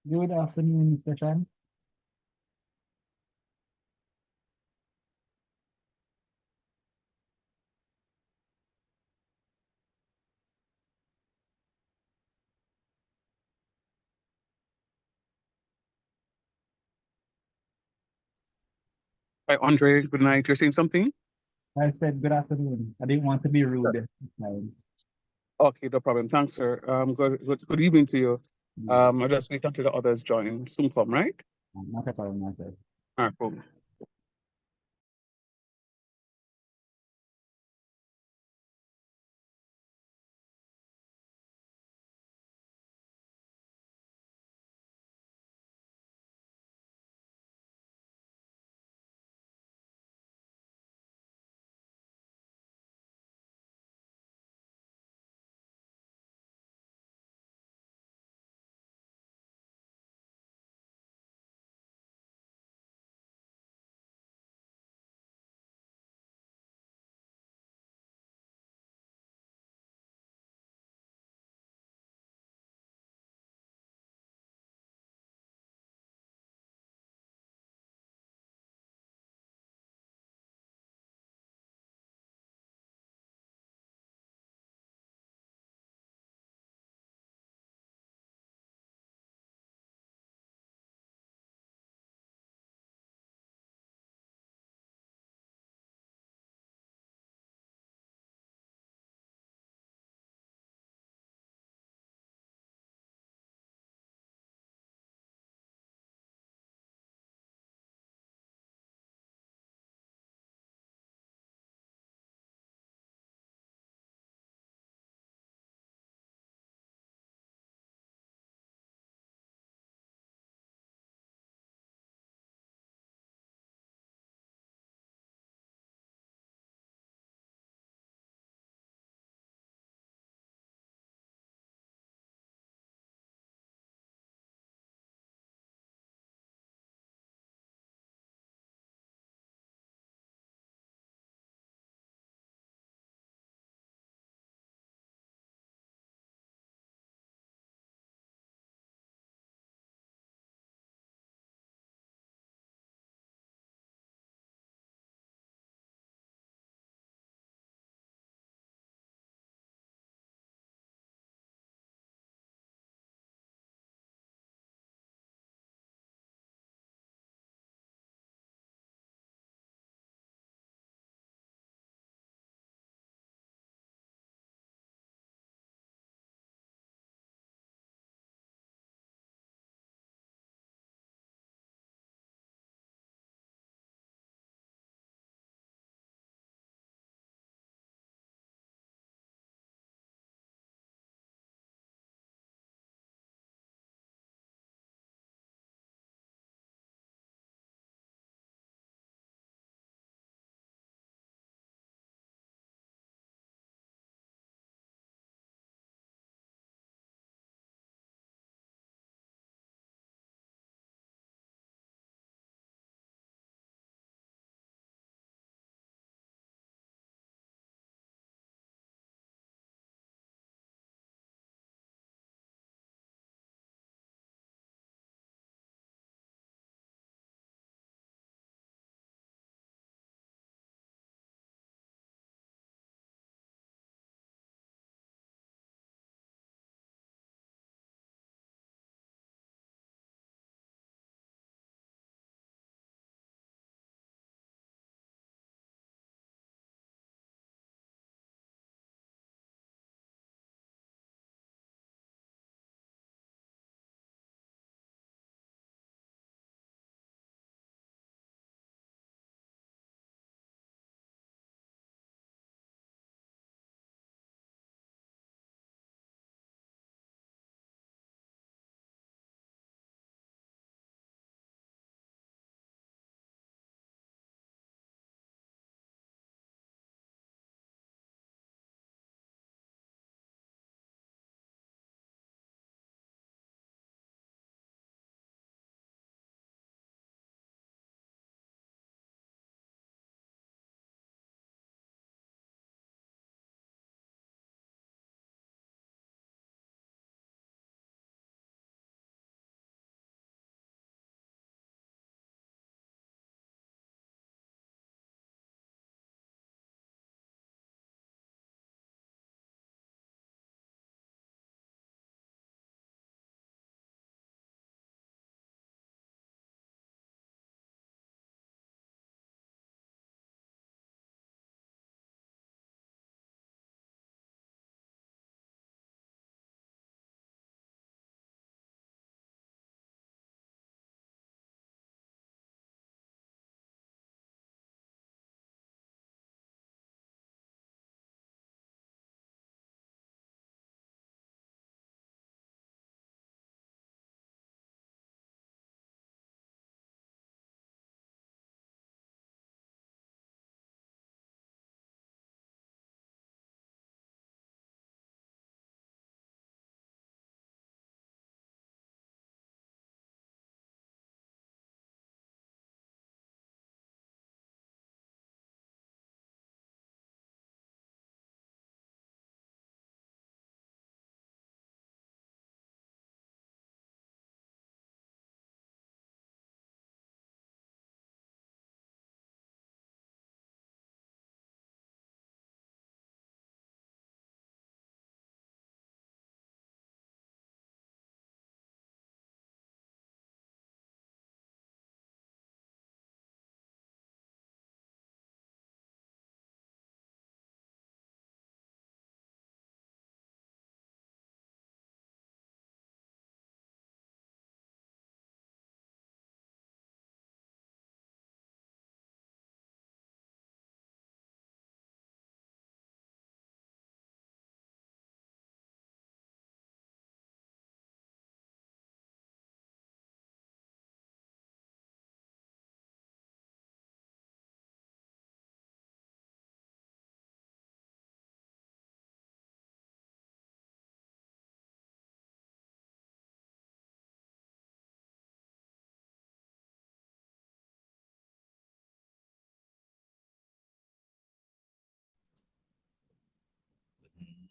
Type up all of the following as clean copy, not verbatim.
Good afternoon, Mr. Chan. Hi, Andre. Good night. You're saying something? I said good afternoon. I didn't want to be rude Sure. this time. Okay, no problem. Thanks, sir. Good evening to you. Yeah, I'll just wait until the others join. Soon come, right? not a problem, not a All right, cool.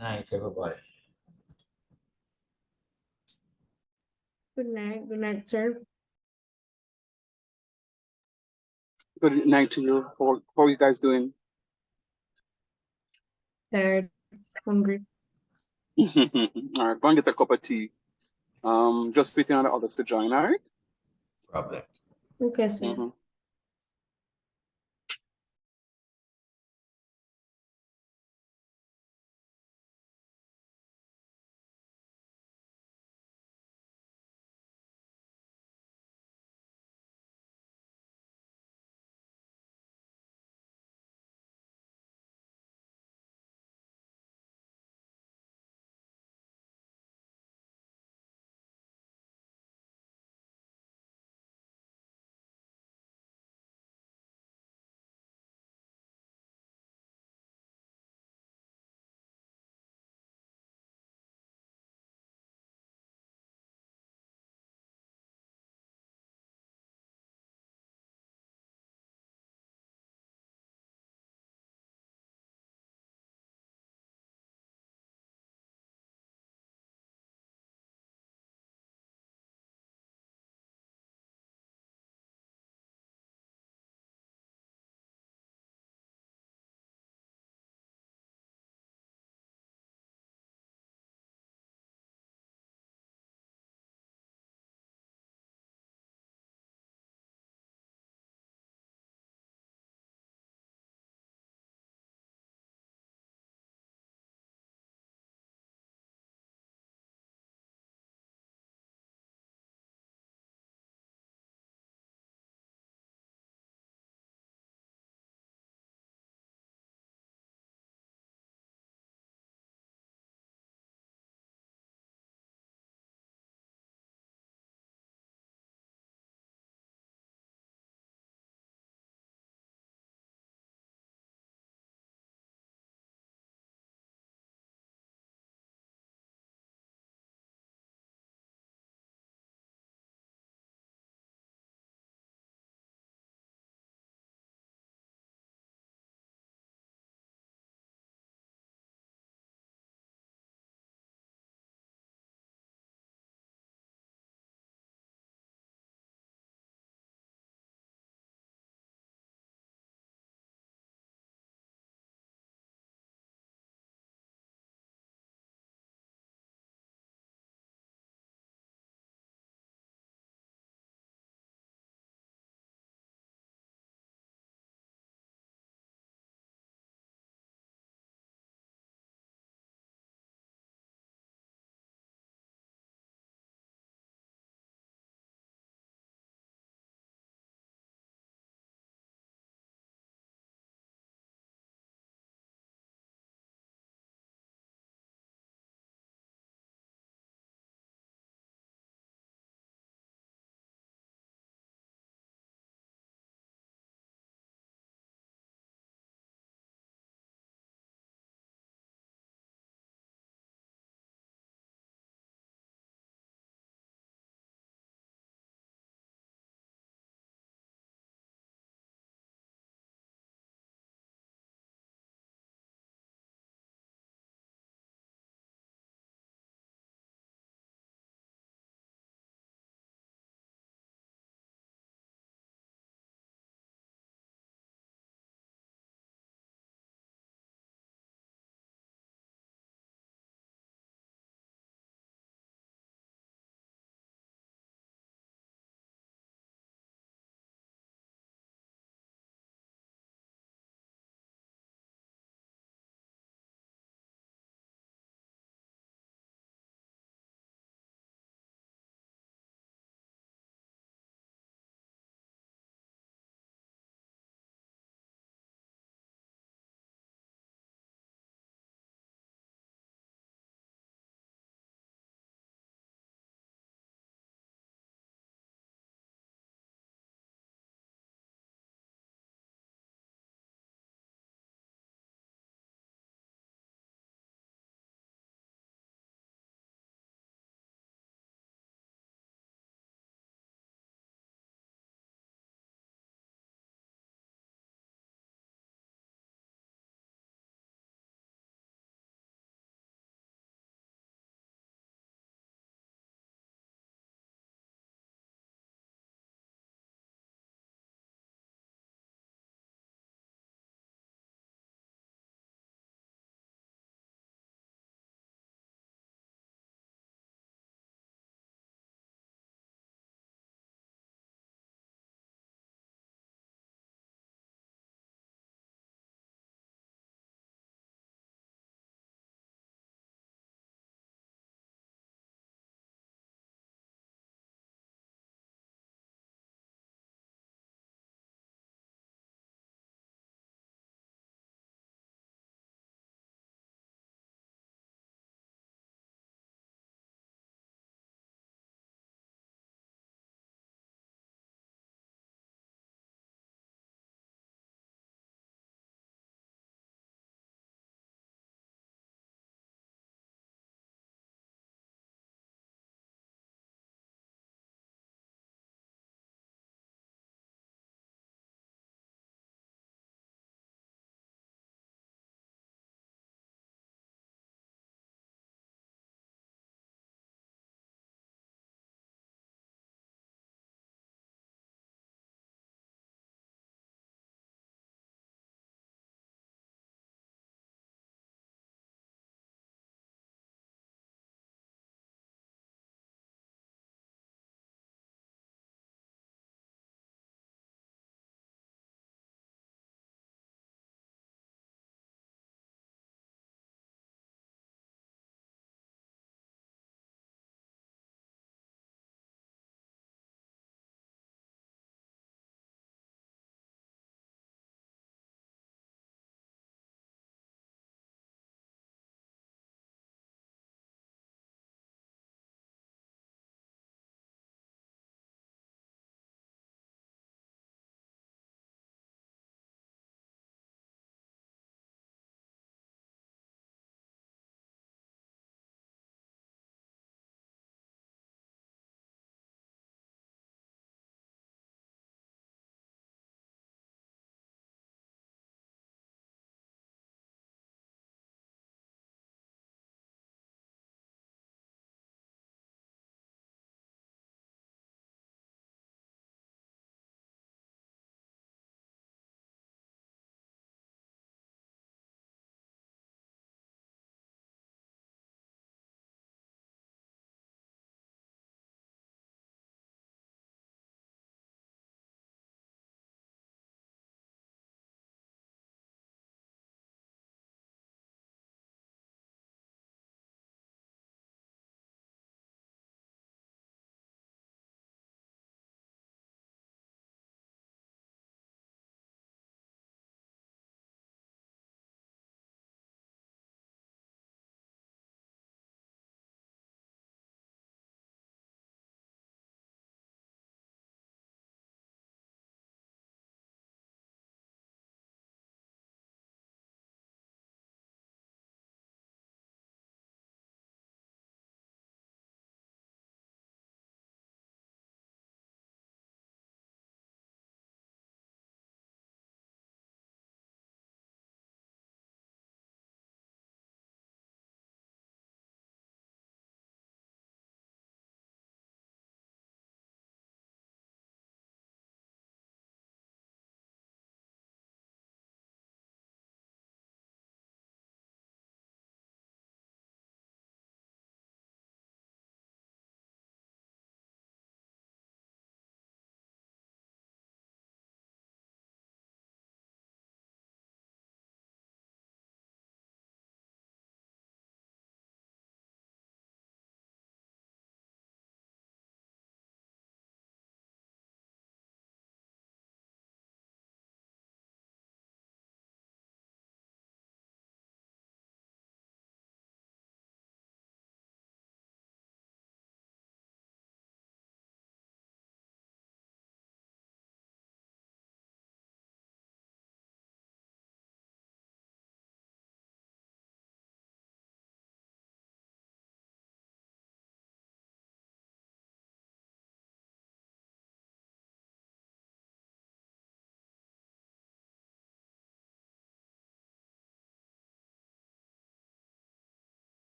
Night, everybody. Good night. Good night, sir. Good night to you. How are you guys doing? Tired. Hungry. All right, go and get a cup of tea. Just waiting on the others to join, all right? Problem. Okay, sir. Mhm.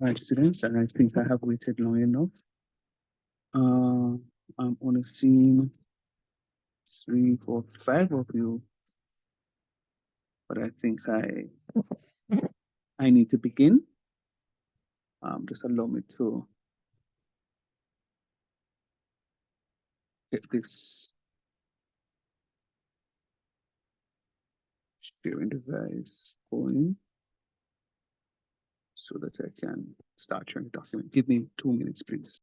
Right, students, and I think I have waited long enough. I'm on a scene 3, 4, 5 of you, but I think I need to begin. Just allow me to get this sharing device going so that I can start sharing the document. Give me 2 minutes, please.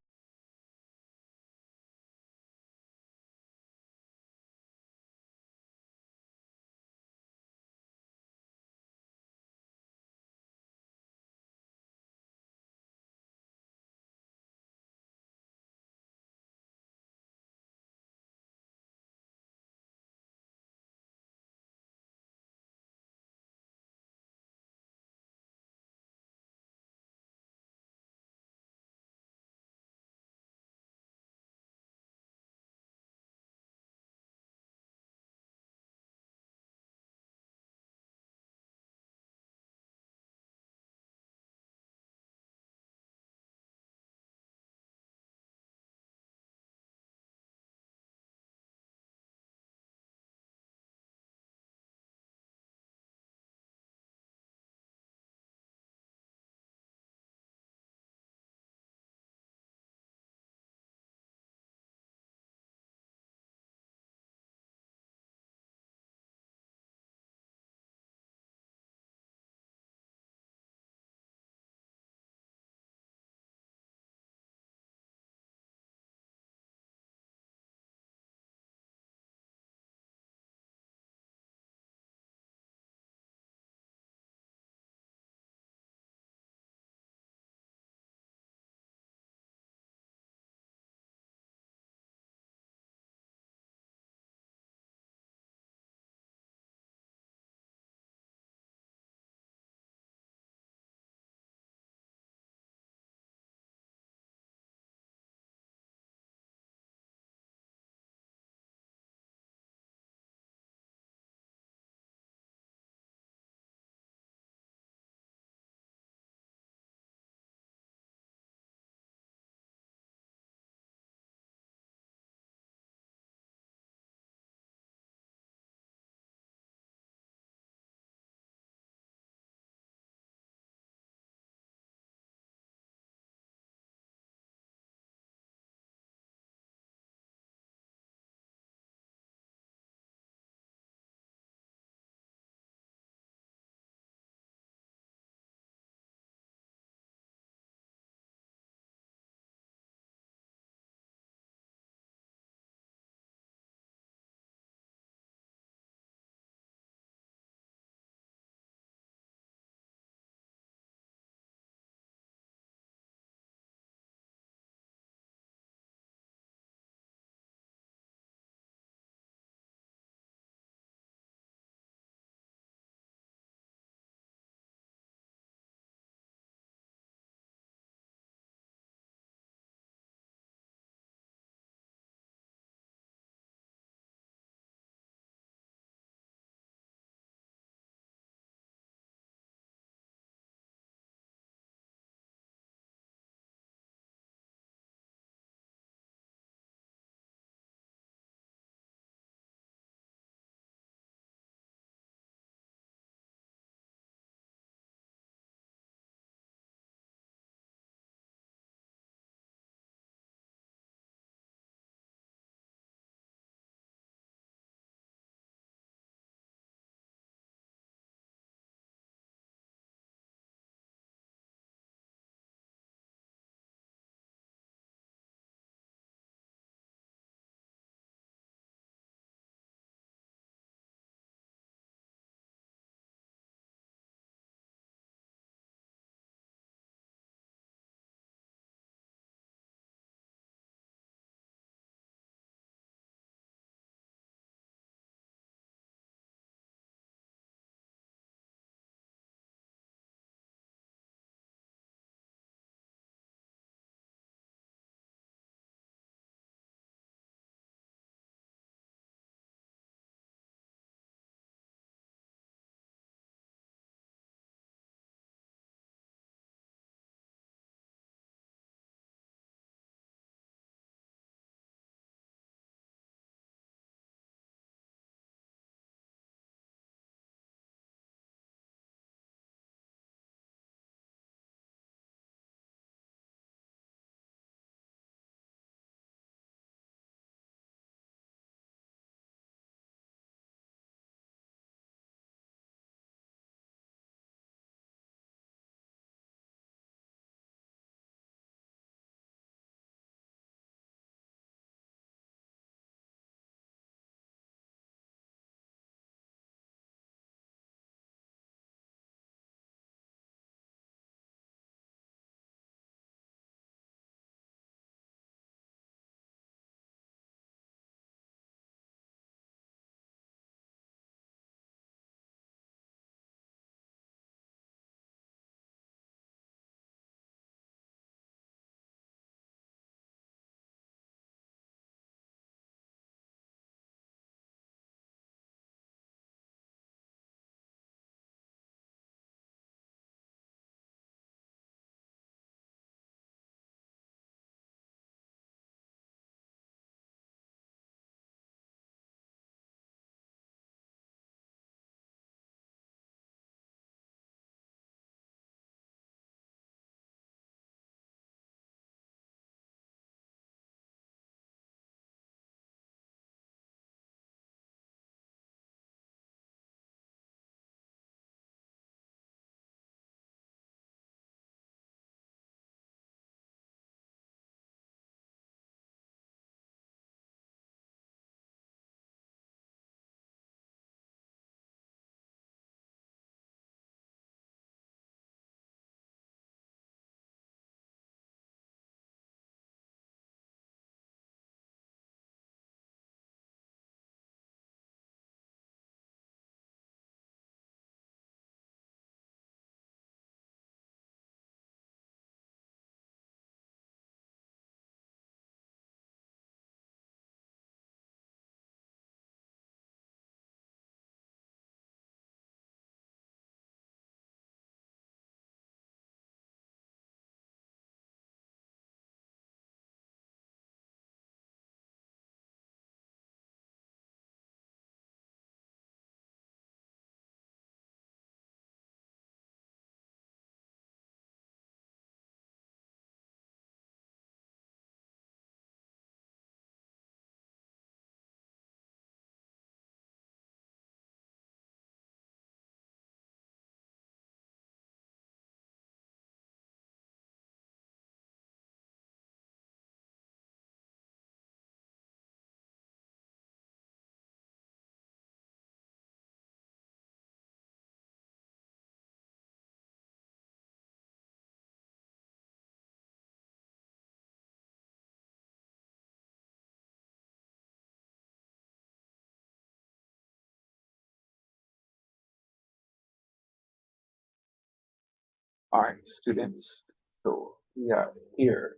All right, students. So we are here.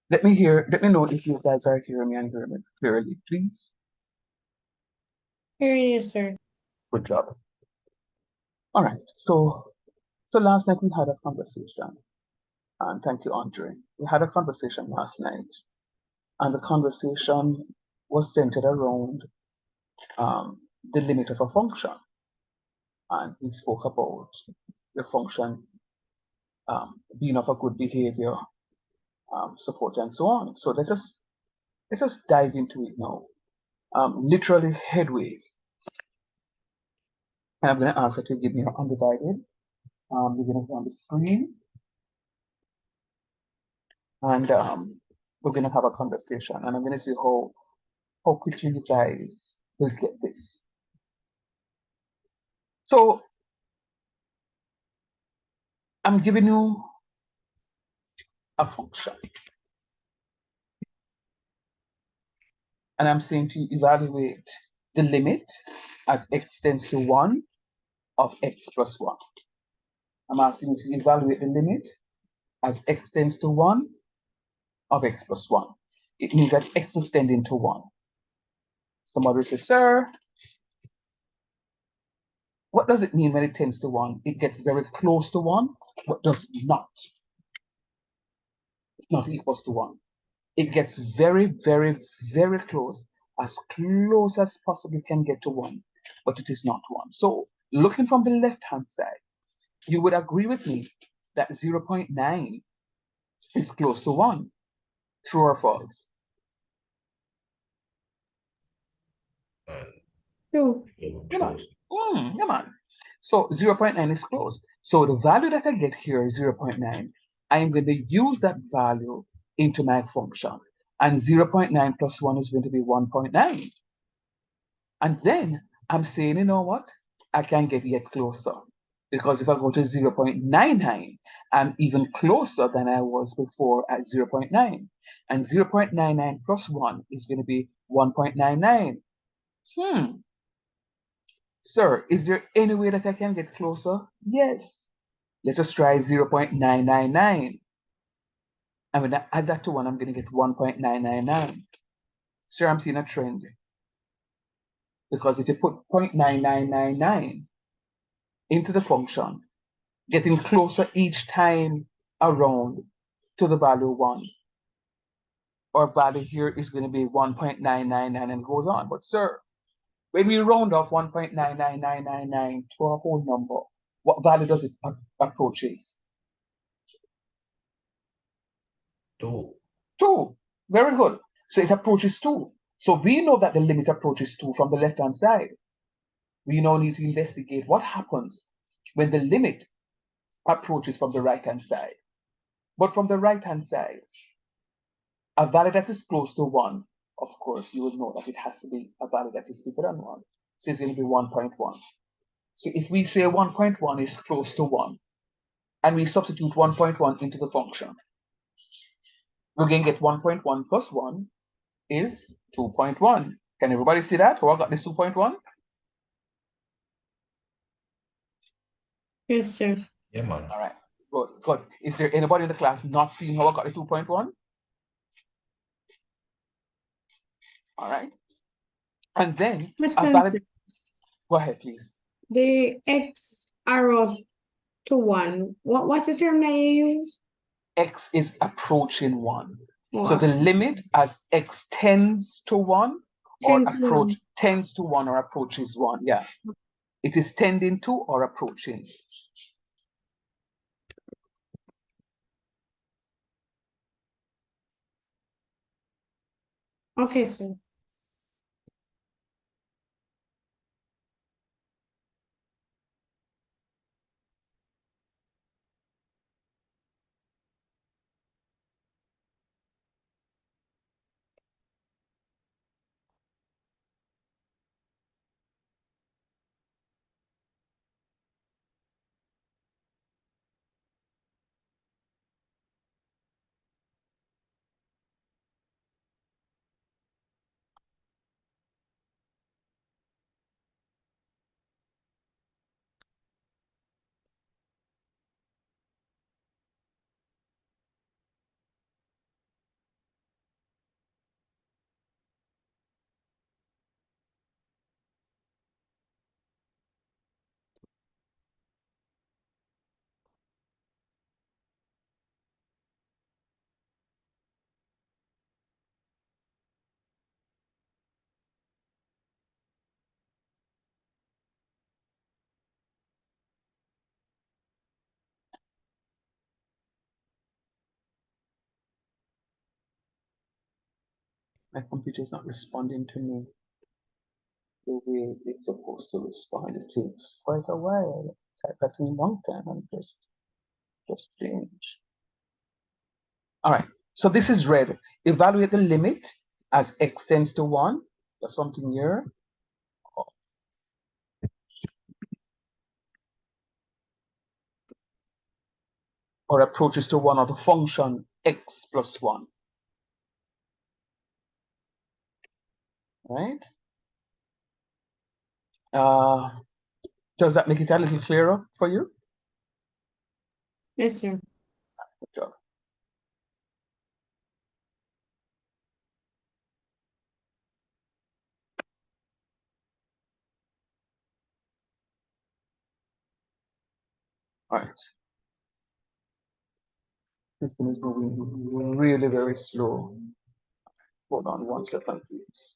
Let me know if you guys are hearing me and hearing me clearly, please. Hearing you, sir. Good job. All right. So last night we had a conversation, and thank you, Andre. We had a conversation last night, and the conversation was centered around the limit of a function, and we spoke about the function being of a good behavior, support, and so on. So let us dive into it now. Literally headways. And I'm going to ask you to give me your undivided. We're going to go on the screen, and we're going to have a conversation, and I'm going to see how quickly you guys will get this. So I'm giving you a function, and I'm saying to evaluate the limit as x tends to 1 of x plus 1. I'm asking you to evaluate the limit as x tends to 1 of x plus 1. It means that x is tending to 1. Somebody says, sir, what does it mean when it tends to 1? It gets very close to 1, but does not. It's not equals to 1. It gets very, very, very close as possibly can get to 1, but it is not 1. So looking from the left-hand side, you would agree with me that 0.9 is close to 1. True or false? True. Come on. Come on. So 0.9 is close. So the value that I get here is 0.9. I'm going to use that value into my function. And 0.9 plus 1 is going to be 1.9. And then I'm saying, you know what? I can get yet closer. Because if I go to 0.99, I'm even closer than I was before at 0.9. And 0.99 plus 1 is going to be 1.99. Sir, is there any way that I can get closer? Yes. Let us try 0.999. I'm going to add that to 1. I'm going to get 1.999. Sir, I'm seeing a trend. Because if you put 0.9999 into the function, getting closer each time around to the value 1, our value here is going to be 1.999 and it goes on. But sir, when we round off 1.99999 to a whole number, what value does it approaches? 2. 2. Very good. So it approaches 2. So we know that the limit approaches 2 from the left-hand side. We now need to investigate what happens when the limit approaches from the right-hand side. But from the right-hand side, a value that is close to 1, of course, you will know that it has to be a value that is bigger than 1. So it's going to be 1.1. So if we say 1.1 is close to 1, and we substitute 1.1 into the function, we're going to get 1.1 plus 1 is 2.1. Can everybody see that? Who I got this 2.1? Yes, sir. Yeah, man. All right. Good, good. Is there anybody in the class not seeing how I got the 2.1? All right. And then Mr. a valid. Go ahead, please. The x arrow to 1. What's the term that you use? X is approaching 1. Oh, So the limit as x tends to 1 or 10 to 1. tends to 1 or approaches 1. Yeah. It is tending to or approaching. Okay, sir. My computer is not responding to me the way it's supposed to respond. It takes quite a while. Type that in a long time and just change. All right. So this is red. Evaluate the limit as x tends to 1. There's something here. Or approaches to 1 of the function x plus 1. Right? Does that make it a little clearer for you? Yes, sir. Good job. All right. System is moving really very slow. Hold on 1 second, please.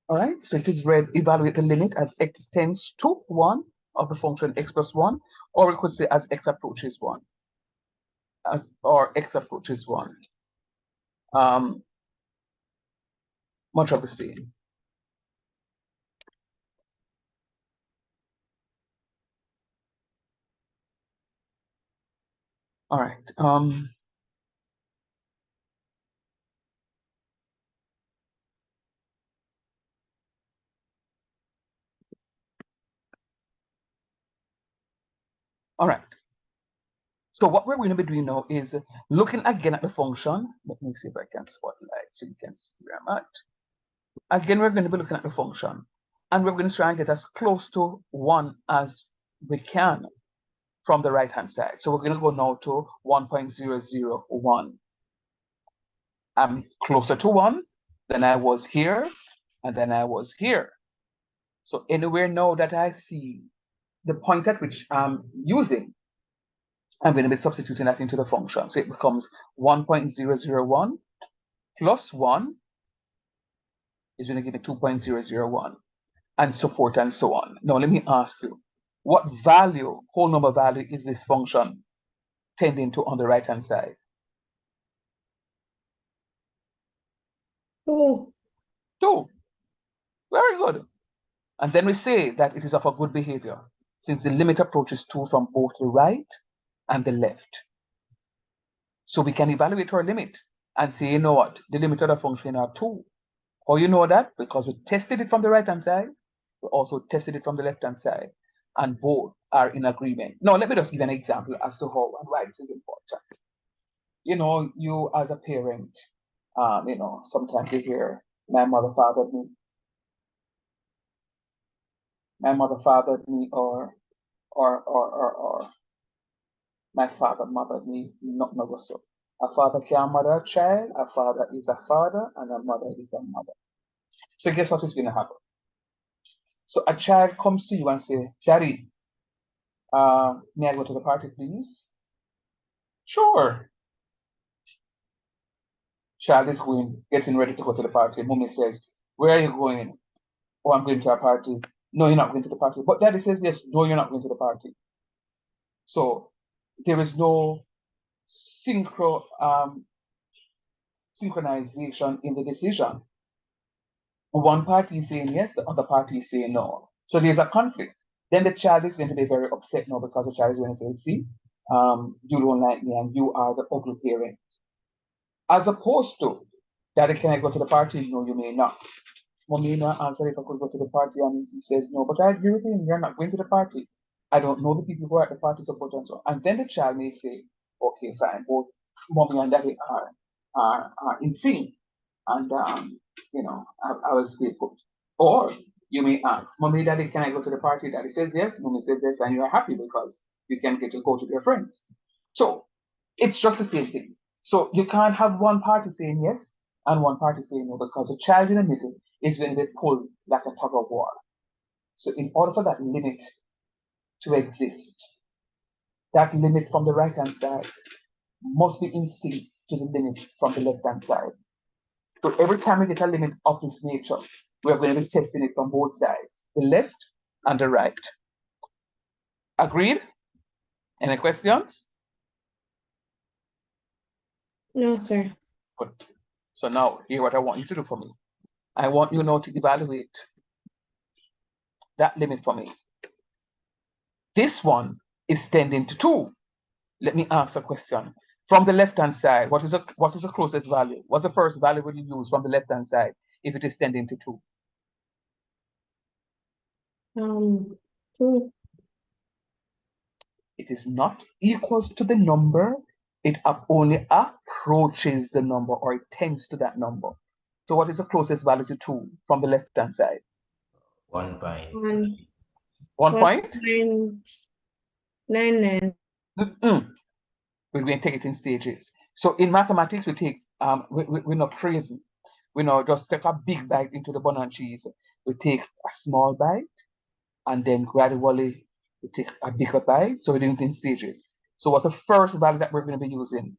All right, so it is read, evaluate the limit as x tends to 1 of the function x plus 1, or we could say as x approaches 1. Or x approaches 1. Much of the same. All right. All right. So what we're going to be doing now is looking again at the function. Let me see if I can spotlight so you can see where I'm at. Again, we're going to be looking at the function, and we're going to try and get as close to 1 as we can from the right-hand side. So we're going to go now to 1.001. I'm closer to 1 than I was here, and then I was here. So anywhere now that I see the point at which I'm using, I'm going to be substituting that into the function. So it becomes 1.001 plus 1 is going to give me 2.001, and so forth and so on. Now let me ask you, what value, whole number value, is this function tending to on the right-hand side? 2. 2. Very good. And then we say that it is of a good behavior, since the limit approaches 2 from both the right and the left. So we can evaluate our limit and say, you know what, the limit of the function are 2. How you know that? Because we tested it from the right-hand side, we also tested it from the left-hand side, and both are in agreement. Now, let me just give an example as to how and why this is important. You know, you as a parent, you know, sometimes you hear, my mother fathered me. My mother fathered me, or my father mothered me, not so. A father can mother a child, a father is a father, and a mother is a mother. So guess what is going to happen? So a child comes to you and say, Daddy, may I go to the party, please? Sure. Child is going, getting ready to go to the party. Mommy says, where are you going? Oh, I'm going to a party. No, you're not going to the party. But daddy says, yes, no, you're not going to the party. So there is no synchronization in the decision. One party is saying yes, the other party is saying no. So there's a conflict. Then the child is going to be very upset now, because the child is going to say, see, you don't like me and you are the ugly parent. As opposed to, Daddy, can I go to the party? No, you may not. Mommy may answer if I could go to the party, and he says no, but I agree with him, you're not going to the party. I don't know the people who are at the party, so forth and so on. And then the child may say, okay, fine, both mommy and daddy are. are in thing, and I was stay put. Or you may ask, Mommy, Daddy, can I go to the party? Daddy says yes, Mommy says yes, and you are happy because you can get to go to their friends. So it's just the same thing. So you can't have one party saying yes and one party saying no, because the child in the middle is when they pull like a tug of war. So in order for that limit to exist, that limit from the right hand side must be in sync to the limit from the left hand side. So every time we get a limit of this nature, we're going to be testing it from both sides, the left and the right. Agreed? Any questions? No, sir. Good. So now, here what I want you to do for me. I want you now to evaluate that limit for me. This one is tending to 2. Let me ask a question. From the left-hand side, what is the closest value? What's the first value would you use from the left-hand side if it is tending to 2? 2. It is not equals to the number. It only approaches the number, or it tends to that number. So what is the closest value to 2 from the left-hand side? 1 point. 1 point? 1.99. We're going to take it in stages. So in mathematics, we take we're not crazy. We not just take a big bite into the bun and cheese. We take a small bite, and then gradually we take a bigger bite. So we're doing it in stages. So what's the first value that we're going to be using?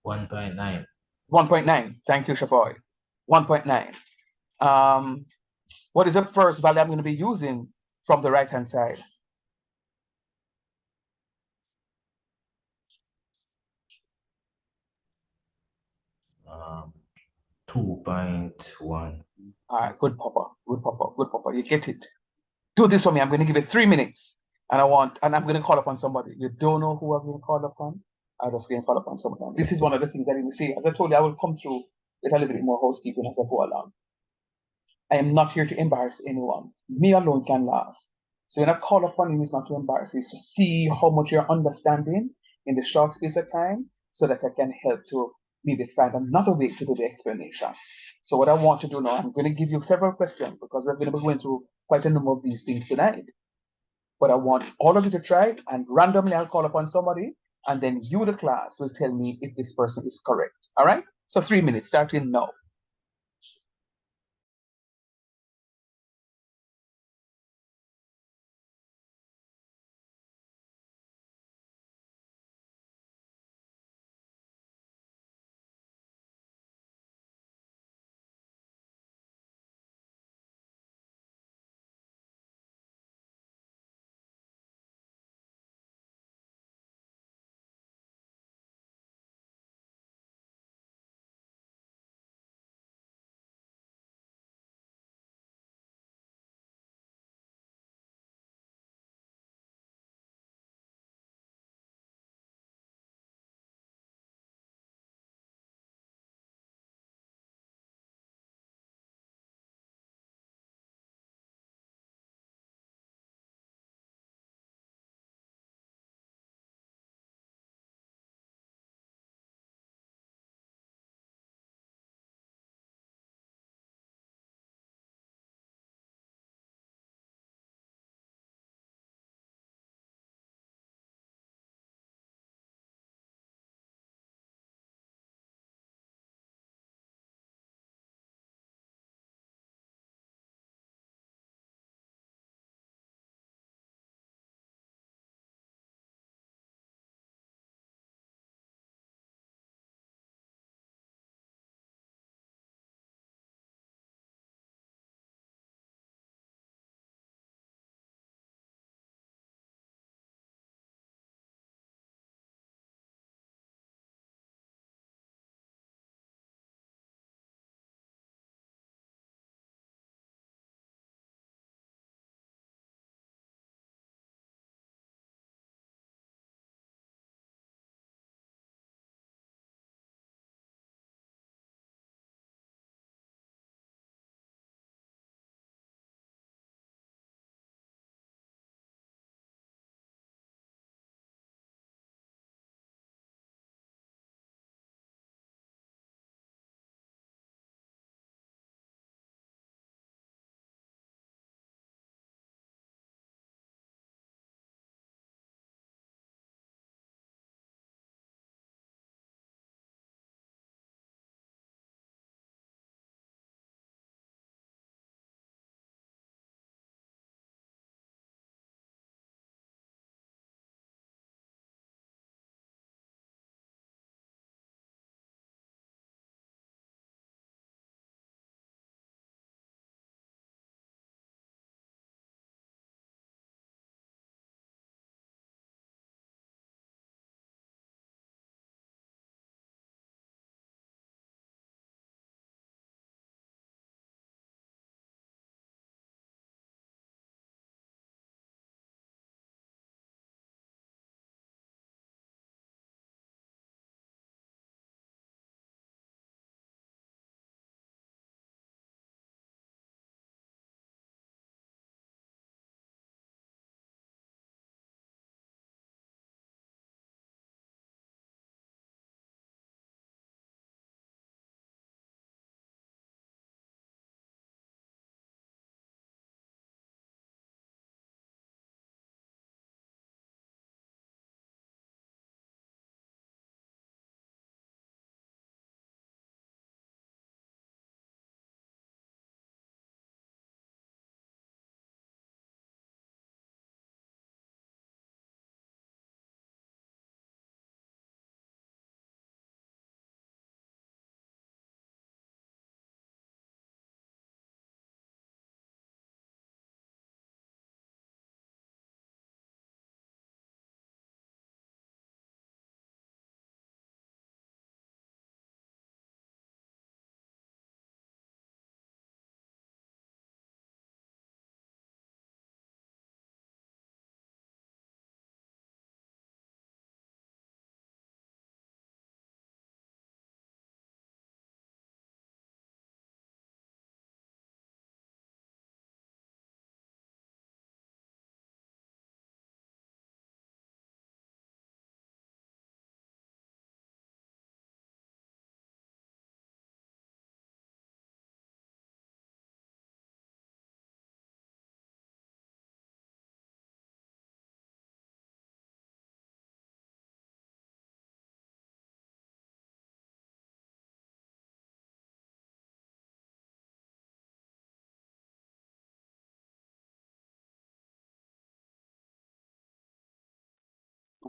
1.9. 1.9. Thank you, Shaboy. 1.9. What is the first value I'm going to be using from the right-hand side? 2.1. All right, good, Papa. Good, Papa. Good, Papa. You get it. Do this for me. I'm going to give you 3 minutes, and I'm going to call upon somebody. You don't know who I'm going to call upon? I'm just going to call upon someone. This is one of the things I didn't say. As I told you, I will come through with a little bit more housekeeping as I go along. I am not here to embarrass anyone. Me alone can laugh. So when I call upon you, it's not to embarrass you, it's to see how much you're understanding in the short space of time, so that I can help to maybe find another way to do the explanation. So what I want to do now, I'm going to give you several questions because we're going to be going through quite a number of these things tonight. But I want all of you to try it, and randomly I'll call upon somebody, and then you, the class, will tell me if this person is correct. All right? So 3 minutes, starting now.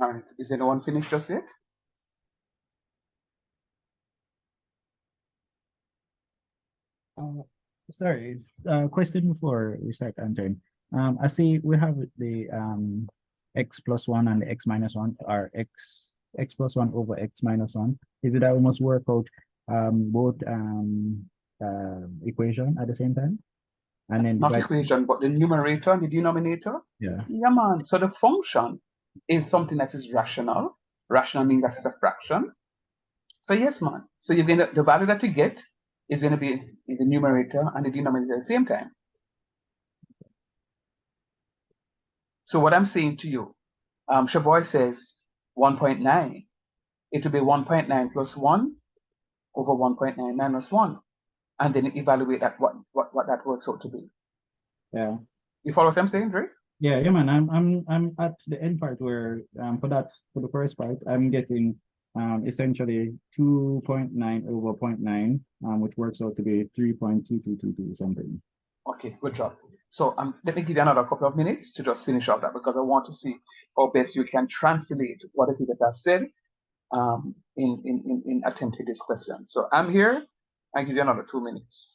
All right. Is anyone finished just yet? Sorry, question before we start answering. I see we have the x plus one and the x minus one, or x plus one over x minus one. Is it that we must work out both equation at the same time? And then Not divide, equation, but the numerator and the denominator. yeah. Yeah, man. So the function is something that is rational. Rational means that it's a fraction. So yes, man. So you're gonna the value that you get is gonna be in the numerator and the denominator at the same time. So what I'm saying to you, Shavoy says 1.9. It will be 1.9 plus 1 over 1.9 minus 1. And then evaluate that what that works out to be. Yeah. You follow what I'm saying, Dre? Yeah, man. I'm at the end part where for the first part I'm getting essentially 2.9 over 0.9, which works out to be 3.2222 something. Okay, good job. So let me give you another couple of minutes to just finish off that, because I want to see how best you can translate what it is that I've said in attempting this question. So I'm here. I give you another 2 minutes.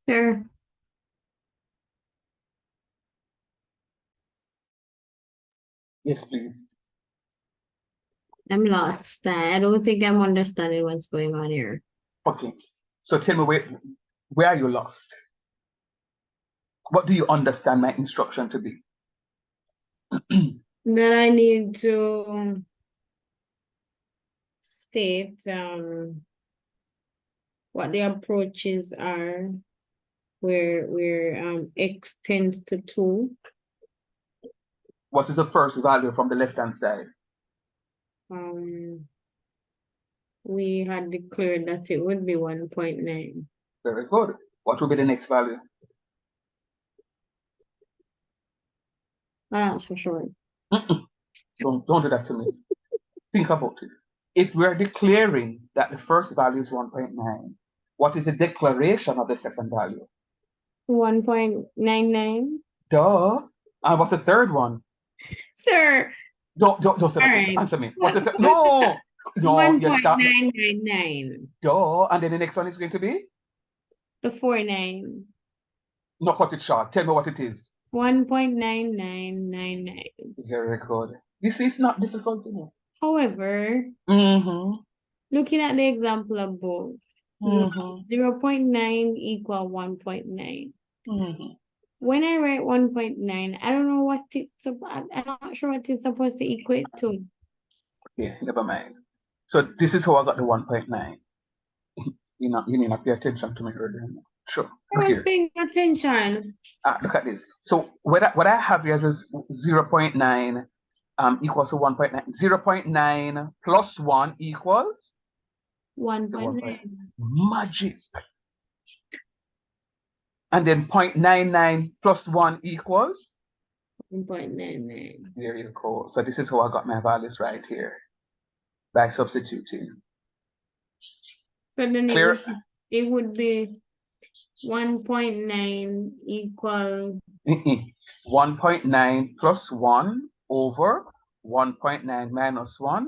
Sure. Yes, please. I'm lost. I don't think I'm understanding what's going on here. Okay. So tell me where are you lost? What do you understand my instruction to be? Then I need to state what the approaches are where x tends to 2. What is the first value from the left-hand side? We had declared that it would be 1.9. Very good. What will be the next value? That's for sure. Don't do that to me. Think about it. If we're declaring that the first value is 1.9, what is the declaration of the second value? 1.99. Duh. And what's the third one? Sir, Don't say that. Alright. Answer me. What's the no, you start. 1.999. Duh. And then the next one is going to be? The 49. No, cut it short. Tell me what it is. 1.9999. Very good. You see, it's not difficult to know. However, looking at the example above, 0.9 equal 1.9. When I write 1.9, I don't know what it's about. I'm not sure what it's supposed to equate to. Okay, never mind. So this is how I got the 1.9. You need not pay attention to me earlier. Sure. I was paying attention. Look at this. So what I have here is 0.9 equals to 1.9. 0.9 plus 1 equals 1.9. magic. And then 0.99 plus 1 equals 1.99. There you go. So this is how I got my values right here by substituting. So then Clear? it would be 1.9 equal 1.9 plus 1 over 1.9 minus 1,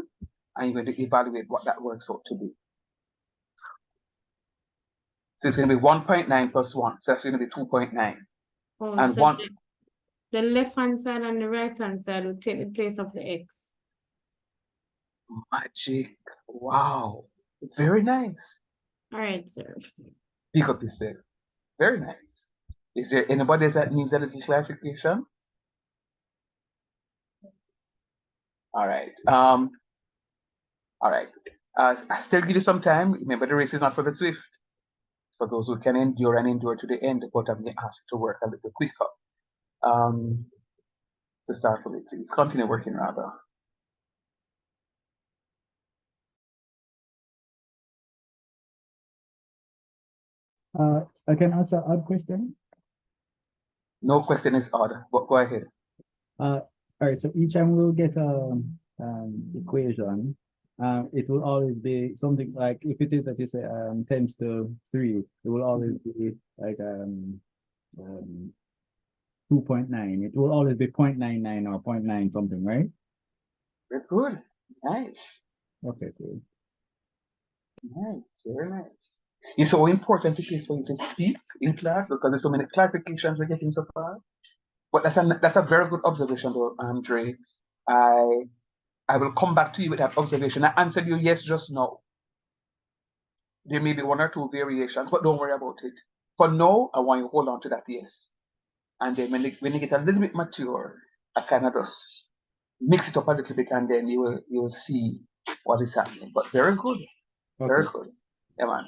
and you're going to evaluate what that works out to be. So it's going to be 1.9 plus 1, so that's going to be 2.9. Oh, And so one, the left hand side and the right hand side will take the place of the x. magic. Wow. Very nice. All right, sir. Pick up this there. Very nice. Is there anybody that needs a little clarification? All right. All right. I still give you some time. Remember, the race is not for the swift. It's for those who can endure and endure to the end, but I'm going to ask you to work a little quicker. To start with, please continue working rather. I can answer odd question. No question is odd, but go ahead. All right, so each time we'll get equation, it will always be something like, if it is, that is, tends to 3, it will always be like 2.9. It will always be 0.99 or 0.9 something, right? Very good. Nice. Okay, cool. Nice. Very nice. It's so important for you to speak in class because there's so many clarifications we're getting so far. But that's a very good observation, though, Andre. I will come back to you with that observation. I answered you yes just now. There may be 1 or 2 variations, but don't worry about it. For now, I want you to hold on to that yes. And then when you get a little bit mature, I kind of just mix it up a little bit, and then you will see what is happening. But very good. Very Okay. good. Yeah, man.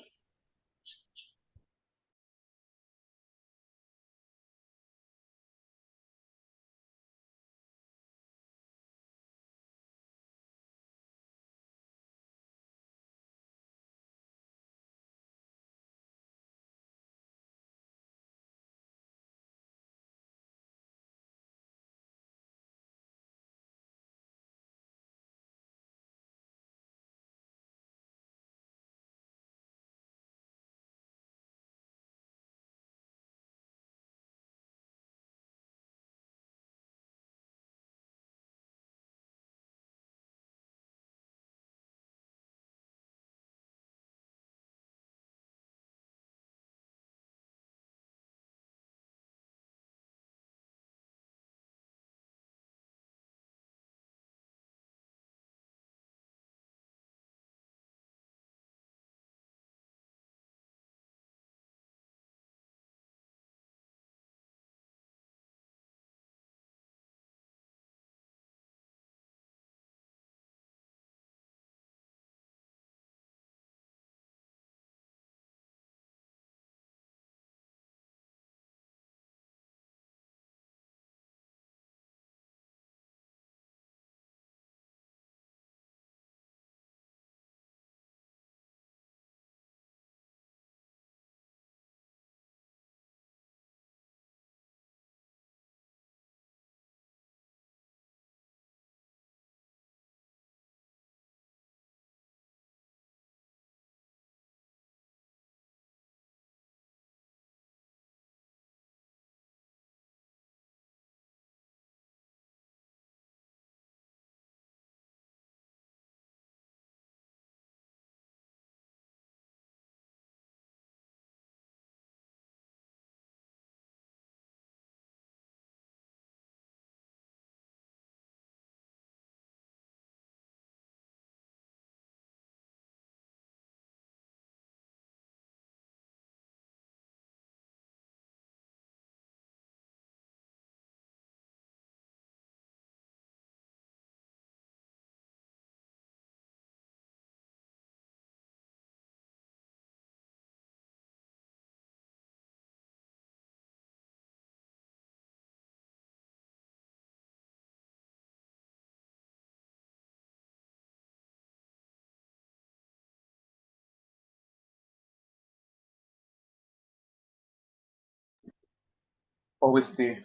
Always stay.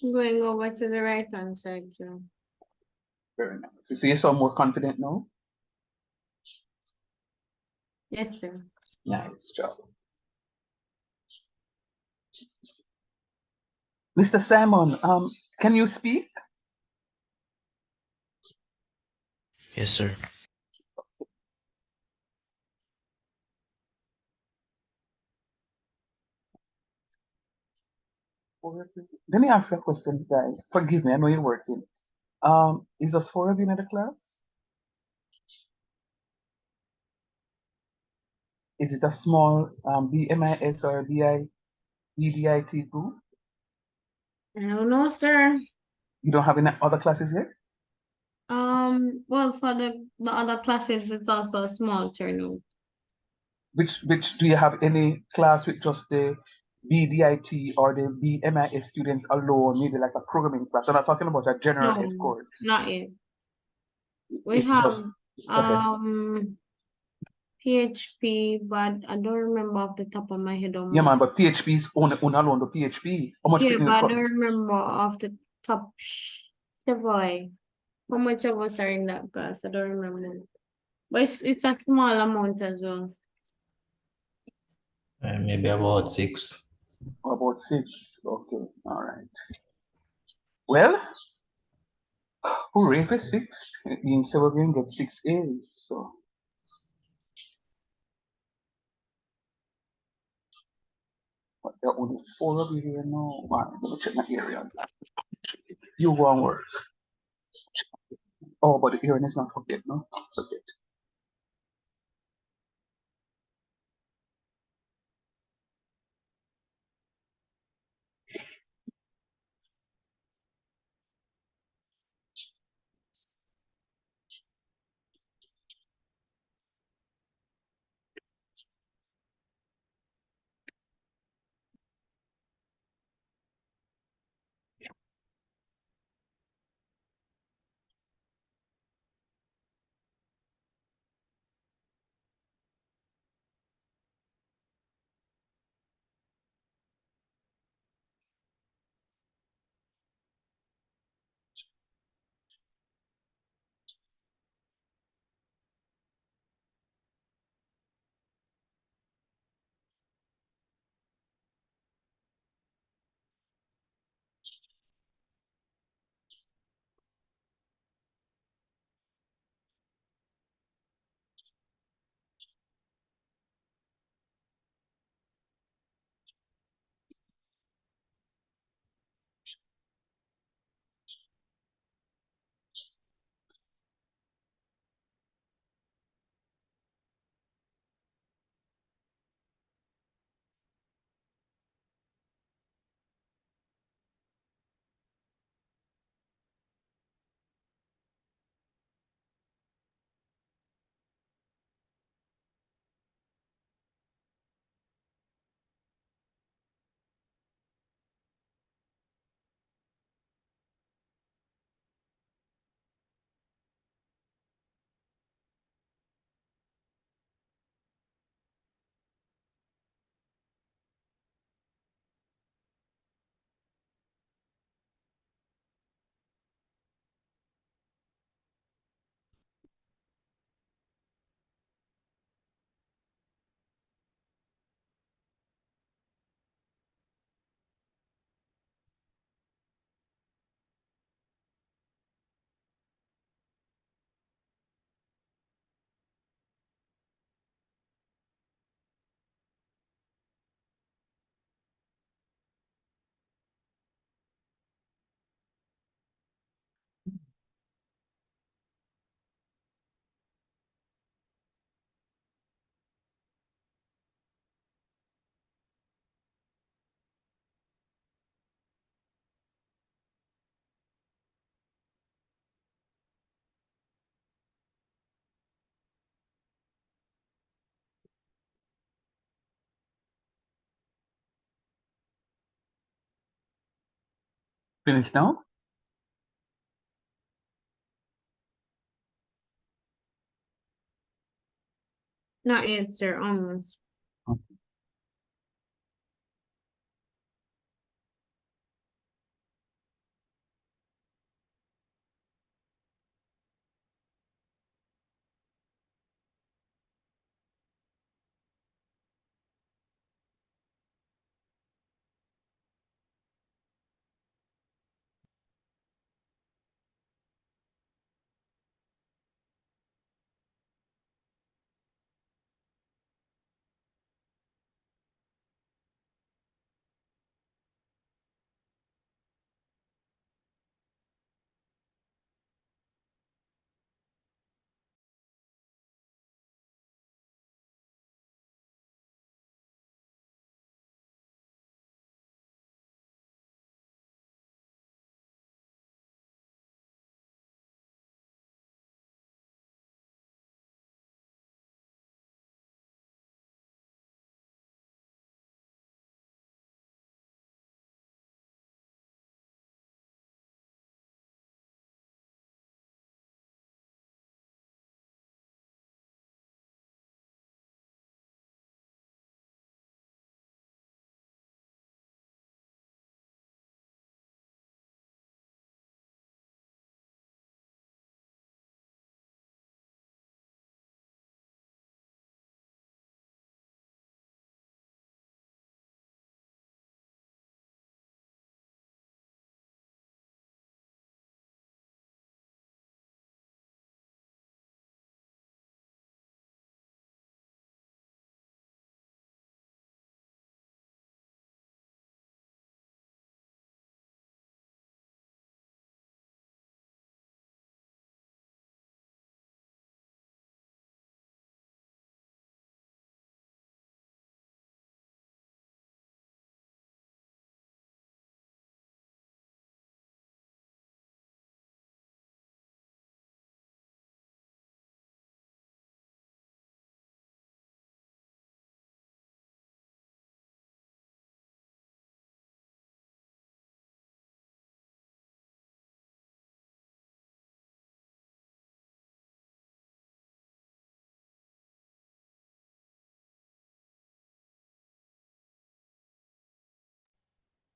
Going over to the right hand side, so. Very nice. You see yourself more confident now? Yes, sir. Nice job. Mr. Simon, can you speak? Yes, sir. Let me ask you a question, guys. Forgive me, I know you're working. Is us 4 of you in the class? Is it a small BMIS or BDIT group? I don't know, sir. You don't have any other classes yet? Well, for the other classes, it's also a small turnout. Which do you have any class with just the BDIT or the BMIS students alone, maybe like a programming class? I'm not talking about a general ed No, course. not yet. We It's have okay. PHP, but I don't remember off the top of my head how Yeah, much. man, but PHP is on alone, the PHP. How much Yeah, it but I cost? don't remember off the top. Boy, how much of us are in that class? I don't remember. But it's a small amount as well. Maybe about 6. About 6. Okay, all right. Well, hooray for 6. It means we're going to get 6 A's. So. But there are only 4 of you here now. All right, let me check my area. You go and work. Oh, but the hearing is not up yet, no? Forget. Finished now? Not yet, sir. Almost.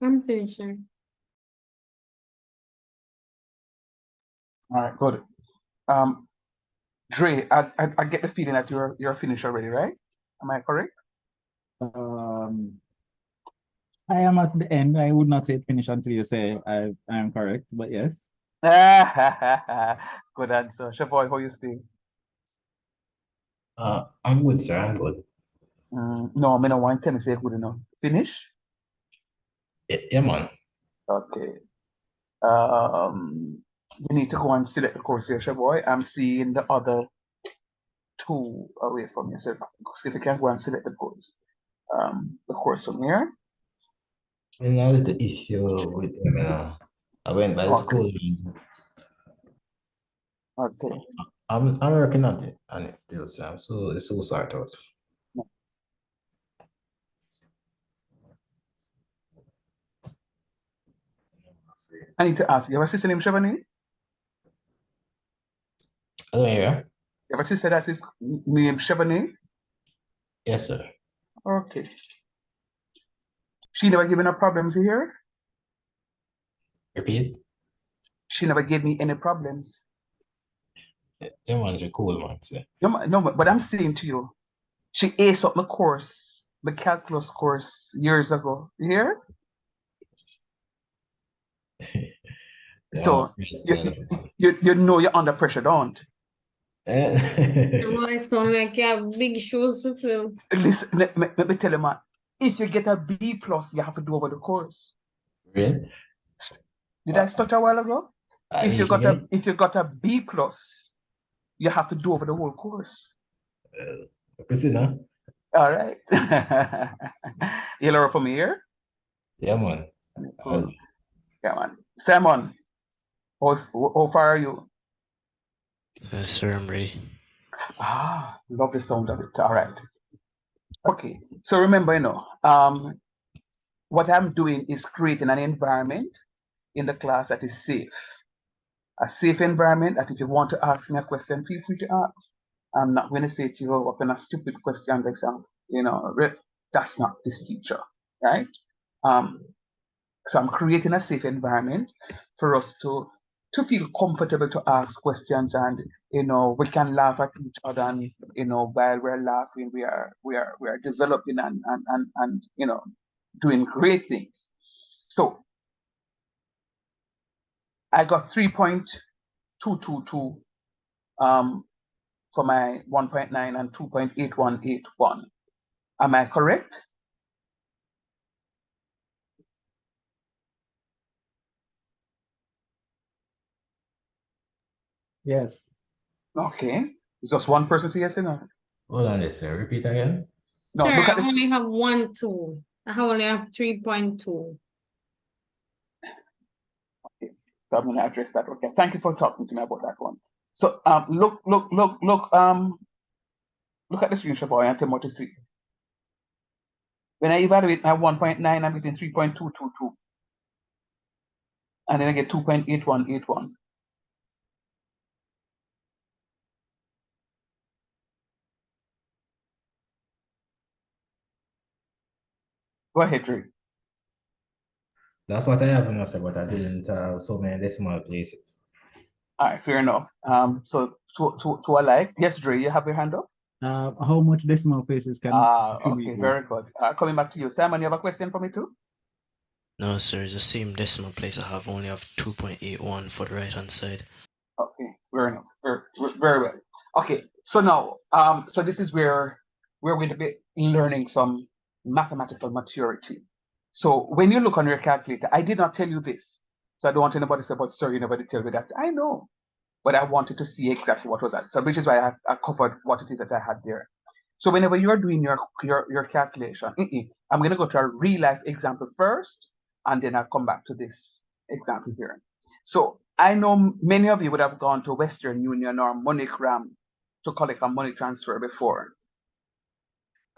I'm finished, sir. All right, good. Dre, I get the feeling that you're finished already, right? Am I correct? I am at the end. I would not say finish until you say I am correct, but yes. Good answer. Shavoy, how you stay? I'm good, sir. I'm good. No, I don't want to say good enough. Finish? Yeah, man. Okay. You need to go and select the course here, Shavoy. I'm seeing the other two away from you. So see if you can go and select the course. The course from here. I mean, a little issue with him, I went by the Okay. school. Okay. I'm working on it still, sir. I'm so it's so sorted out. I need to ask, you have a sister named Shavani? I don't hear. You have a sister that is named Shavani? Yes, sir. Okay. She never given her problems here? Repeat. She never gave me any problems. Them ones are cool, man, sir. No, but I'm saying to you, she aced up my course, the calculus course years ago. You hear? Yeah, So you know you're under pressure, don't? Why sound like you have big shoes to fill? Listen, let me tell you, man. If you get a B plus, you have to do over the course. Really? Did I stutter a while ago? At If you least got a B plus, you have to do over the whole course. Christina? All right. You learn from here? Yeah, man. Cool. Yeah, man. Simon, how far are you? Sir, I'm ready. Ah, love the sound of it. All right. Okay. So remember, what I'm doing is creating an environment in the class that is safe. A safe environment that if you want to ask me a question, feel free to ask. I'm not going to say to you, what kind of stupid question exam, that's not this teacher, right? So I'm creating a safe environment for us to feel comfortable to ask questions, and we can laugh at each other, and while we're laughing we are developing and doing great things. So I got 3.222 for my 1.9 and 2.8181. Am I correct? Yes. Okay. Just one person say yes or no? Hold on, sir. Repeat again. No, Sir, look I at this. only have 1, 2. I only have 3.2. Okay. So I'm going to address that. Okay. Thank you for talking to me about that one. So look at the screenshot, boy, and tell me what to see. When I evaluate my 1.9, I'm getting 3.222. And then I get 2.8181. Go ahead, Drew. That's what I have in sir, but I didn't have so many decimal places. All right, fair enough. So to alike, yes, Dre, you have your hand up. How much decimal places can Okay, very good. Coming back to you, Simon, you have a question for me too? No, sir, it's the same decimal place I have. Only have 2.81 for the right hand side. Okay, very enough. Very well. Okay, so now, so this is where we're going to be learning some mathematical maturity. So when you look on your calculator, I did not tell you this, so I don't want anybody to say, but sir, you never did tell me that. I know, but I wanted to see exactly what was that. So which is why I covered what it is that I had there. So whenever you're doing your calculation, I'm going to go to a real life example first, and then I'll come back to this example here. So I know many of you would have gone to Western Union or MoneyGram to collect a money transfer before.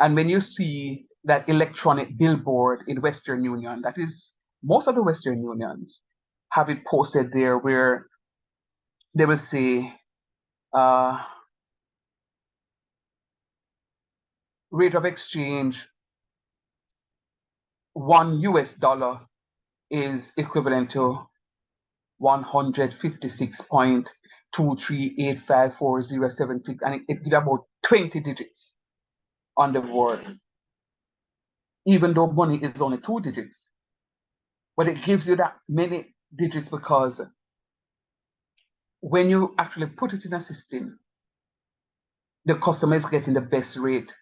And when you see that electronic billboard in Western Union, that is, most of the Western Unions have it posted there where they will say, rate of exchange $1 is equivalent to 156.23854,076, and it gives about 20 digits on the board, even though money is only 2 digits. But it gives you that many digits because when you actually put it in a system, the customer is getting the best rate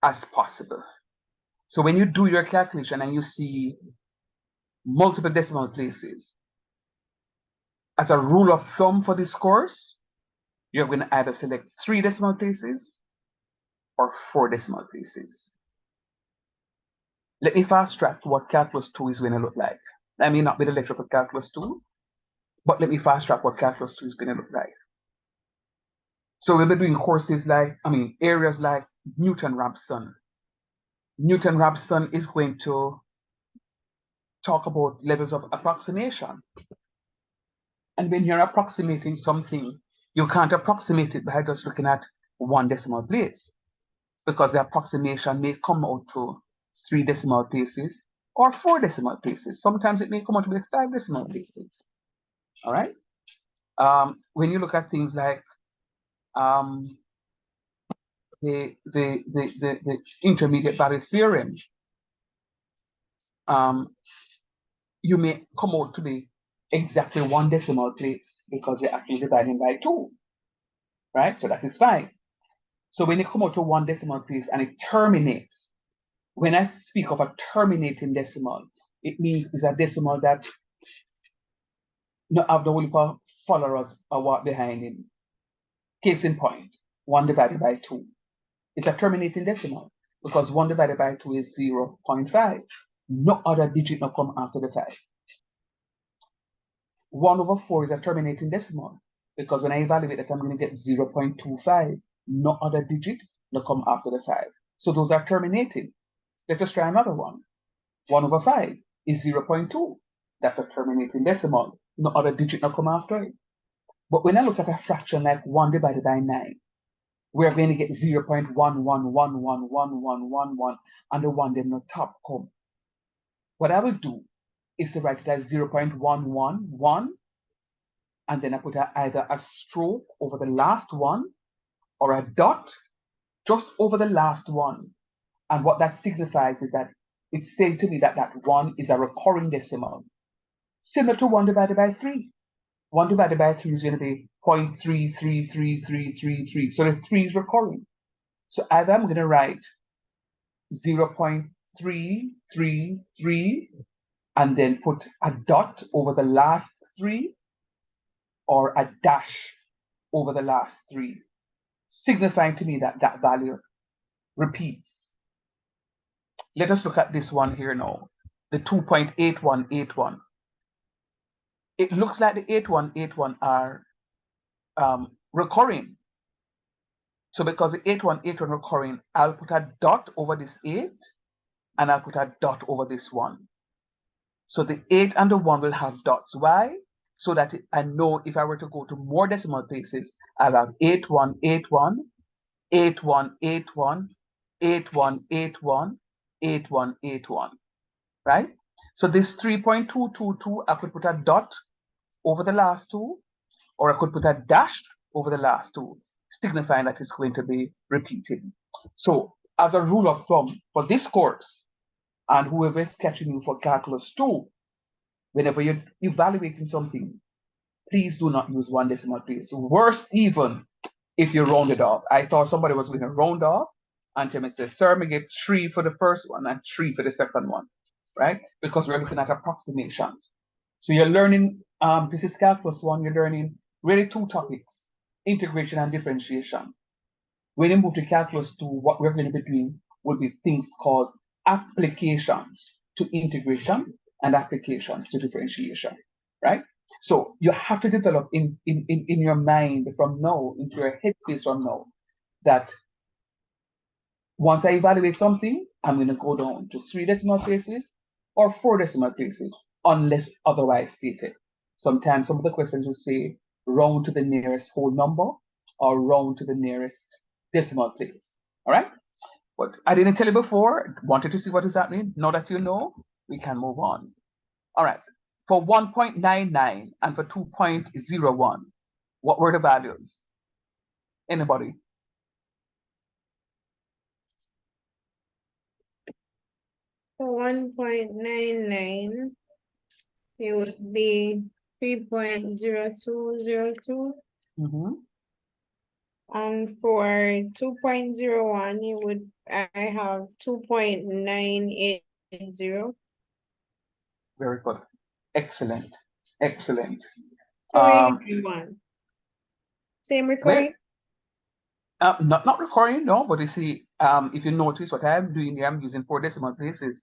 as possible. So when you do your calculation and you see multiple decimal places, as a rule of thumb for this course, you're going to either select 3 decimal places or 4 decimal places. Let me fast track to what Calculus 2 is going to look like. I may not be the lecture for Calculus 2, but let me fast track what Calculus 2 is going to look like. So we'll be doing courses like, areas like Newton-Raphson. Newton-Raphson is going to talk about levels of approximation. And when you're approximating something, you can't approximate it by just looking at 1 decimal place, because the approximation may come out to 3 decimal places or 4 decimal places. Sometimes it may come out to be 5 decimal places. All right. When you look at things like the intermediate value theorem, you may come out to be exactly 1 decimal place because you're actually dividing by 2, right? So that is fine. So when you come out to 1 decimal place and it terminates, when I speak of a terminating decimal, it means it's a decimal that not have the whole followers or walk behind him. Case in point, 1 divided by 2. It's a terminating decimal because 1 divided by 2 is 0.5. No other digit will come after the 5. 1 over 4 is a terminating decimal because when I evaluate that, I'm going to get 0.25. No other digit will come after the 5. So those are terminating. Let us try another one. 1 over 5 is 0.2. That's a terminating decimal. No other digit will come after it. But when I look at a fraction like 1 divided by 9, we're going to get 0.11111111, and the 1 then on top come. What I will do is to write it as 0.111, and then I put either a stroke over the last one or a dot just over the last one. And what that signifies is that it's saying to me that that 1 is a recurring decimal, similar to 1 divided by 3. 1 divided by 3 is going to be 0.333333. So the 3 is recurring. So either I'm going to write 0.333 and then put a dot over the last 3 or a dash over the last 3, signifying to me that that value repeats. Let us look at this one here now, the 2.8181. It looks like the 8181 are recurring. So because the 8181 recurring, I'll put a dot over this 8 and I'll put a dot over this 1. So the 8 and the 1 will have dots. Why? So that I know if I were to go to more decimal places, I'll have 8181, 8181, 8181, 8181, right? So this 3.222, I could put a dot over the last 2, or I could put a dash over the last 2, signifying that it's going to be repeating. So as a rule of thumb for this course, and whoever is catching you for Calculus 2, whenever you're evaluating something, please do not use 1 decimal place. Worse even if you round it off. I thought somebody was going to round off and tell me, say, sir, me get 3 for the first one and 3 for the second one, right? Because we're looking at approximations. So you're learning, this is Calculus 1, you're learning really 2 topics, integration and differentiation. When you move to Calculus 2, what we're going to be doing will be things called applications to integration and applications to differentiation, right? So you have to develop in your mind from now, into your headspace from now, that once I evaluate something, I'm going to go down to 3 decimal places or 4 decimal places, unless otherwise stated. Sometimes some of the questions will say round to the nearest whole number or round to the nearest decimal place. All right? But I didn't tell you before, wanted to see what is happening. Now that you know, we can move on. All right. For 1.99 and for 2.01, what were the values? Anybody? For 1.99, it would be 3.0202. Mm-hmm. And for 2.01, I have 2.980. Very good. Excellent. Excellent. So we have one. Same recording? Not recording, no, but you see, if you notice what I'm doing here, I'm using 4 decimal places.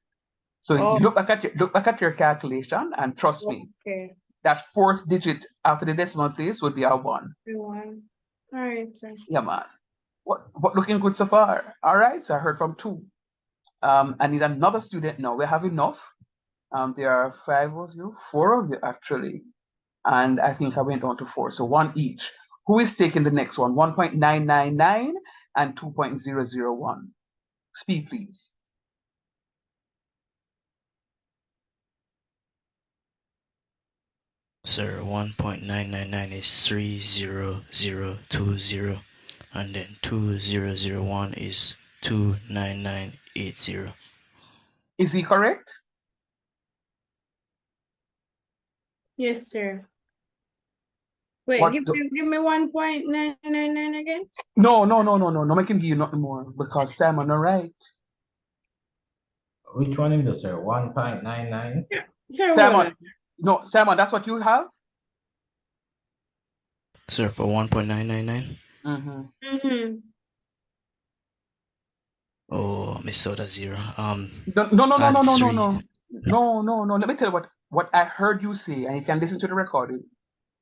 So you look back at your calculation, and trust me, Okay. that 4th digit after the decimal place would be a 1. 1. All right, sir. Yeah, man. What looking good so far? All right, so I heard from 2. I need another student now. We have enough. There are 5 of you, 4 of you actually, and I think I went down to 4, so 1 each. Who is taking the next one? 1.999 and 2.001. Speak, please. Sir, 1.999 is 30020, and then 2001 is 29980. Is he correct? Yes, sir. Wait, What give the- me 1.999 again. No, I can give you nothing more because Simon, all right. Which one is it, sir? 1.99? Sir, hold Simon, on. no, Simon, that's what you have? Sir, for 1.999? Mm-hmm. Mm-hmm. Oh, missed out a 0. No. Add 3. No. Let me tell you what I heard you say, and you can listen to the recording.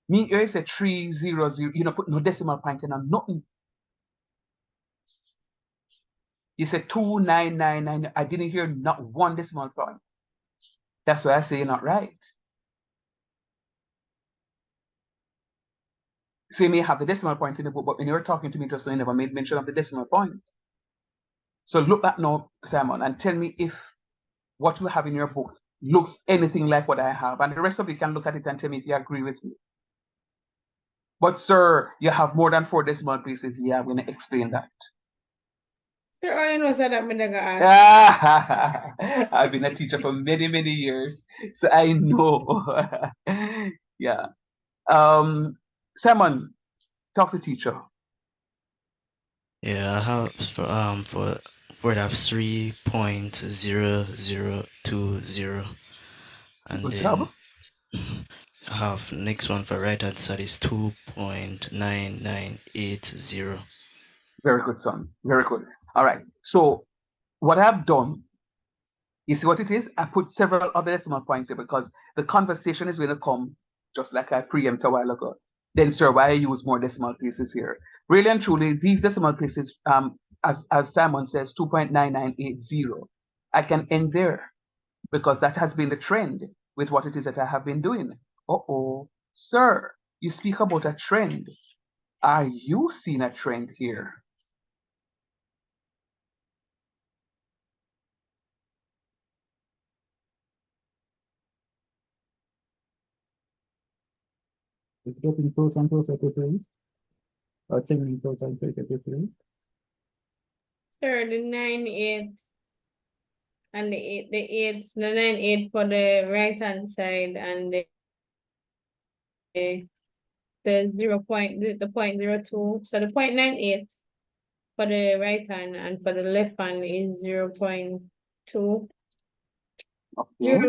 Me here is a 300, you know, put no decimal point in and nothing. You said 2999. I didn't hear not one decimal point. That's why I say you're not right. So you may have the decimal point in the book, but when you were talking to me just now, you never made mention of the decimal point. So look back now, Simon, and tell me if what you have in your book looks anything like what I have. And the rest of you can look at it and tell me if you agree with me. But sir, you have more than 4 decimal places. Yeah, I'm going to explain that. Sir, all you know is that I'm gonna ask. I've been a teacher for many, many years, so I know. Yeah. Simon, talk to teacher. Yeah, I have for it I have 3.0020, and Good then job. I have next one for right hand side is 2.9980. Very good, son. Very good. All right. So what I've done, you see what it is? I put several other decimal points here because the conversation is going to come just like I preempt a while ago. Then, sir, why I use more decimal places here? Really and truly, these decimal places, as Simon says, 2.9980. I can end there because that has been the trend with what it is that I have been doing. Uh-oh. Sir, you speak about a trend. Are you seeing a trend here? It's getting closer and closer to 3. Or changing closer and closer to 3. Sir, the 9-8 and the 9-8 for the right hand side, and the 0.02. So the 0.98 for the right hand, and for the left hand is 0.2. Okay.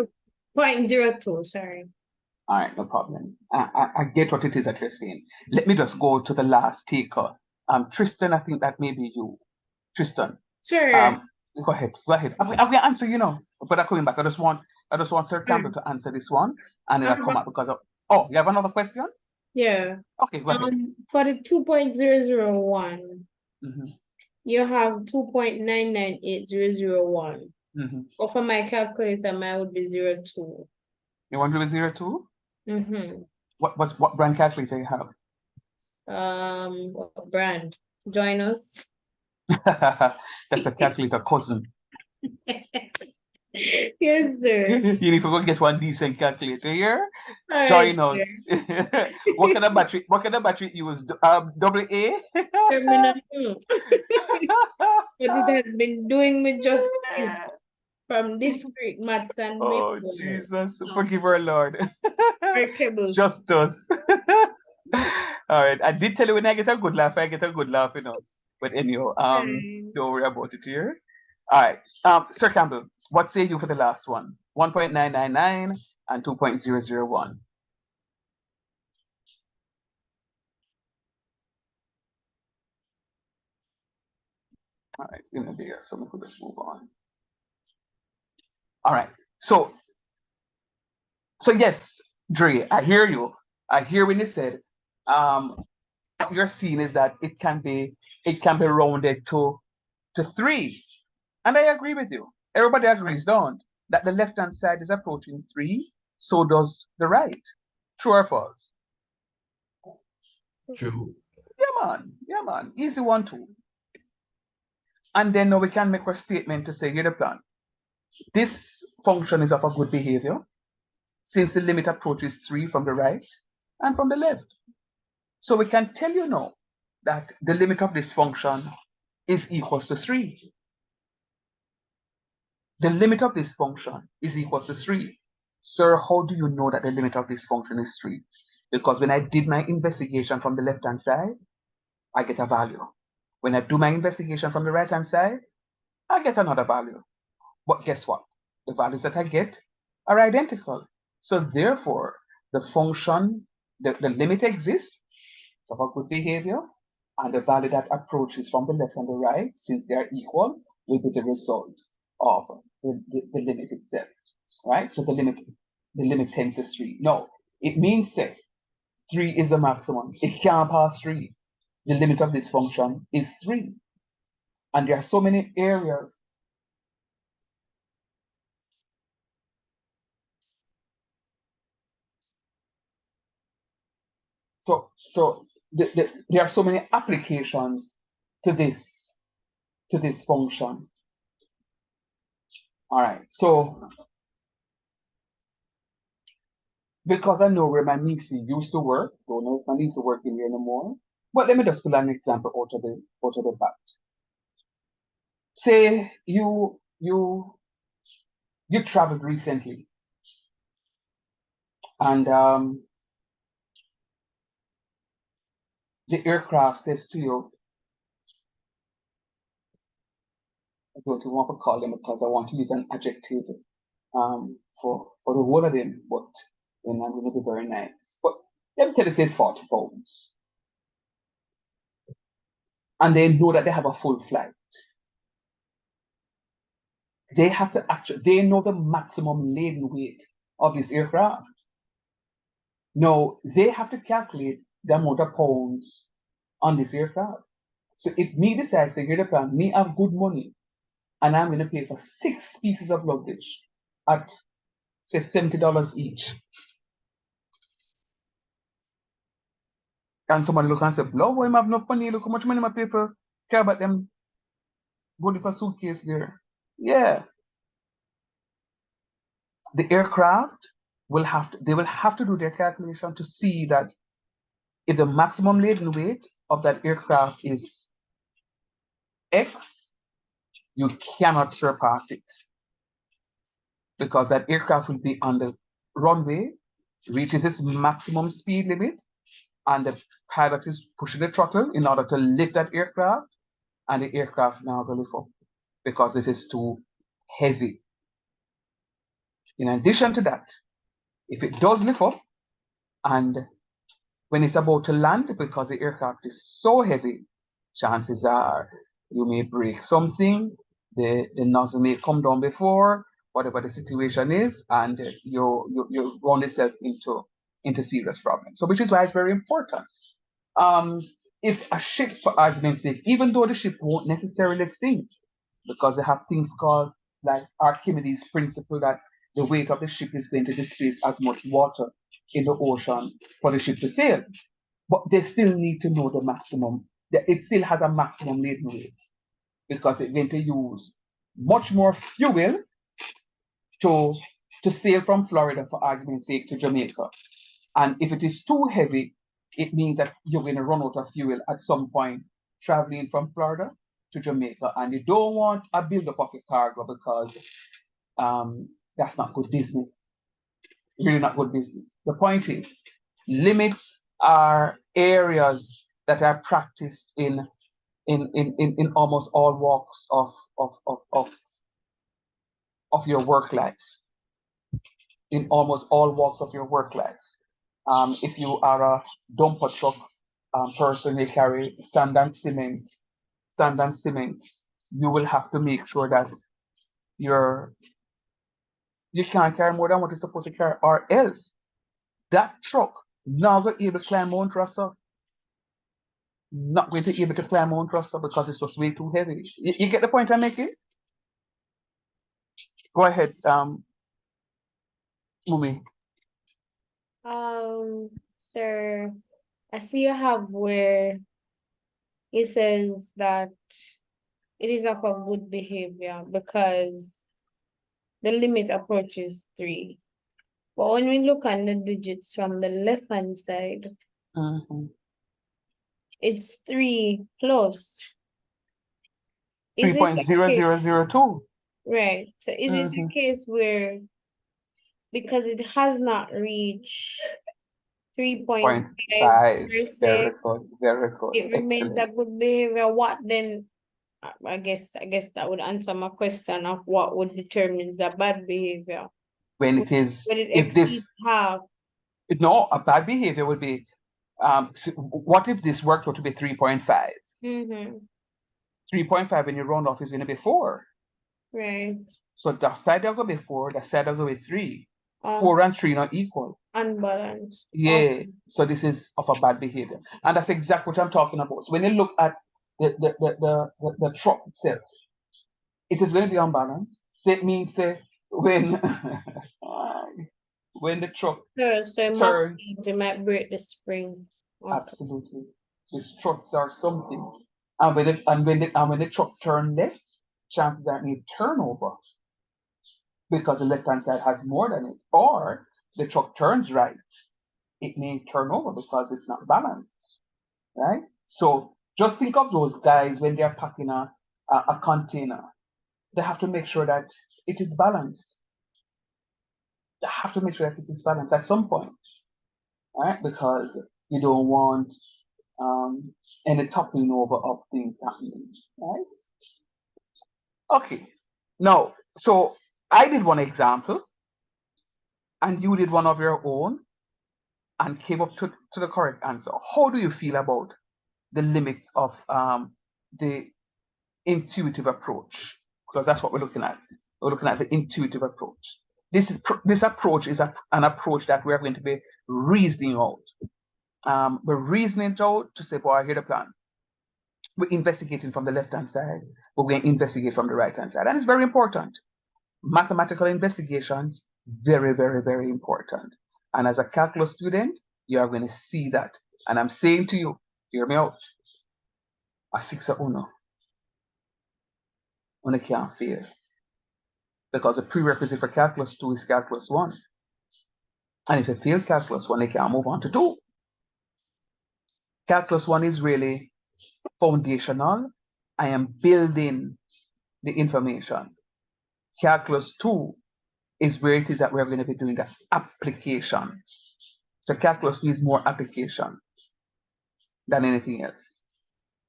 0.02, sorry. All right, no problem. I get what it is that you're saying. Let me just go to the last taker. Tristan, I think that may be you. Tristan. Sure. Go ahead. I'm gonna answer, but I'm coming back. I just want Sir Campbell to answer this one, and then I'll come back because of. Oh, you have another question? Yeah. Okay, go ahead. For the 2.001, Mhm. you have 2.998001. Mhm. Or for my calculator, mine would be 02. You want to do 02? Mm-hmm. What brand calculator you have? What brand? Join us. That's a calculator cousin. Yes, sir. You need to go get one decent calculator here. All right, Join us. sir. What kind of battery? What kind of battery you use? Double A. Terminal. But it has been doing me justice from discrete maths and Oh Jesus, forgive our Lord. remarkable. Just us. All right. I did tell you when I get a good laugh, I get a good laugh, But anyhow, don't worry about it here. All right. Sir Campbell, what say you for the last one? 1.999 and 2.001. All right, there. So we could just move on. All right. So yes, Dre, I hear you. I hear when you said what you're seeing is that it can be rounded to 3. And I agree with you. Everybody agrees, don't? That the left-hand side is approaching 3, so does the right. True or false? True. Yeah, man. Easy one, too. And then now we can make a statement to say, here the plan. This function is of a good behavior since the limit approaches 3 from the right and from the left. So we can tell you now that the limit of this function is equals to 3. The limit of this function is equals to 3. Sir, how do you know that the limit of this function is 3? Because when I did my investigation from the left-hand side, I get a value. When I do my investigation from the right-hand side, I get another value. But guess what? The values that I get are identical. So therefore, the function, the limit exists of a good behavior, and the value that approaches from the left and the right, since they are equal, will be the result of the limit itself. Right? So the limit tends to 3. No, it means that 3 is the maximum. It can't pass 3. The limit of this function is 3. And there are so many areas. So there are so many applications to this function. All right. So because I know where my niece used to work, don't know if my niece is working here anymore. But let me just pull an example out of the bat. Say you traveled recently, and the aircraft says to you, I don't want to call them because I want to use an adjective for the whole of them, but then I'm going to be very nice. But let me tell you, it says 40 pounds. And they know that they have a full flight. They have to they know the maximum laden weight of this aircraft. Now, they have to calculate the amount of pounds on this aircraft. So if me decides to get a plan, me have good money, and I'm going to pay for 6 pieces of luggage at, say, $70 each. And somebody look and say, "Love, why have enough money? Look how much money my people care about them going for suitcase there." Yeah. The aircraft will have to do their calculation to see that if the maximum laden weight of that aircraft is X, you cannot surpass it. Because that aircraft will be on the runway, reaches its maximum speed limit, and the pilot is pushing the throttle in order to lift that aircraft, and the aircraft now will lift up because it is too heavy. In addition to that, if it does lift up, and when it's about to land, because the aircraft is so heavy, chances are you may break something, the nozzle may come down before, whatever the situation is, and you run yourself into serious problems. So which is why it's very important. If a ship, for argument's sake, even though the ship won't necessarily sink, because they have things called like Archimedes' principle that the weight of the ship is going to displace as much water in the ocean for the ship to sail. But they still need to know the maximum. It still has a maximum laden weight because it's going to use much more fuel to sail from Florida, for argument's sake, to Jamaica. And if it is too heavy, it means that you're going to run out of fuel at some point traveling from Florida to Jamaica. And you don't want a buildup of your cargo because that's not good business. Really not good business. The point is, limits are areas that are practiced in almost all walks of your work life. In almost all walks of your work life. If you are a dumper truck person, you carry sand and cement, you will have to make sure that you can't carry more than what you're supposed to carry, or else that truck not going to be able to climb Mount Russell. Not going to be able to climb Mount Russell because it's just way too heavy. You get the point I'm making? Go ahead, Mumi. Sir, I see you have where it says that it is of a good behavior because the limit approaches 3. But when we look at the digits from the left-hand side, it's 3 plus. Is it the case- 3.0002. Right. So is it the case where because it has not reached 3.5 5. per se, Very good. it remains a good behavior? What then? I guess that would answer my question of what would determine the bad behavior. When it is, When it if this, exceeds half. no, a bad behavior would be, what if this worked out to be 3.5? 3.5 when you round off is going to be 4. Right. So the side will go be 4, the side will go be 3. 4 and 3 not equal. Unbalanced. Yeah. So this is of a bad behavior. And that's exactly what I'm talking about. So when you look at the truck itself, it is going to be unbalanced. So it means when when the truck So turns, it might break the spring. absolutely, the struts are something. And when the truck turn left, chances are it may turn over because the left-hand side has more than it. Or the truck turns right, it may turn over because it's not balanced. Right? So just think of those guys when they're packing a container. They have to make sure that it is balanced. They have to make sure that it is balanced at some point. Right? Because you don't want any toppling over of things happening. Right? Okay. Now, so I did one example, and you did one of your own, and came up to the correct answer. How do you feel about the limits of the intuitive approach? Because that's what we're looking at. We're looking at the intuitive approach. This approach is an approach that we're going to be reasoning out. We're reasoning it out to say, boy, here's the plan. We're investigating from the left-hand side, but we're going to investigate from the right-hand side. And it's very important. Mathematical investigations, very, very, very important. And as a calculus student, you are going to see that. And I'm saying to you, hear me out. A 6 or uno. Uno can't fail. Because the prerequisite for calculus 2 is calculus 1. And if you fail calculus 1, you can't move on to 2. Calculus 1 is really foundational. I am building the information. Calculus 2 is where it is that we're going to be doing the application. So calculus needs more application than anything else.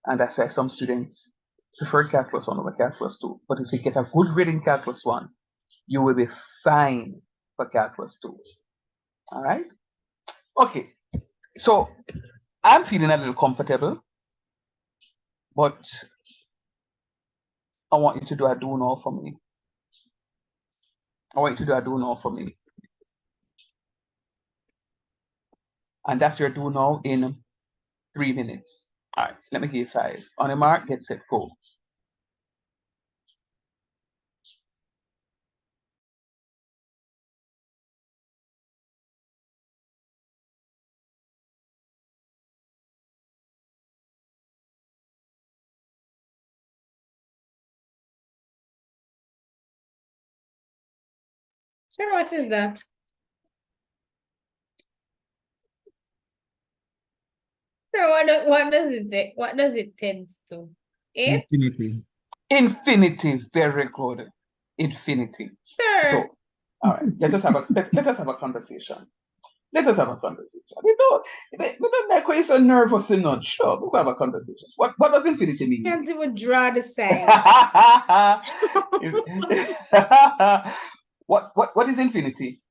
And that's why some students prefer calculus 1 over calculus 2. But if you get a good grade in calculus 1, you will be fine for calculus 2. All right? Okay. So I'm feeling a little comfortable, but I want you to do a do now for me. I want you to do a do now for me. And that's your do now in 3 minutes. All right, let me give you 5. On your mark, get set, go. Sir, what is that? Sir, what does it say? What does it tends to? 8? Infinity. Infinity, very good. Infinity. Sir. So, all right, let us have a conversation. Let us have a conversation. We don't make you so nervous and not sure. We'll have a conversation. What does infinity mean? Can't even draw the sign. what is infinity?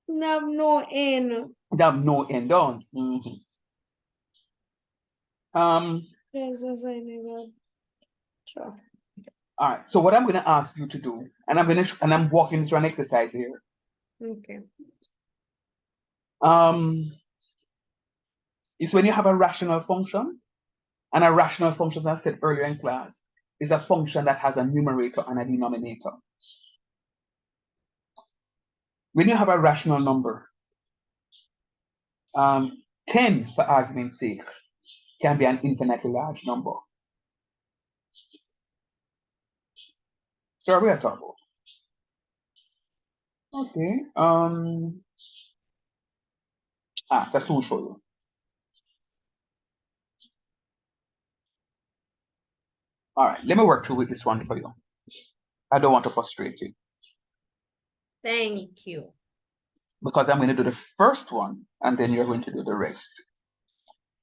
No end. That no end on. Yes, I never. Sure. All right. So what I'm going to ask you to do, and I'm walking through an exercise here. Okay. Is when you have a rational function, and a rational function, as I said earlier in class, is a function that has a numerator and a denominator. When you have a rational number, 10, for argument's sake, can be an infinitely large number. So we are talking about. Okay. That's what we'll show you. All right, let me work through with this one for you. I don't want to frustrate you. Thank you. Because I'm going to do the first one, and then you're going to do the rest.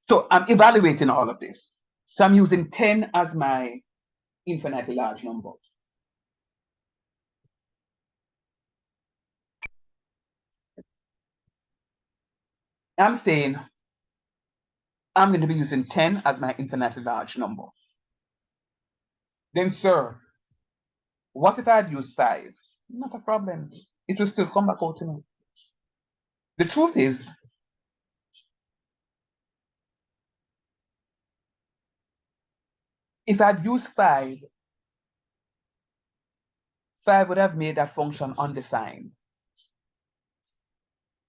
So I'm evaluating all of this. So I'm using 10 as my infinitely large number. I'm saying I'm going to be using 10 as my infinitely large number. Then, sir, what if I had used 5? Not a problem. It will still come back out to me. The truth is, if I'd used 5, 5 would have made that function undefined.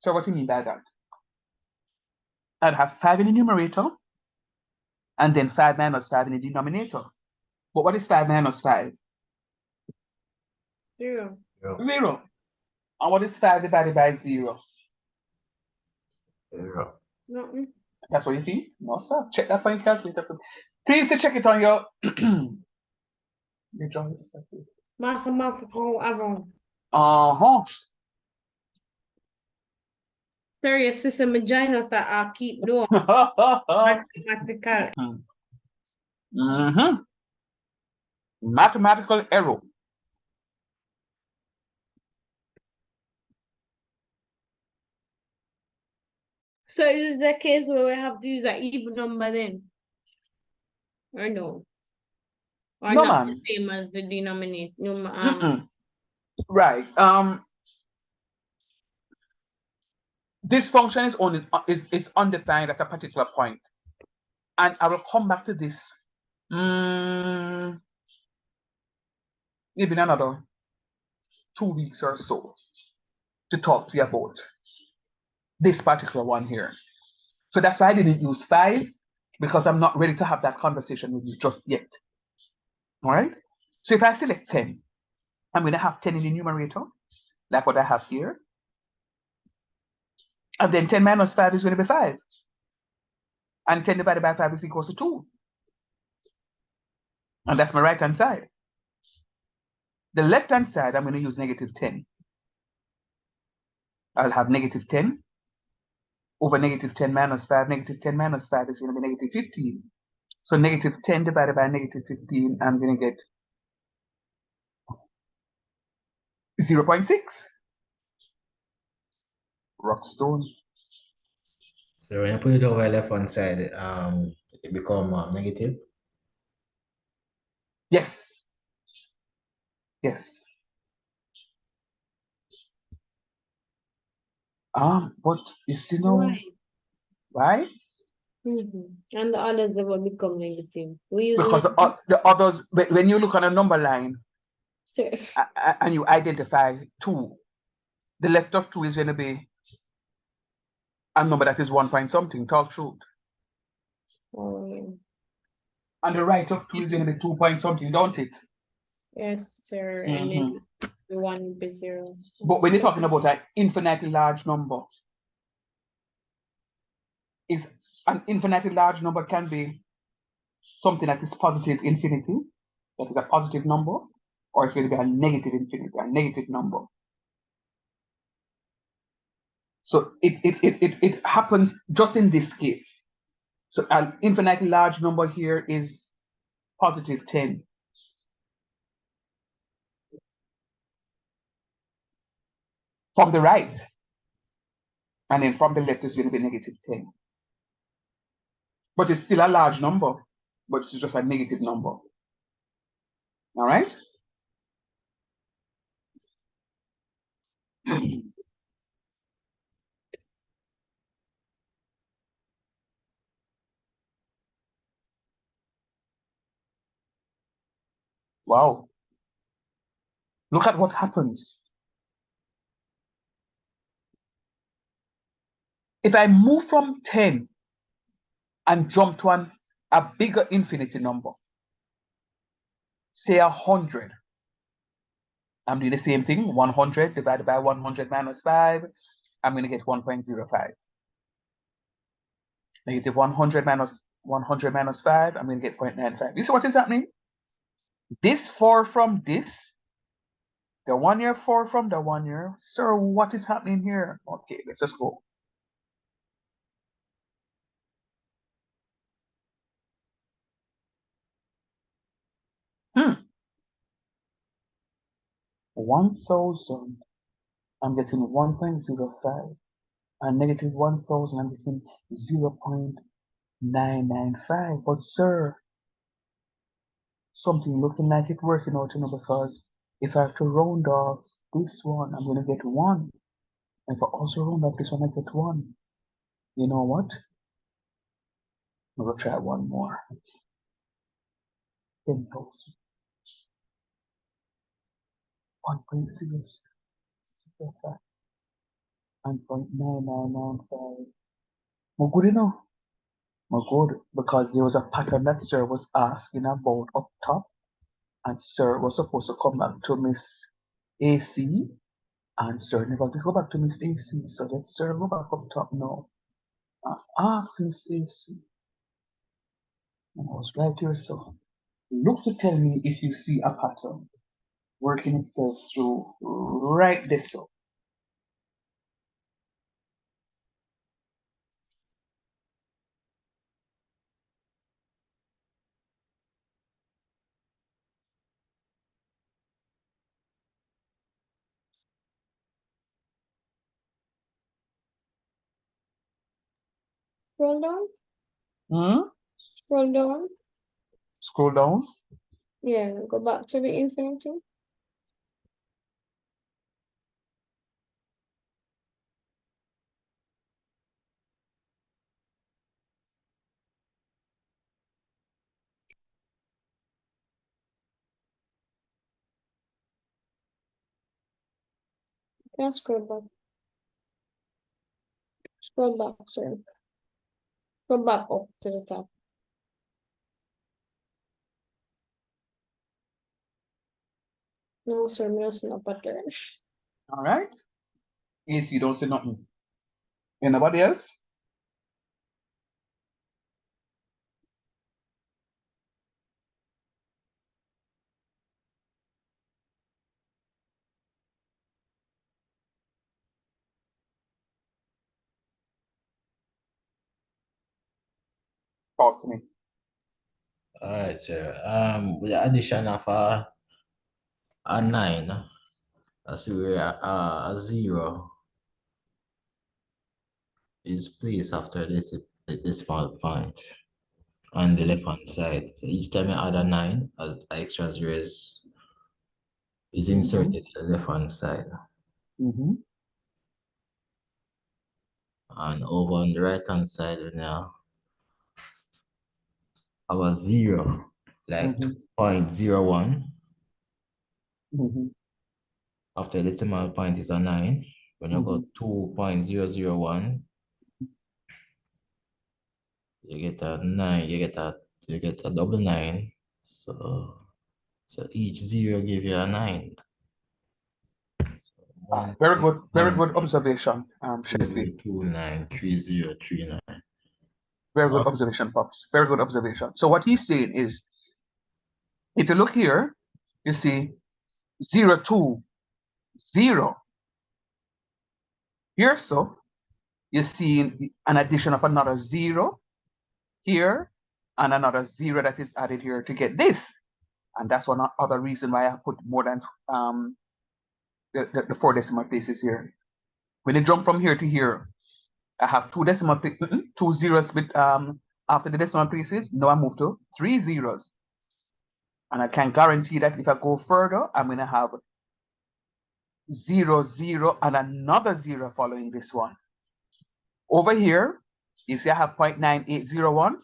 So what do you mean by that? I'd have 5 in the numerator, and then 5 minus 5 in the denominator. But what is 5 minus 5? 0. 0. And what is 5 divided by 0? 0. Nothing. That's what you think? No, sir. Check that for your calculator. Please to check it on your... Mathematical avant. Uh-huh. Sir, your sister Magina that I keep doing. Mathematical. Mathematical error. So is the case where we have to use an even number then? Or no? Or No, not man. the same as the denominator? Right. This function is only is undefined at a particular point. And I will come back to this maybe in another 2 weeks or so to talk to you about this particular one here. So that's why I didn't use 5, because I'm not ready to have that conversation with you just yet. All right? So if I select 10, I'm going to have 10 in the numerator, like what I have here. And then 10 minus 5 is going to be 5. And 10 divided by 5 is equal to 2. And that's my right-hand side. The left-hand side, I'm going to use negative 10. I'll have negative 10 over negative 10 minus 5. Negative 10 minus 5 is going to be negative 15. So negative 10 divided by negative 15, I'm going to get 0.6. Rockstone. So when you put it over left hand side, it become negative. Yes. Yes. But you know why? And the others will become negative. We use Because the others, when you look on a number line and you identify 2, the left of 2 is going to be a number that is 1 point something. Talk truth. And the right of 2 is going to be 2 point something, don't it? Yes, sir. And then one would be 0. But when you're talking about an infinitely large number, is an infinitely large number can be something that is positive infinity, that is a positive number, or it's going to be a negative infinity, a negative number. So it happens just in this case. So an infinitely large number here is positive 10. From the right, and then from the left is going to be negative 10. But it's still a large number, but it's just a negative number. All right? Wow. Look at what happens. If I move from 10 and jump to a bigger infinity number, say 100, I'm doing the same thing, 100 divided by 100 minus 5, I'm going to get 1.05. Negative 100 minus 100 minus 5, I'm going to get 0.95. You see what is happening? This 4 from this, the 1 year 4 from the 1 year. Sir, what is happening here? Okay, let's just go. Hmm. 1,000, I'm getting 1.05. And negative 1,000, I'm getting 0.995. But sir, something looking like it working out, because if I have to round off this one, I'm going to get 1. And if I also round off this one, I get 1. You know what? I'm going to try one more. 10,000. 1.005 and 0.9995. More good enough. More good, because there was a pattern that sir was asking about up top, and sir was supposed to come back to Miss AC, and sir never to go back to Miss AC. So let's sir go back up top now. Ask Miss AC. And I was right here, so look to tell me if you see a pattern working itself through right there. So Scroll down. hmm? Scroll down. Scroll down. Yeah, go back to the infinity. Yeah, scroll back. Scroll back, sorry. Go back up to the top. No, sir, no, it's not pattern. All right. AC, you don't say nothing. Anybody else? Talk to me. All right, sir. With the addition of a 9, that's where a 0 is placed after this decimal point on the left hand side. So each time you add a 9, an extra 0 is inserted to the left hand side. Mm-hmm. And over on the right hand side, we now have a 0, like 0.01. Mm-hmm. After the decimal point is a 9. When you go 2.001, you get a 9, you get a double 9. So each 0 give you a 9. Very good observation, Sheffy. 293039. Very good observation, Pops. Very good observation. So what he's saying is, if you look here, you see 0, 2, 0. Here, so you see an addition of another 0 here and another 0 that is added here to get this. And that's one other reason why I put more than the 4 decimal places here. When you jump from here to here, I have 2 decimal 2 zeros with after the decimal places. Now I move to 3 zeros. And I can guarantee that if I go further, I'm going to have 0, 0, and another 0 following this one. Over here, you see I have 0.9801.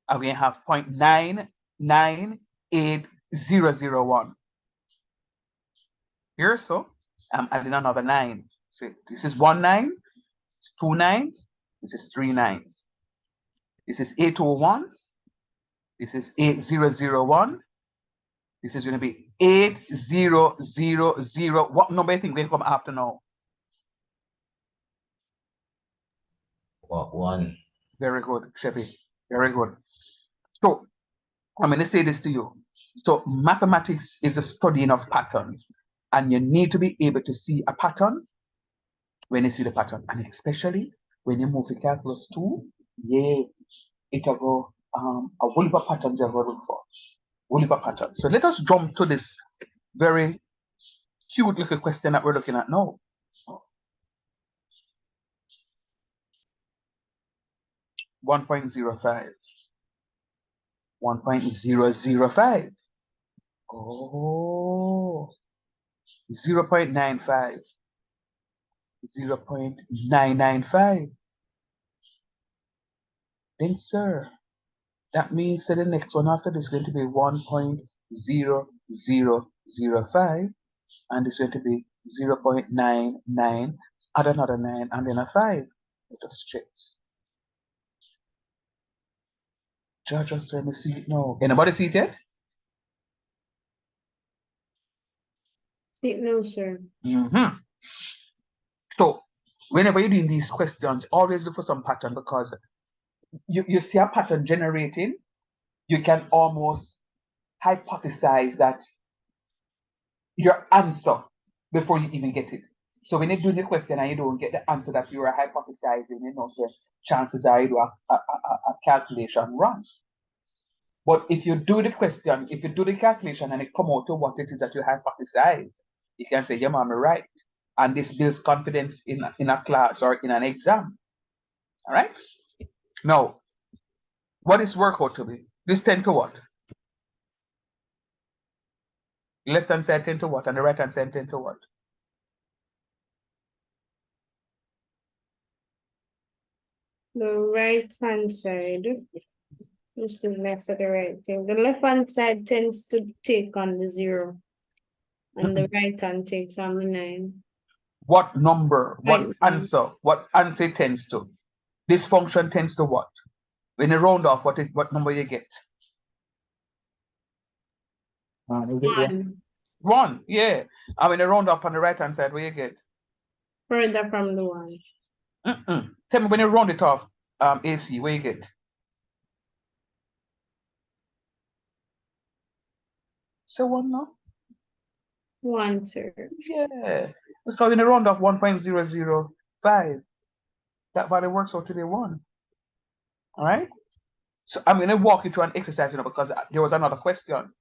I'm going to have 0.998001. Here, so I'm adding another 9. So this is 1 9, it's 2 9s, this is 3 9s. This is 801, this is 8001, this is going to be 8000. What number do you think will come after now? What, 1? Very good, Chevy. Very good. So I'm going to say this to you. So mathematics is the studying of patterns, and you need to be able to see a pattern when you see the pattern, and especially when you move to calculus 2. Yeah, it'll go a whole heap of patterns you're going to look for. Whole heap of patterns. So let us jump to this very cute little question that we're looking at now. 1.05. 1.005. Oh, 0.95. 0.995. Then, sir, that means that the next one after this is going to be 1.0005, and it's going to be 0.99, add another 9, and then a 5. Let us check. Just let me see it now. Anybody see it yet? No, sir. So, whenever you're doing these questions, always look for some pattern, because you see a pattern generating, you can almost hypothesize that your answer before you even get it. So when you do the question and you don't get the answer that you are hypothesizing, so chances are you do a calculation wrong. But if you do the question, if you do the calculation and it come out to what it is that you hypothesize, you can say, yeah, mom, I'm right. And this builds confidence in a class or in an exam. All right? Now, what is work out to be? This 10 to what? Left hand side 10 to what? And the right hand side 10 to what? The right hand side. Just the left of the right thing. The left hand side tends to take on the 0. And the right hand takes on the 9. What number? What Right. answer? What answer it tends to? This function tends to what? When you round off, what number you get? 1. 1, yeah. And when you round off on the right hand side, what you get? Further from the 1. Tell me when you round it off, AC, what you get? So 1 now? 1, sir. Yeah. So when you round off 1.005, that value works out to be 1. All right? So I'm going to walk you through an exercise, because there was another question.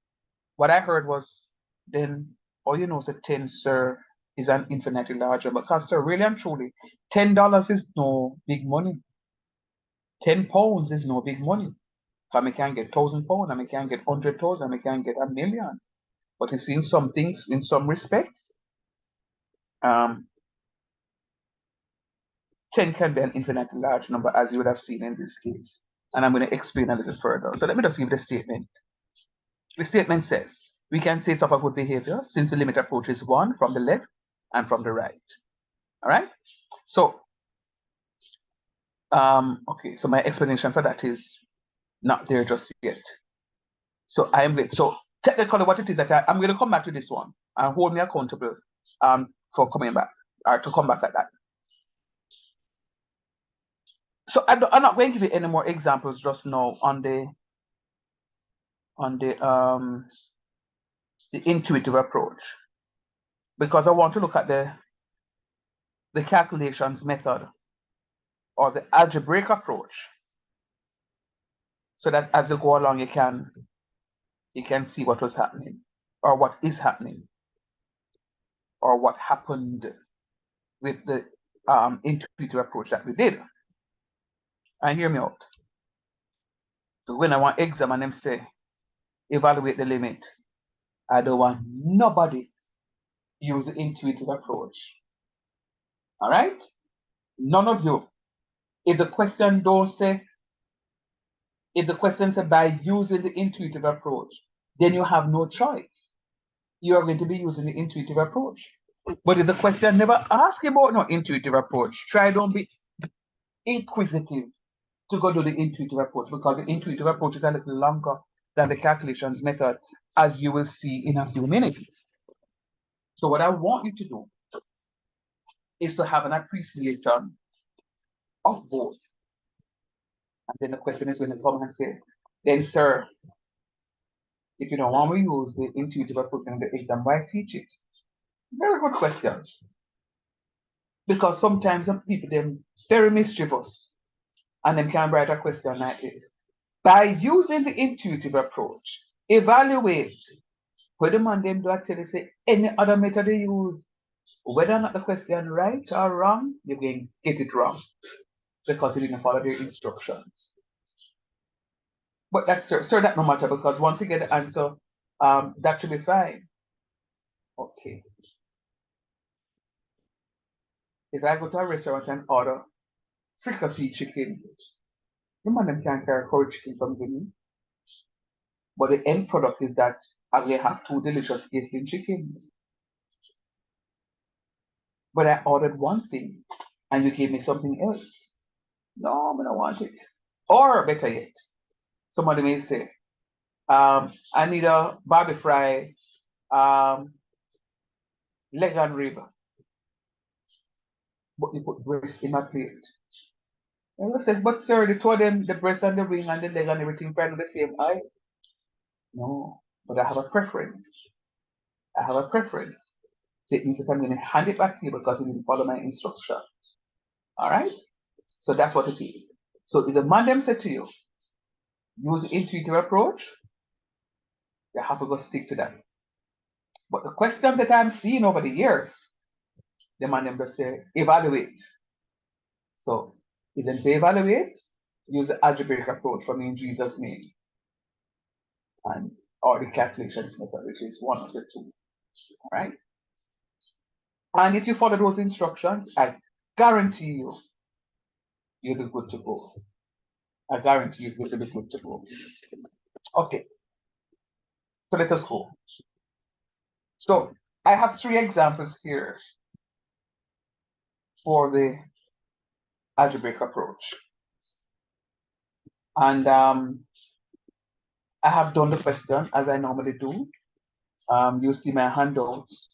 What I heard was, then, all you know is that 10, sir, is an infinitely larger. Because, sir, really and truly, $10 is no big money. 10 pounds is no big money. So I can get 1,000 pounds, I can get 100,000, I can get 1,000,000. But you see, in some things, in some respects, 10 can be an infinitely large number, as you would have seen in this case. And I'm going to explain a little further. So let me just give the statement. The statement says, we can say it's of a good behavior since the limit approaches 1 from the left and from the right. All right? So, okay, so my explanation for that is not there just yet. So technically what it is that I'm going to come back to this one and hold me accountable for coming back or to come back like that. So I'm not going to give you any more examples just now on the intuitive approach, because I want to look at the calculations method or the algebraic approach, so that as you go along you can see what was happening or what is happening or what happened with the intuitive approach that we did. And hear me out. So when I want exam and them say evaluate the limit, I don't want nobody use the intuitive approach. All right? None of you. If the question says by using the intuitive approach, then you have no choice. You are going to be using the intuitive approach. But if the question never asks about no intuitive approach, try don't be inquisitive to go do the intuitive approach, because the intuitive approach is a little longer than the calculations method, as you will see in a few minutes. So what I want you to do is to have an appreciation of both. And then the question is when you come and say, then sir, if you don't want to use the intuitive approach in the exam, why teach it? Very good questions. Because sometimes some people, they're very mischievous and they can write a question like this. By using the intuitive approach, evaluate whether man them do actually say any other method they use, whether or not the question right or wrong, you're going to get it wrong because you didn't follow their instructions. But that's sir, that no matter, because once you get the answer, that should be fine. Okay. If I go to a restaurant and order fricassee chicken, the man them can't carry curry chicken from me. But the end product is that I will have two delicious tasting chickens. But I ordered one thing and you gave me something else. No, I don't want it. Or better yet, somebody may say, I need a barbie fry, leg and rib. But you put breast in my plate. And I said, but sir, they told them the breast and the wing and the leg and everything fried with the same eye. No, but I have a preference. I have a preference. So it means that I'm going to hand it back to you because you didn't follow my instructions. All right? So that's what it is. So if the man them said to you, use the intuitive approach, you have to go stick to that. But the questions that I'm seeing over the years, the man them just say, evaluate. So if them say evaluate, use the algebraic approach from in Jesus' name. And or the calculations method, which is one of the two. All right? And if you follow those instructions, I guarantee you, you'll be good to go. I guarantee you, you'll be good to go. Okay. So let us go. So I have three examples here for the algebraic approach. And I have done the question as I normally do. You see my handouts.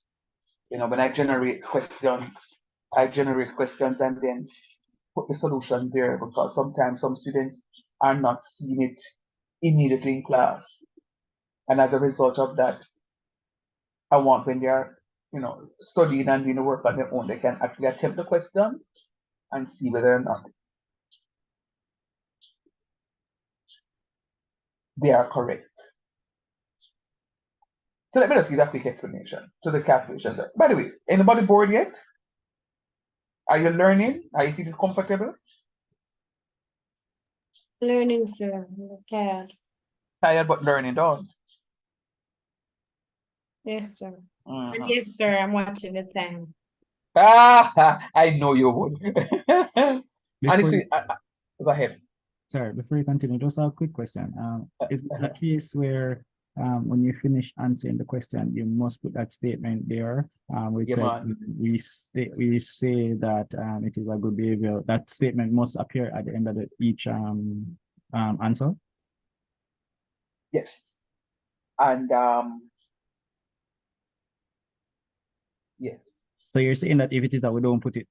You know, when I generate questions and then put the solution there, because sometimes some students are not seeing it immediately in class. And as a result of that, I want when they are, you know, studying and doing the work on their own, they can actually attempt the question and see whether or not they are correct. So let me just give a quick explanation to the calculation. By the way, anybody bored yet? Are you learning? Are you feeling comfortable? Learning, sir. I'm tired. Tired but learning, don't? Yes, sir. Mhm. And yes, sir, I'm watching the time. I know you would. And you Before see, you, go ahead. sorry, before you continue, just a quick question. Is it a case where when you finish answering the question, you must put that statement there, which Yeah, said man. we say that it is a good behavior. That statement must appear at the end of each answer. Yes. And yes. So you're saying that if it is that we don't put it,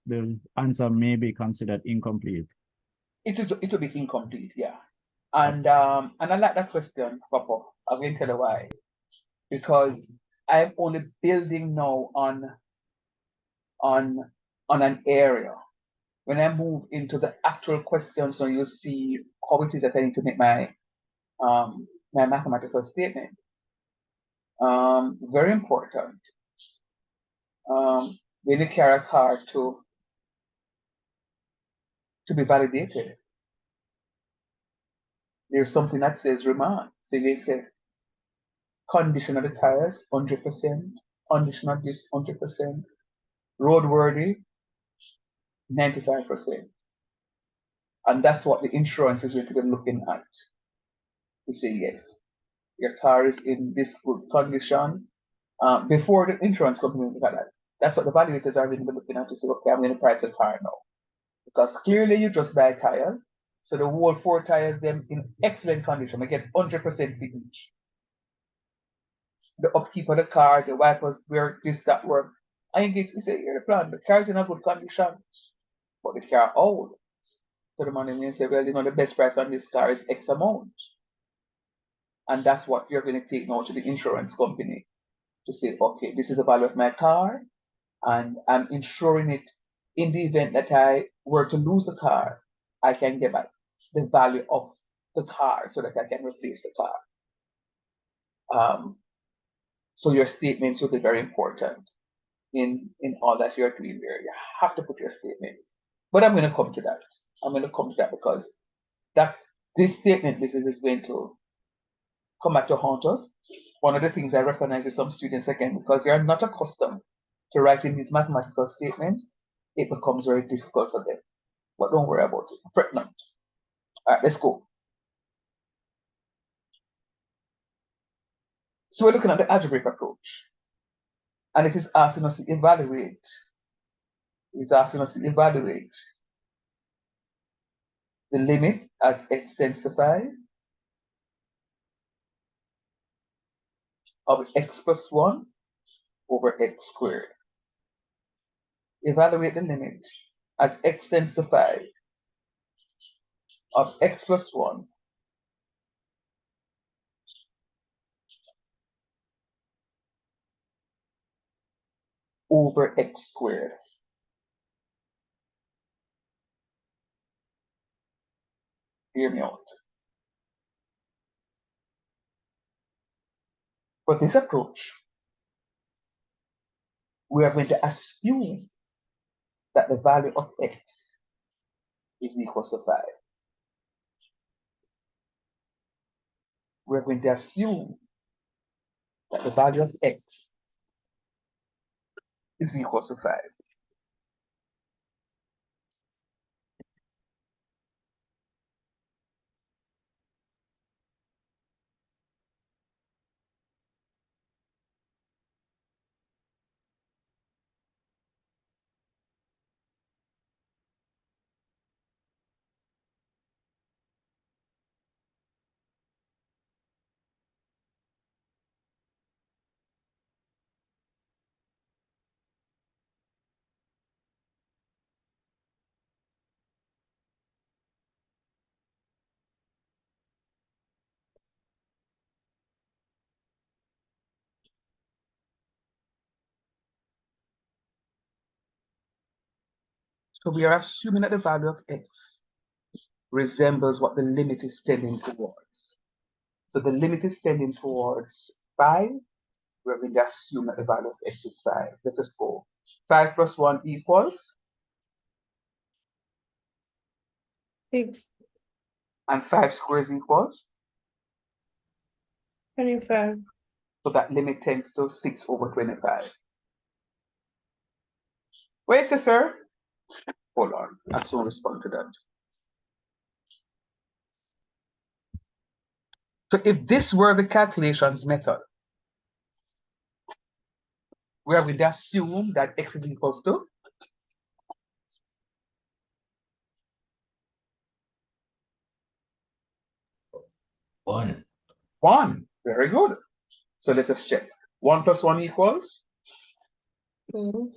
the answer may be considered incomplete. It will be incomplete, yeah. And I like that question, Papa. I'm going to tell you why. Because I'm only building now on an area. When I move into the actual questions, so you see how it is that I need to make my my mathematical statement. Very important. When you carry a car to be validated, there's something that says remark. So they say condition of the tires, 100%, condition of this, 100%, roadworthy, 95%. And that's what the insurance is going to be looking at. To say, yes, your car is in this good condition. Before the insurance company will look at that. That's what the valuators are going to be looking at to say, okay, I'm going to price a car now. Because clearly you just buy tires. So the whole 4 tires, them in excellent condition. I get 100% fit each. The upkeep of the car, the wipers, where this, that work. I get to say, the plan, the car's in a good condition, but the car old. So the money will say, well, the best price on this car is X amount. And that's what you're going to take now to the insurance company to say, okay, this is the value of my car, and I'm insuring it in the event that I were to lose the car, I can get back the value of the car so that I can replace the car. So your statements will be very important in all that you're doing there. You have to put your statements. But I'm going to come to that. I'm going to come to that because this statement business is going to come back to haunt us. One of the things I recognize with some students, again, because they are not accustomed to writing these mathematical statements, it becomes very difficult for them. But don't worry about it. Fret not. All right, let's go. So we're looking at the algebraic approach. And it is asking us to evaluate. It's asking us to evaluate the limit as x tends to 5 of x plus 1 over x squared. Evaluate the limit as x tends to 5 of x plus 1 over x squared. Hear me out. For this approach, we are going to assume that the value of x is equal to 5. We're going to assume that the value of x is equal to 5. So we are assuming that the value of x resembles what the limit is tending towards. So the limit is tending towards 5. We're going to assume that the value of x is 5. Let us go. 5 plus 1 equals 6, and 5 squares equals. 25. So that limit tends to 6 over 25. Where is the sir? Hold on. I soon respond to that. So if this were the calculations method, we are going to assume that x is equals to 1. 1. Very good. So let us check. 1 plus 1 equals 2,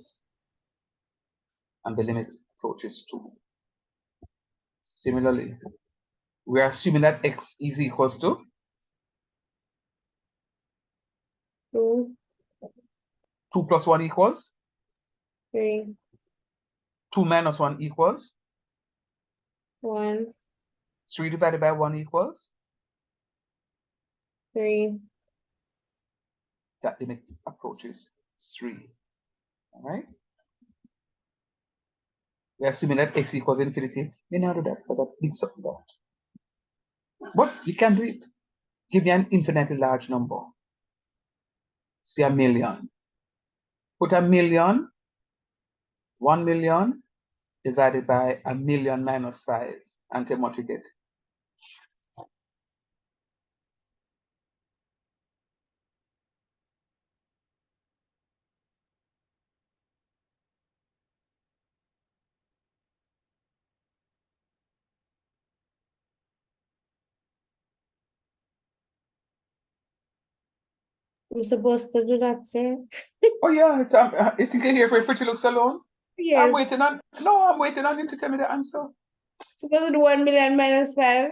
and the limit approaches 2. Similarly, we are assuming that x is equals to 2, 2 plus 1 equals 3, 2 minus 1 equals 1, 3 divided by 1 equals 3. that limit approaches 3. All right. We're assuming that x equals infinity. We now do that because I think something that. But you can do it. Give me an infinitely large number. Say 1,000,000. Put 1,000,000, 1,000,000 divided by 1,000,000 minus 5 and tell me what you get. We're supposed to do that, sir? Oh yeah, it's in here for pretty looks alone. Yes. I'm waiting on him to tell me the answer. Supposed to do 1 million minus 5.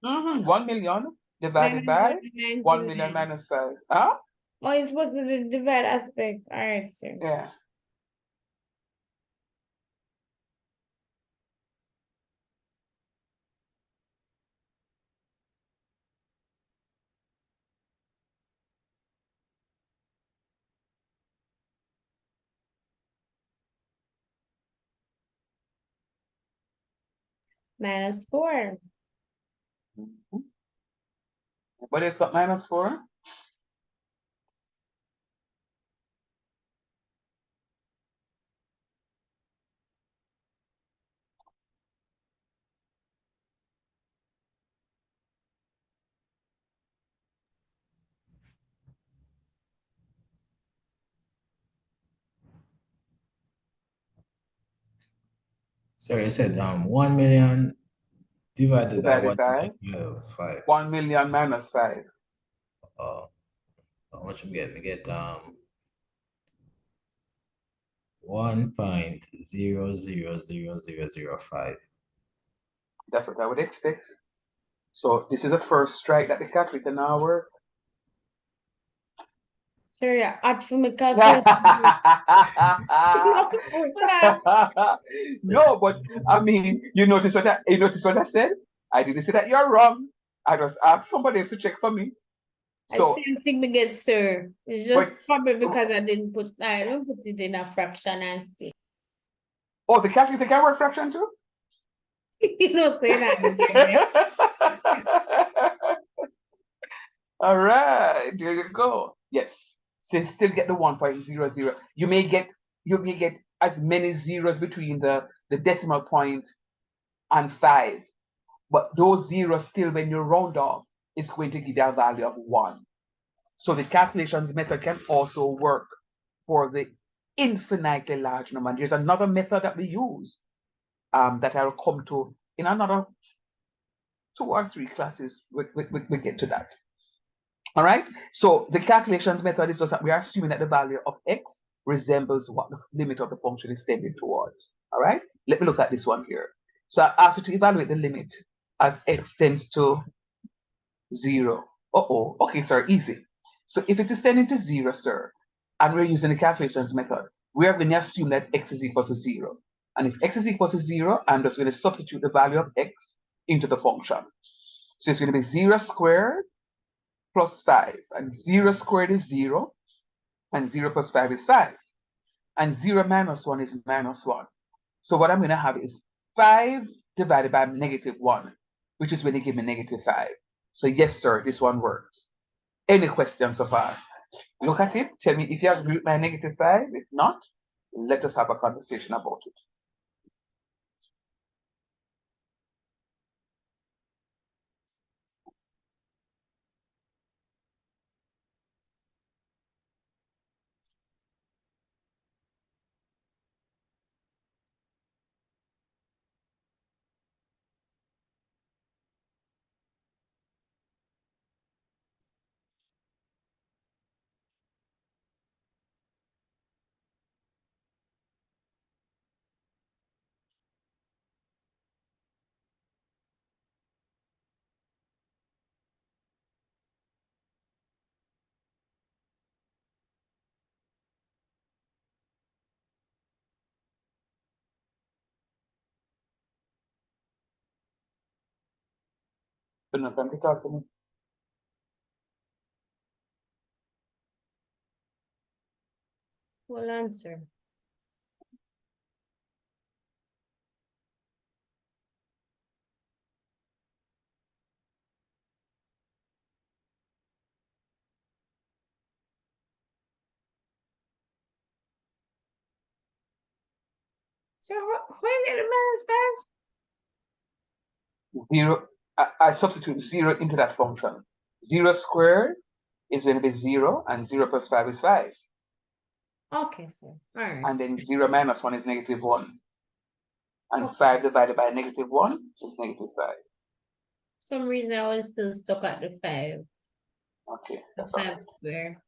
1 million divided by 1 million 999. minus 5. Huh? Oh, you're supposed to do the divide aspect. All right, sir. Yeah. Minus 4. But it's got minus 4. Sorry, I said 1 million divided by Divided 1 by minus 5. 1 million minus 5. How much we get? We get 1.000005. That's what I would expect. So this is the first strike that the calculator now work. Sir, you're hot for me calculate. No, but I mean, you notice what I said? I didn't say that you're wrong. I just asked somebody else to check for me. So Same thing we get, sir. It's just probably because I don't put it in a fraction and see. oh, the calculator can work fraction too? You know, say that. All right, there you go. Yes. So you still get the 1.00. You may get as many zeros between the decimal point and 5. But those zeros still, when you round off, is going to give you a value of 1. So the calculations method can also work for the infinitely large number. And there's another method that we use that I'll come to in another 2 or 3 classes. We get to that. All right. So the calculations method is just that we are assuming that the value of x resembles what the limit of the function is tending towards. All right. Let me look at this one here. So I asked you to evaluate the limit as x tends to 0. Okay, sir, easy. So if it is tending to 0, sir, and we're using the calculations method, we are going to assume that x is equal to 0. And if x is equal to 0, I'm just going to substitute the value of x into the function. So it's going to be 0 squared plus 5. And 0 squared is 0. And 0 plus 5 is 5. And 0 minus 1 is minus 1. So what I'm going to have is 5 divided by negative 1, which is when they give me negative 5. So yes, sir, this one works. Any questions so far? Look at it. Tell me if you agree with my negative 5. If not, let us have a conversation about it. So no time to talk to me. Well, answer. So why get a minus 5? 0, I substitute 0 into that function. 0 squared is going to be 0, and 0 plus 5 is 5. Okay, sir. All right. And then 0 minus 1 is -1. And 5 divided by -1 is -5. Some reason I was still stuck at the 5. Okay, The that's all 5 right. square.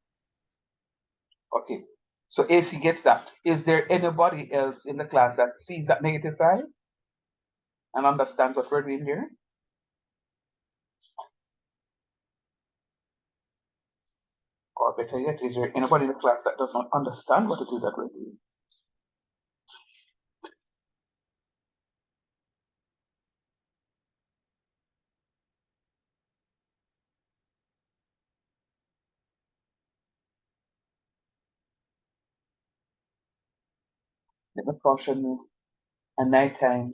Okay, so AC gets that. Is there anybody else in the class that sees that -5 and understands what we're doing here? Or better yet, is there anybody in the class that does not understand what it is that we're doing? Let me caution you. At night time,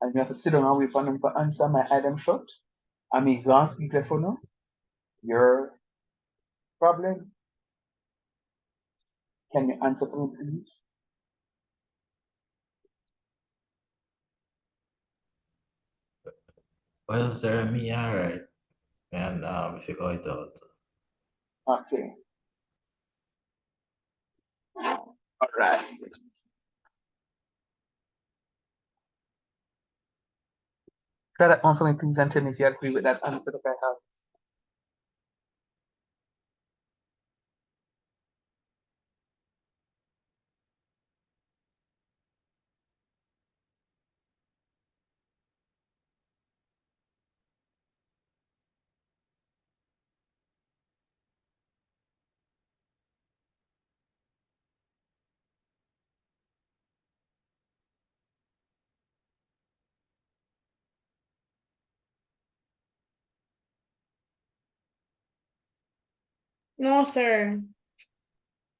and you have to sit down and wait for them to answer my item shot. I mean, glance people for now. Your problem. Can you answer for me, please? Well, sir, me alright. And figure it out. Okay. All right. Try that one for me, please, and tell me if you agree with that answer that I have. No, sir.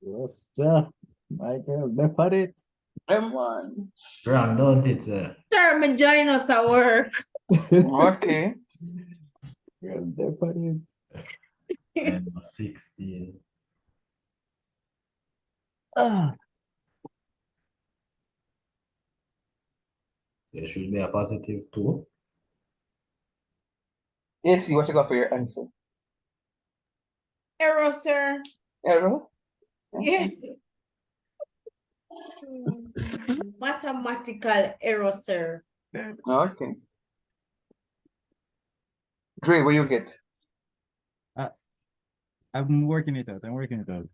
Yes, sir. Michael, they put it. M1. Wrong, don't it, sir? Sir, me join us at work. Okay. They put it. And 16. Ah, There should be a positive 2. AC, what you got for your answer? Error, sir. Error? Yes. Mathematical error, sir. Okay. Dre, what you get? I'm working it out. I'm working it out.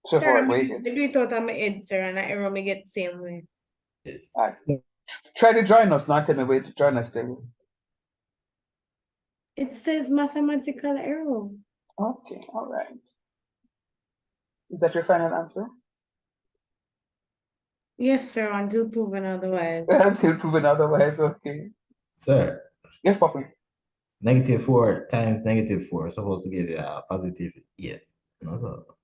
So Sir, far, what you I get? do it out of my head, sir, and I error me get the same way. Alright. Try to join us, not tell me where to join us, David. It says mathematical error. Okay, all right. Is that your final answer? Yes, sir, until proven otherwise. Until proven otherwise, okay. Sir, Yes, Poppy. -4 times -4 is supposed to give you a positive 8. No, so.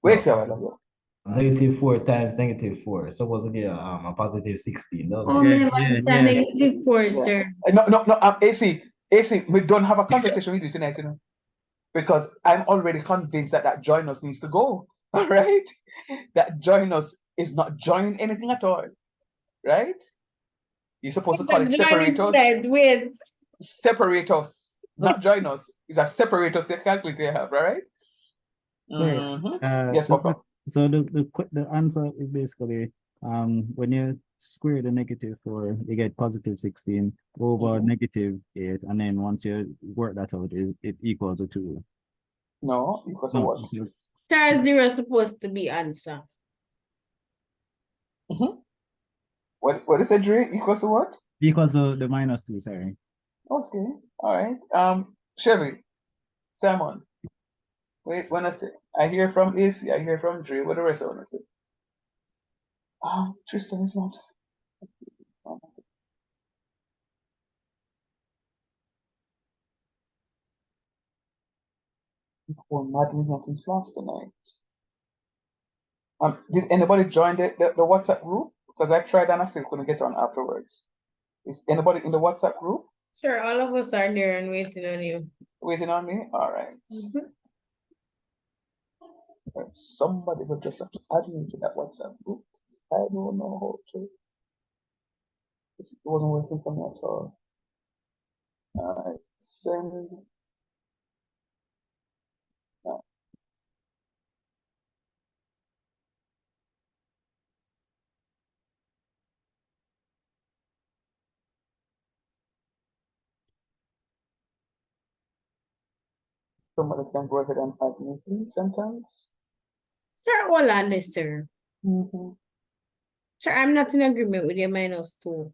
Wait No. here, I love you. -4 times -4 is supposed to give you a positive 16, don't Oh, it? me Yeah, never yeah, see a yeah. negative 4, Yeah. sir. No, AC, we don't have a conversation with you tonight, you know, because I'm already convinced that that join us needs to go, all right? That join us is not joining anything at all, right? You're supposed to call it separate us, Wait. separate us, not join us. It's a separate us calculator you have, all right? Sorry. Yes, Papa. So the answer is basically when you square the -4, you get positive 16 over -8, and then once you work that out, it equals to 2. No, because of No, what? because Star 0 is supposed to be answer. What is it, Dre? Equals to what? because the -2, sorry. Okay, all right. Chevy, Simon. Wait, when I say I hear from AC, I hear from Dre. What the rest of them say? Tristan is not. Oh, Madeline is not in class tonight. Did anybody join the WhatsApp group? Because I tried and I still couldn't get on afterwards. Is anybody in the WhatsApp group Sure, all of us are there and waiting on you. waiting on me? All right. Somebody will just have to add me to that WhatsApp group. I don't know how to. It wasn't working for me at all. All right. Send. Somebody can go ahead and add me, please, sometimes. Sir, hold on this, sir. Mm-hmm. Sir, I'm not in agreement with your -2.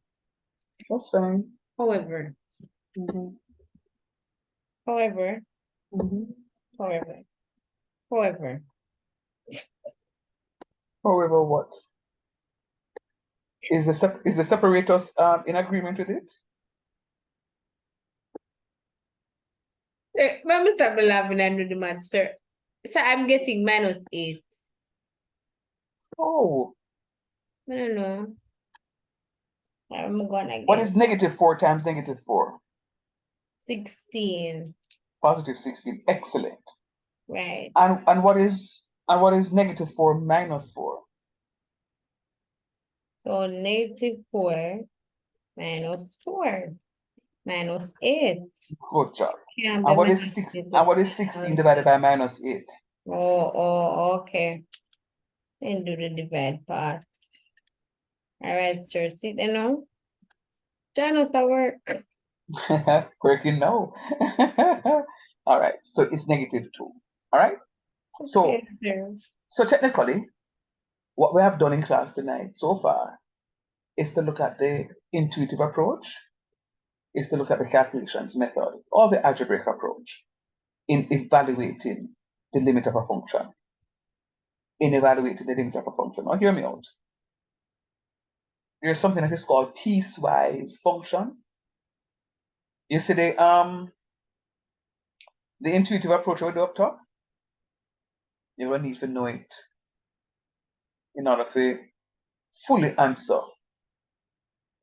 That's fine. However, Mm-hmm. however, Mm-hmm. however, however, However, what? Is the separators in agreement with it? let me stop laughing and do the math, sir. Sir, I'm getting -8. Oh, I don't know. I'm gonna what get is -4 times -4? 16. Positive 16. Excellent. Right. And what is -4 minus 4? So -4 minus 4 minus 8. Good job. Can't And be what is minus 6? 8. And what is 16 divided by -8? Oh, okay. And do the divide part. All right, sir. Sit down now. John was at work. Working no. All right. So it's -2. All right. So Yes, sir. so technically, what we have done in class tonight so far is to look at the intuitive approach, is to look at the calculations method, or the algebraic approach in evaluating the limit of a function. In evaluating the limit of a function. Now hear me out. There's something that is called piecewise function. You see the intuitive approach we do up top? You will need to know it in order to fully answer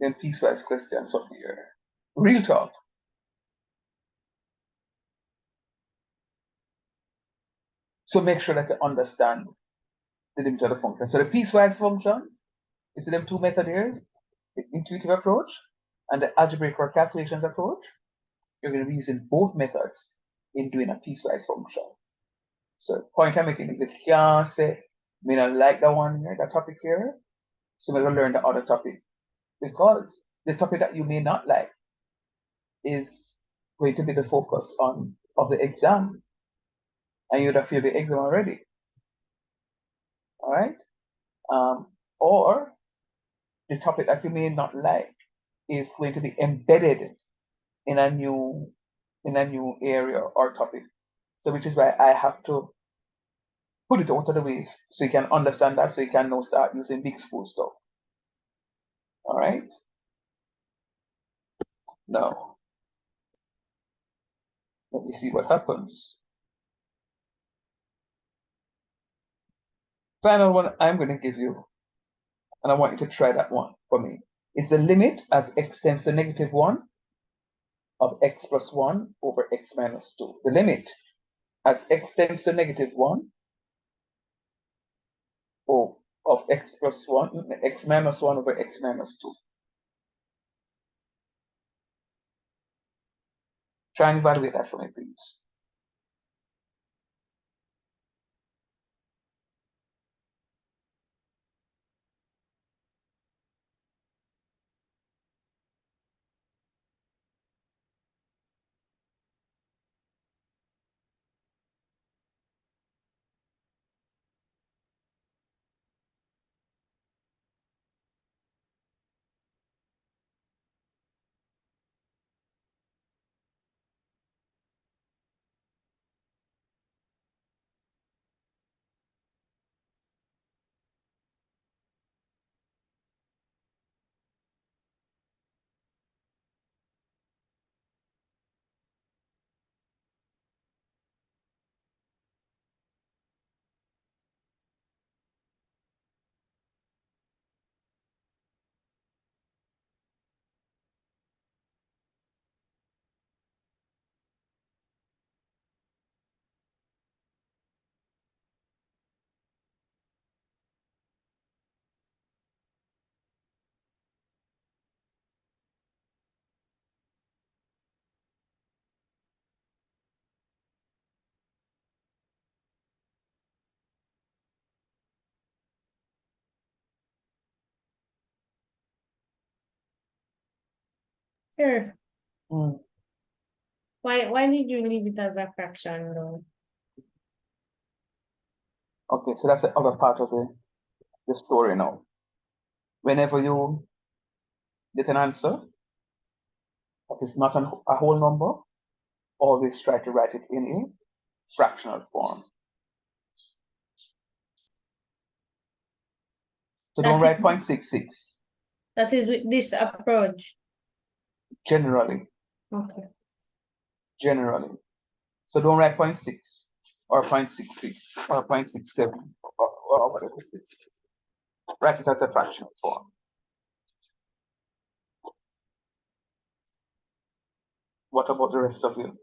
them piecewise questions up here. Real talk. So make sure that you understand the limit of the function. So the piecewise function is them two methods here, the intuitive approach and the algebraic or calculations approach. You're going to be using both methods in doing a piecewise function. So the point I'm making is if you can't say, I don't like that one here, that topic here, so we're going to learn the other topic. Because the topic that you may not like is going to be the focus of the exam. And you'd have failed the exam already. All right? Or the topic that you may not like is going to be embedded in a new area or topic. So which is why I have to put it out of the way so you can understand that, so you can now start using big school stuff. All right? Now, let me see what happens. Final one I'm going to give you, and I want you to try that one for me. It's the limit as x tends to -1 of x plus 1 over x minus 2. The limit as x tends to -1 of x plus 1, x minus 1 over x minus 2. Try and evaluate that for me, please. Sure. Mm. Why did you leave it as a fraction though? Okay, so that's the other part of the story now. Whenever you get an answer that is not a whole number, always try to write it in a fractional form. So don't write 0.66 That is with this approach. generally. Okay. Generally. So don't write 0.6 or 0.66 or 0.67 or whatever it is. Write it as a fractional form. What about the rest of you?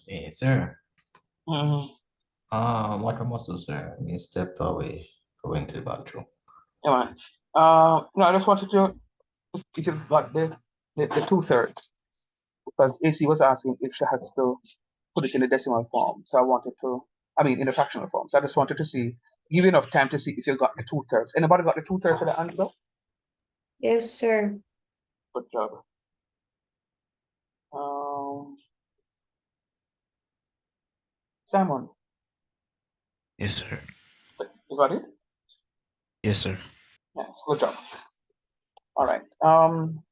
Yes, sir. Mm-hmm. What I must do, sir? You step away, go into the bathroom. Yeah, man. No, I just wanted to see if you've got the 2/3, because AC was asking if she had to put it in the decimal form. So I wanted to, I mean, in the fractional form. So I just wanted to see, give you enough time to see if you got the 2/3. Anybody got the 2/3 of the answer? Yes, sir. Good job. Um, Simon, Yes, sir. you got it? Yes, sir. Yes, good job. All right. I'm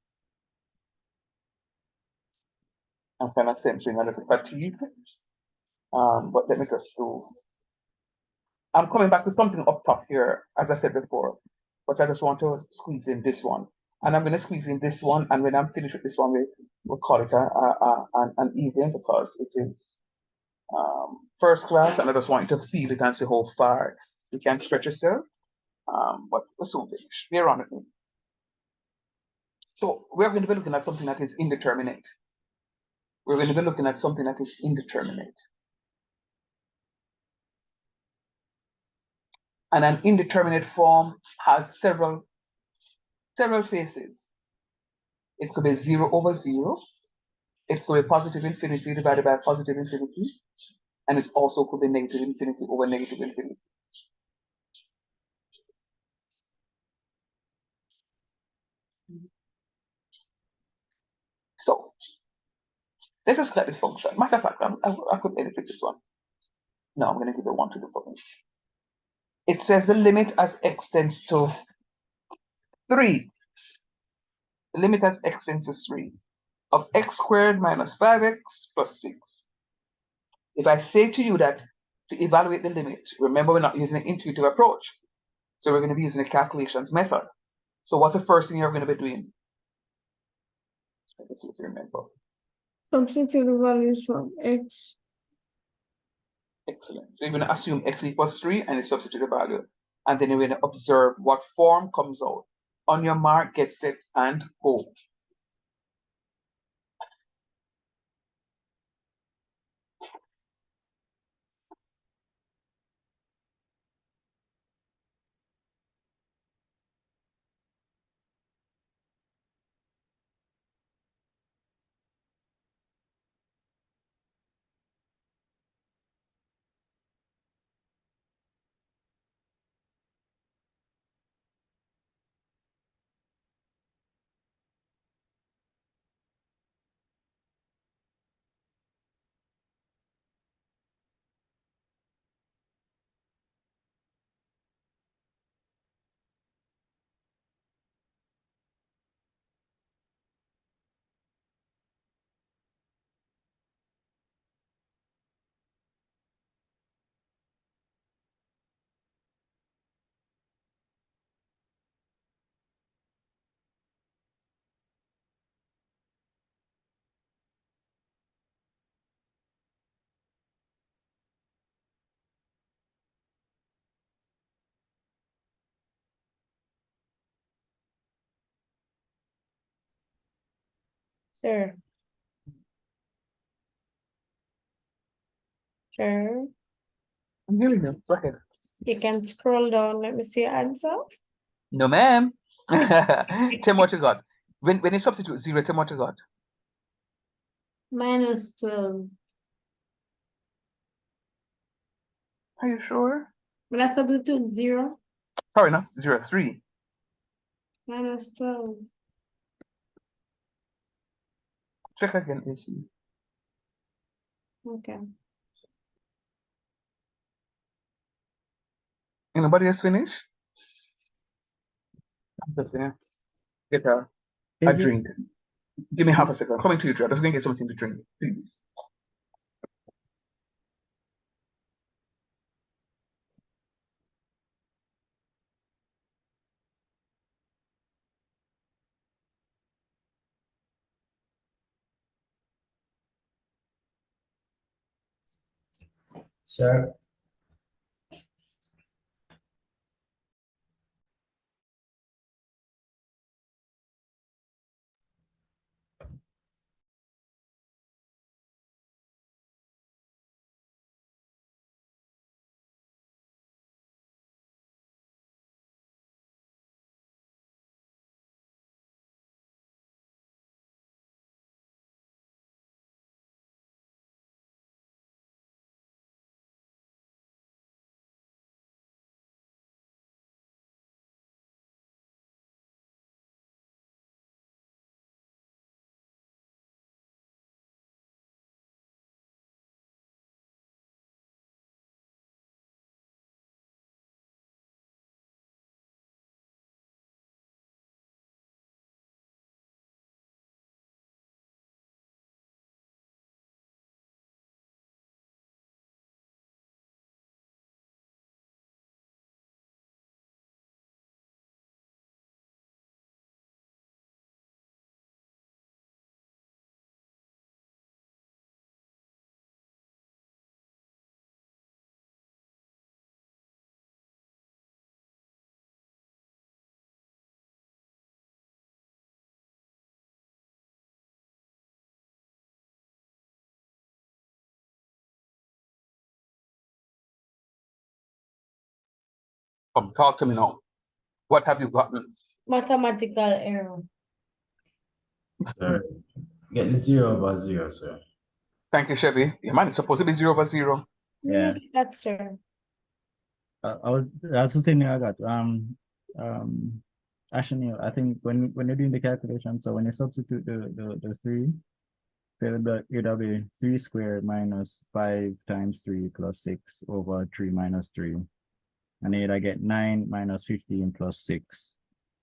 kind of sensing a little fatigue. But let me just do. I'm coming back to something up top here, as I said before, but I just want to squeeze in this one. And I'm going to squeeze in this one, and when I'm finished with this one, we'll call it an evening, because it is first class, and I just want you to feel it and see how far you can stretch yourself. But we'll soon finish. Bear on with me. So we're going to be looking at something that is indeterminate. We're going to be looking at something that is indeterminate. And an indeterminate form has several faces. It could be 0/0. It could be positive infinity divided by positive infinity. And it also could be negative infinity over negative infinity. Let's just collect this function. Matter of fact, I could edit this one. No, I'm going to give it 1 to the function. It says the limit as x tends to 3. The limit as x tends to 3 of x squared minus 5x plus 6. If I say to you that to evaluate the limit, remember we're not using an intuitive approach. So we're going to be using a calculations method. So what's the first thing you're going to be doing? Let's see if you remember. Substitute the values from x. Excellent. So you're going to assume x equals 3 and you substitute the value. And then you're going to observe what form comes out. On your mark, get set, and go. Sir. Sir. I'm hearing you. Go ahead. You can scroll down. Let me see your answer. No, ma'am. Tell me what you got. When you substitute 0, tell me what you got. Minus 12. Are you sure? Will I substitute 0? Sorry, not 0, 3. Minus 12. Check again, AC. Okay. Anybody else finish? I'm just gonna get a Is it drink. Give me half a second. I'm coming to you, Drew. I'm just gonna get something to drink, please. Sir, Come, talk to me now. What have you gotten? Mathematical error. sir, get the 0/0, sir. Thank you, Chevy. Yeah, man, it's supposed to be 0/0. Yeah. That's sir. that's the same thing I got. Actually, I think when you're doing the calculation, so when you substitute the 3, So it'll be 3 squared minus 5 times 3 plus 6 over 3 minus 3. And then I get 9 minus 15 plus 6.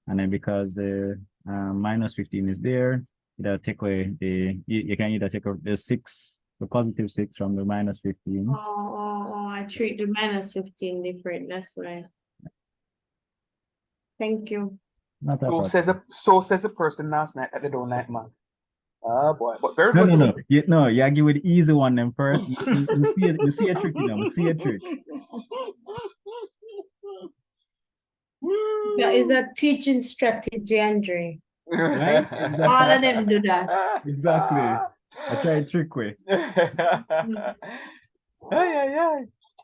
And then because the minus 15 is there, it'll take away you can either take away the 6, the positive 6 from the minus 15. I treat the minus 15 different, that's why. Thank you. Not that So problem. says the person last night that they don't like math. Oh boy, but very No, good. no, no. No, you give it the easy one then first. We see a trick, you know. We see a trick. That is a teaching strategy, Andre. Right? All of them do that. Exactly. I try a trick way. Yeah.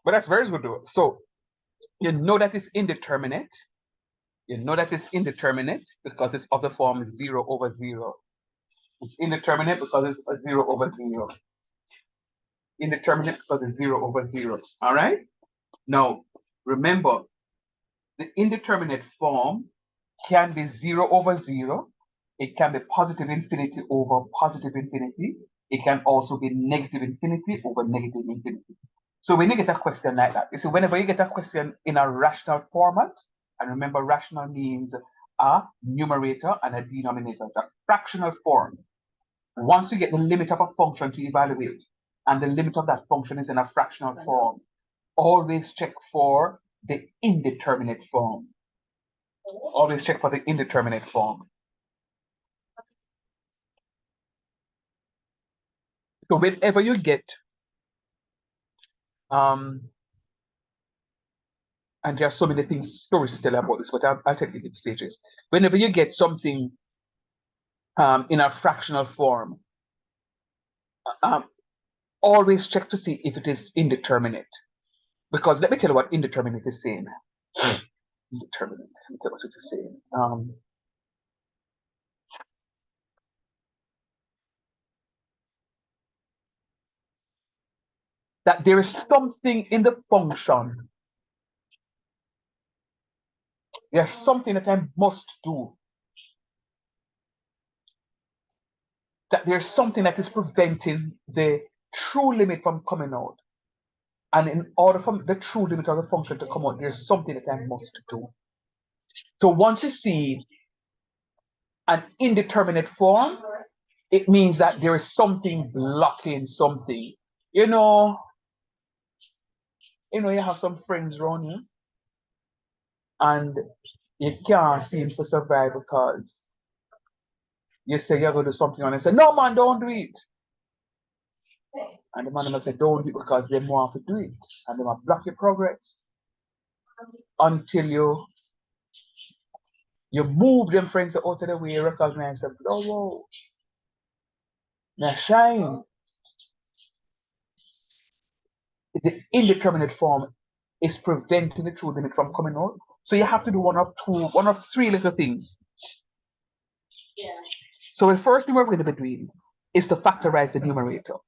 But that's very good though. So you know that it's indeterminate. You know that it's indeterminate because it's of the form 0 over 0. It's indeterminate because it's a 0 over 0. Indeterminate because it's 0 over 0. All right? Now, remember, the indeterminate form can be 0 over 0. It can be positive infinity over positive infinity. It can also be negative infinity over negative infinity. So when you get a question like that, you see, whenever you get a question in a rational format, and remember, rational means a numerator and a denominator. It's a fractional form. Once you get the limit of a function to evaluate, and the limit of that function is in a fractional form, always check for the indeterminate form. Always check for the indeterminate form. So whenever you get, and there are so many stories to tell about this, but I'll take it in stages. Whenever you get something in a fractional form, always check to see if it is indeterminate. Because let me tell you what indeterminate is saying. Indeterminate, let me tell you what it is saying. That there is something in the function. There's something that I must do. That there's something that is preventing the true limit from coming out. And in order for the true limit of the function to come out, there's something that I must do. So once you see an indeterminate form, it means that there is something blocking something. You know, you have some friends around you, and you can't seem to survive because you say you're going to do something and they say, no man, don't do it. And the man will say, don't do it because they want to do it. And they will block your progress until you move them friends out of the way, recognize them, oh, whoa. Now shine. The indeterminate form is preventing the true limit from coming out. So you have to do one of three little things. Yeah. So the first thing we're going to be doing is to factorize the numerator.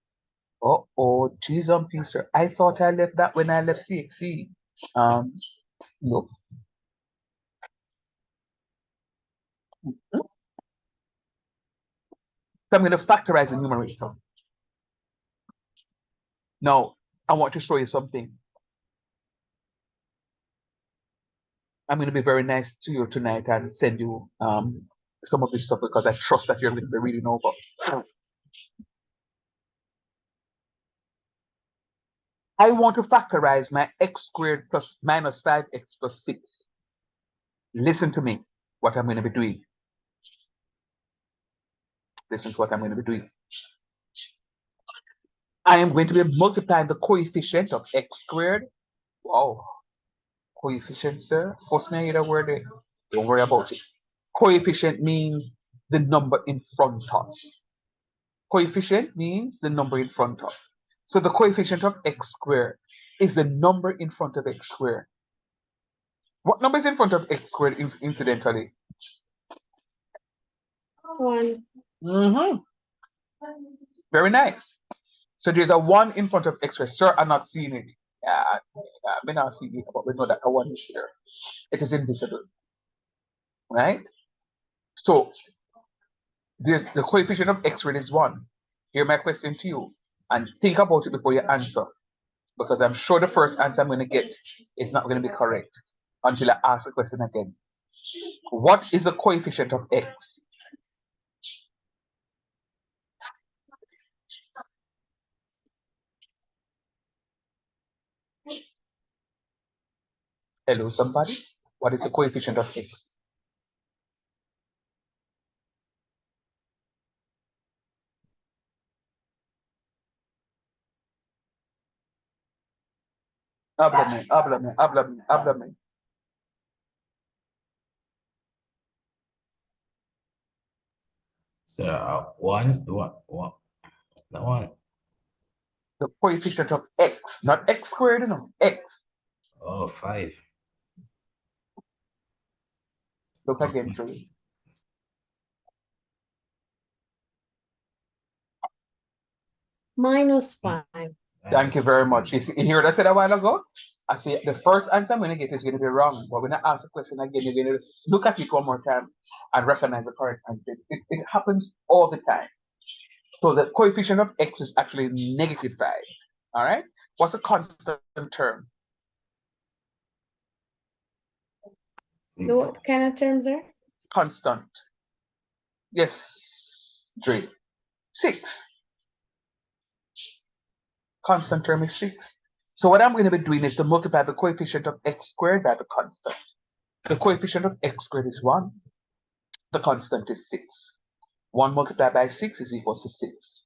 Oh, geez, sir. I thought I left that when I left CXC. Nope. So I'm going to factorize the numerator. Now, I want to show you something. I'm going to be very nice to you tonight and send you some of this stuff because I trust that you're going to be reading over. I want to factorize my x squared plus minus 5x plus 6. Listen to me, what I'm going to be doing. Listen to what I'm going to be doing. I am going to be multiplying the coefficient of x squared. Wow. Coefficient, sir. First me hear the word there. Don't worry about it. Coefficient means the number in front of. Coefficient means the number in front of. So the coefficient of x squared is the number in front of x squared. What number is in front of x squared incidentally? 1. Mm-hmm. Very nice. So there's a 1 in front of x squared. Sir, I'm not seeing it. I may not see it, but we know that a 1 is here. It is invisible. Right? So there's the coefficient of x squared is 1. hear my question to you and think about it before you answer. Because I'm sure the first answer I'm going to get is not going to be correct until I ask the question again. What is the coefficient of x? Hello, somebody? What is the coefficient of x? Háblame. So one. That one. The coefficient of x, not x squared, no, x. Oh, 5. Look again, Joey. -5. Thank you very much. You hear what I said a while ago? I say the first answer I'm going to get is going to be wrong. But when I ask the question again, you're going to look at it one more time and recognize the correct answer. It happens all the time. So the coefficient of x is actually -5. All right? What's a constant term? What kind of terms are? Constant. Yes, Dre. 6. Constant term is 6. So what I'm going to be doing is to multiply the coefficient of x squared by the constant. The coefficient of x squared is 1. The constant is 6. 1 multiplied by 6 is equal to 6.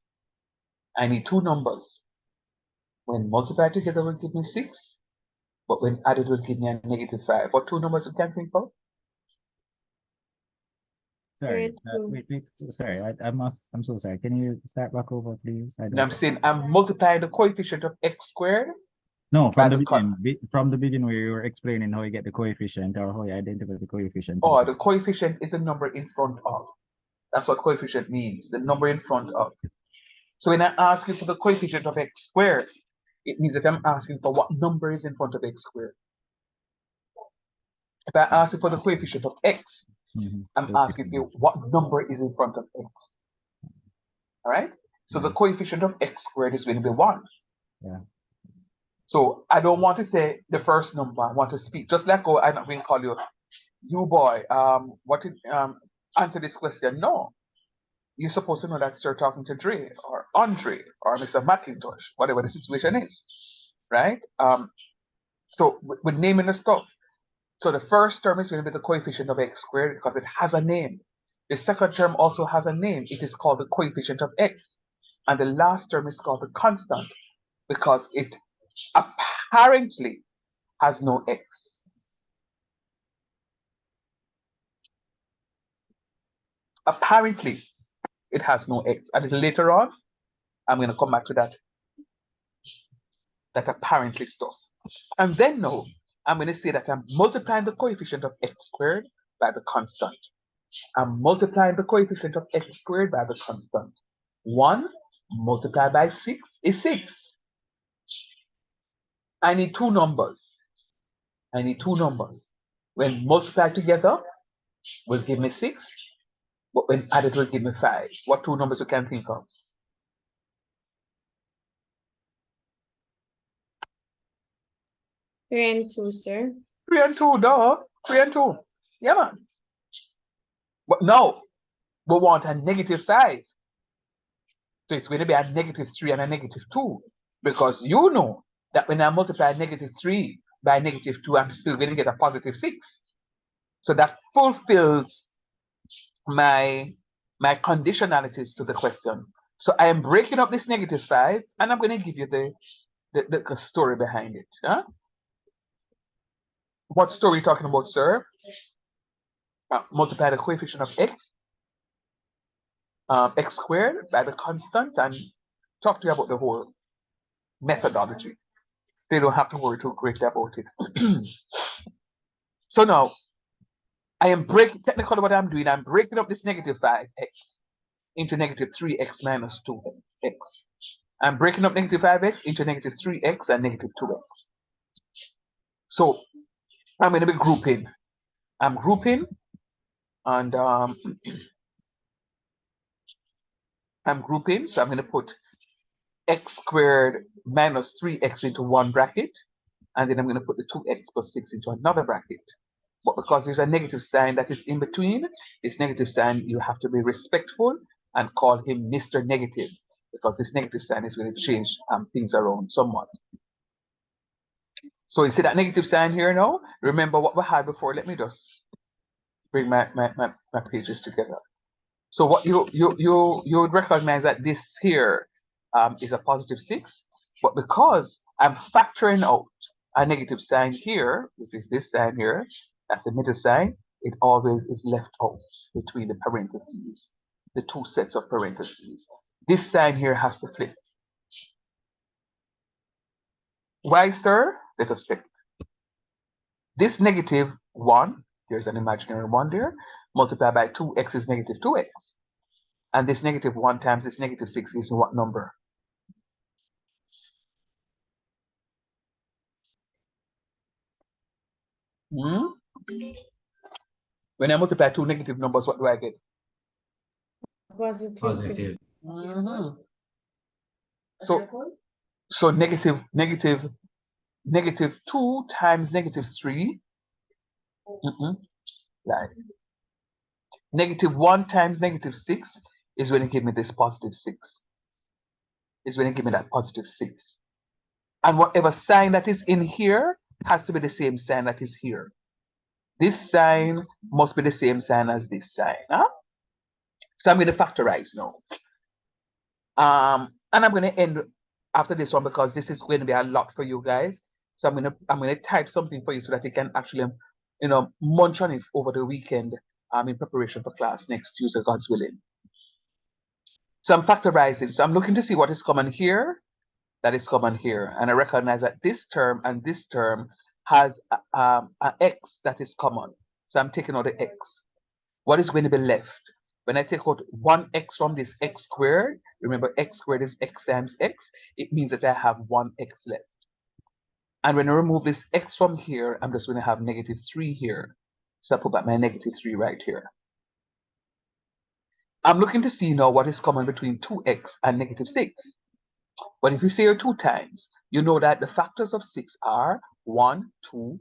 I need two numbers. When multiplied together will give me 6, but when added will give me a -5. What two numbers you can think of? Sorry, Wait, wait, sorry, I'm so sorry. Can you start back over, please? And I'm saying I'm multiplying the coefficient of x squared. No, by from the the beginning, from the beginning where you were explaining how you get the coefficient or how you identify the coefficient. Oh, the coefficient is the number in front of. That's what coefficient means, the number in front of. So when I ask you for the coefficient of x squared, it means that I'm asking for what number is in front of x squared. If I ask you for the coefficient of x, I'm asking you what number is in front of x. All right? So the coefficient of x squared is going to be 1. Yeah. So I don't want to say the first number. I want to speak. Just like I'm not going to call you boy. Answer this question. No. You're supposed to know that you're talking to Dre or Andre or Mr. McIntosh, whatever the situation is. Right? So with naming the stuff. So the first term is going to be the coefficient of x squared because it has a name. The second term also has a name. It is called the coefficient of x. And the last term is called the constant because it apparently has no x. Apparently, it has no x. And later on, I'm going to come back to that apparently stuff. And then now, I'm going to say that I'm multiplying the coefficient of x squared by the constant. I'm multiplying the coefficient of x squared by the constant. 1 multiplied by 6 is 6. I need two numbers. When multiplied together, will give me 6. But when added, will give me 5. What two numbers you can think of? 3 and 2, sir. 3 and 2, duh. 3 and 2. Yeah, man. But no, we want a -5. So it's going to be a -3 and a -2. Because you know that when I multiply -3 by -2, I'm still going to get a +6. So that fulfills my conditionalities to the question. So I am breaking up this -5 and I'm going to give you the story behind it. Huh? What story are you talking about, sir? Multiply the coefficient of x squared by the constant and talk to you about the whole methodology. They don't have to worry too greatly about it. So now, I am technically what I'm doing, I'm breaking up this -5x into -3x minus 2x. I'm breaking up -5x into -3x and -2x. So I'm going to be grouping. I'm grouping and I'm grouping, so I'm going to put x squared minus 3x into one bracket, and then I'm going to put the 2x plus 6 into another bracket. But because there's a negative sign that is in between, this negative sign, you have to be respectful and call him Mr. Negative, because this negative sign is going to change things around somewhat. So you see that negative sign here now? Remember what we had before. Let me just bring my pages together. So what you would recognize that this here is a positive 6, but because I'm factoring out a negative sign here, which is this sign here, that's the middle sign, it always is left out between the parentheses, the two sets of parentheses. This sign here has to flip. Why, sir? Let us check. This negative 1, there's an imaginary 1 there, multiplied by 2x is negative 2x. And this negative 1 times this negative 6 gives me what number? When I multiply two negative numbers, what do I get? Positive. Positive. So negative 2 times negative 3. Right. Negative 1 times negative 6 is going to give me this positive 6. Is going to give me that positive 6. And whatever sign that is in here has to be the same sign that is here. This sign must be the same sign as this sign. Huh? So I'm going to factorize now. And I'm going to end after this one because this is going to be a lot for you guys. So I'm going to type something for you so that you can actually, munch on it over the weekend in preparation for class next Tuesday, God's willing. So I'm factorizing. So I'm looking to see what is common here, that is common here. And I recognize that this term and this term has an x that is common. So I'm taking out the x. What is going to be left? When I take out 1x from this x squared, remember x squared is x times x, it means that I have 1x left. And when I remove this x from here, I'm just going to have negative 3 here. So I put back my negative 3 right here. I'm looking to see now what is common between 2x and negative 6. But if you say 2 times, you know that the factors of 6 are 1, 2,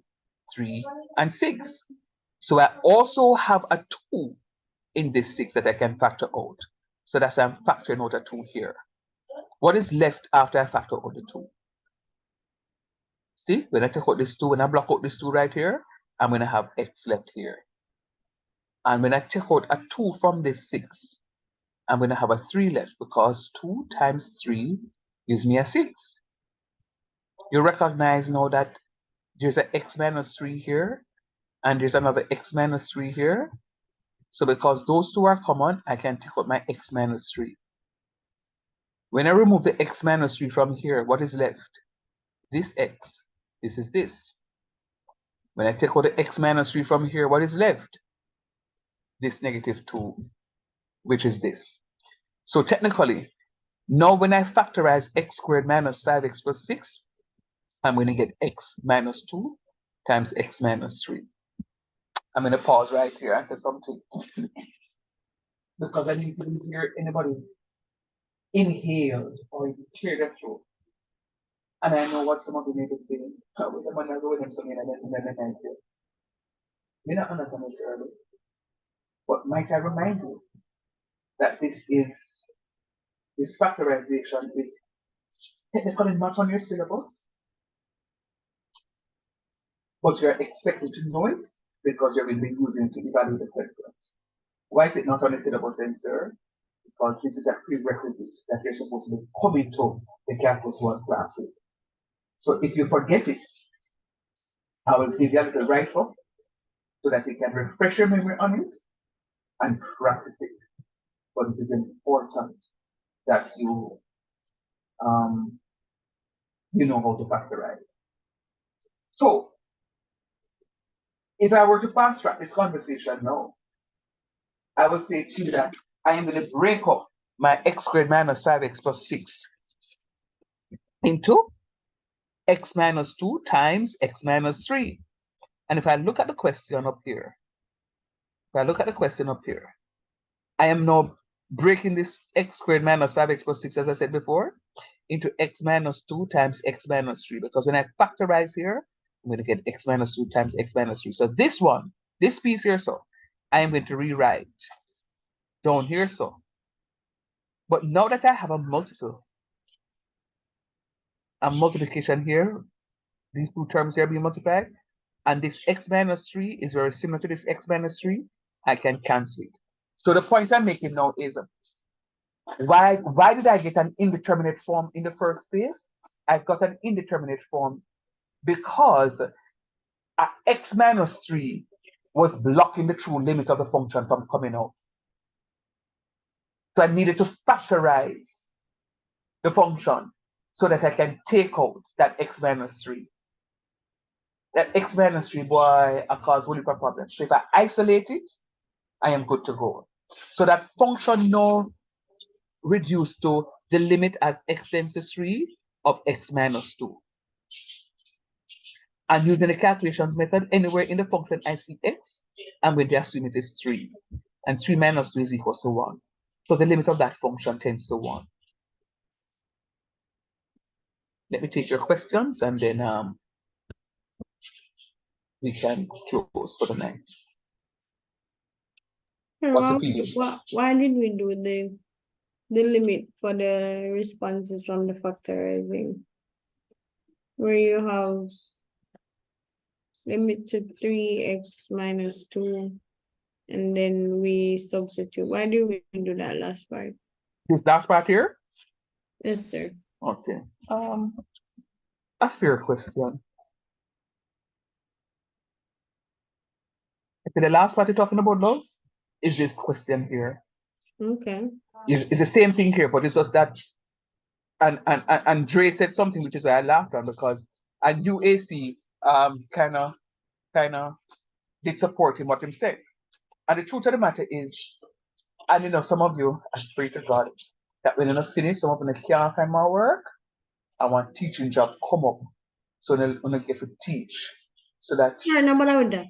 3, and 6. So I also have a 2 in this 6 that I can factor out. So that's why I'm factoring out a 2 here. What is left after I factor out the 2? See, when I take out this 2, when I block out this 2 right here, I'm going to have x left here. And when I take out a 2 from this 6, I'm going to have a 3 left because 2 times 3 gives me a 6. You recognize now that there's an x minus 3 here, and there's another x minus 3 here. So because those two are common, I can take out my x minus 3. When I remove the x minus 3 from here, what is left? This x. This is this. When I take out the x minus 3 from here, what is left? This negative 2, which is this. So technically, now when I factorize x squared minus 5x plus 6, I'm going to get x minus 2 times x minus 3. I'm going to pause right here and say something. Because I need to hear anybody inhale or you clear their throat. And I know what some of you may be saying. When I go with them something and then I feel. You're not understand necessarily. But might I remind you that this factorization is technically not on your syllabus, but you're expected to know it because you're going to be using it to evaluate the questions. Why is it not on the syllabus then, sir? Because this is a prerequisite that you're supposed to be coming to the Calculus 1 class with. So if you forget it, I will give you a little write-up so that you can refresh your memory on it and practice it. But it is important that you know how to factorize. So if I were to fast track this conversation now, I would say to you that I am going to break up my x squared minus 5x plus 6 into x minus 2 times x minus 3. And if I look at the question up here, I am now breaking this x squared minus 5x plus 6, as I said before, into x minus 2 times x minus 3. Because when I factorize here, I'm going to get x minus 2 times x minus 3. So this one, this piece here, so I am going to rewrite down here, so. But now that I have a multiplication here, these two terms here being multiplied, and this x minus 3 is very similar to this x minus 3, I can cancel it. So the point I'm making now is, why did I get an indeterminate form in the first place? I got an indeterminate form because x minus 3 was blocking the true limit of the function from coming out. So I needed to factorize the function so that I can take out that x minus 3. That x minus 3, boy, I cause only for problems. So if I isolate it, I am good to go. So that function now reduced to the limit as x tends to 3 of x minus 2. And using the calculations method, anywhere in the function I see x, I'm going to assume it is 3. And 3 minus 2 is equal to 1. So the limit of that function tends to 1. Let me take your questions, and then we can close for the night. Why did we do the limit for the responses from the factorizing? Where you have limit to 3x minus 2, and then we substitute. Why do we do that last part? This last part here? Yes, sir. Okay. A fair question. Okay, the last part you're talking about now is this question here. Okay. It's the same thing here, but it's just that, and Dre said something which is why I laughed on, because I knew AC kind of did support him what him said. And the truth of the matter is, and you know, some of you, I pray to God that when you finish, some of you can't find my work, I want teaching job come up, so when get to teach, so that Yeah, no, but I would that.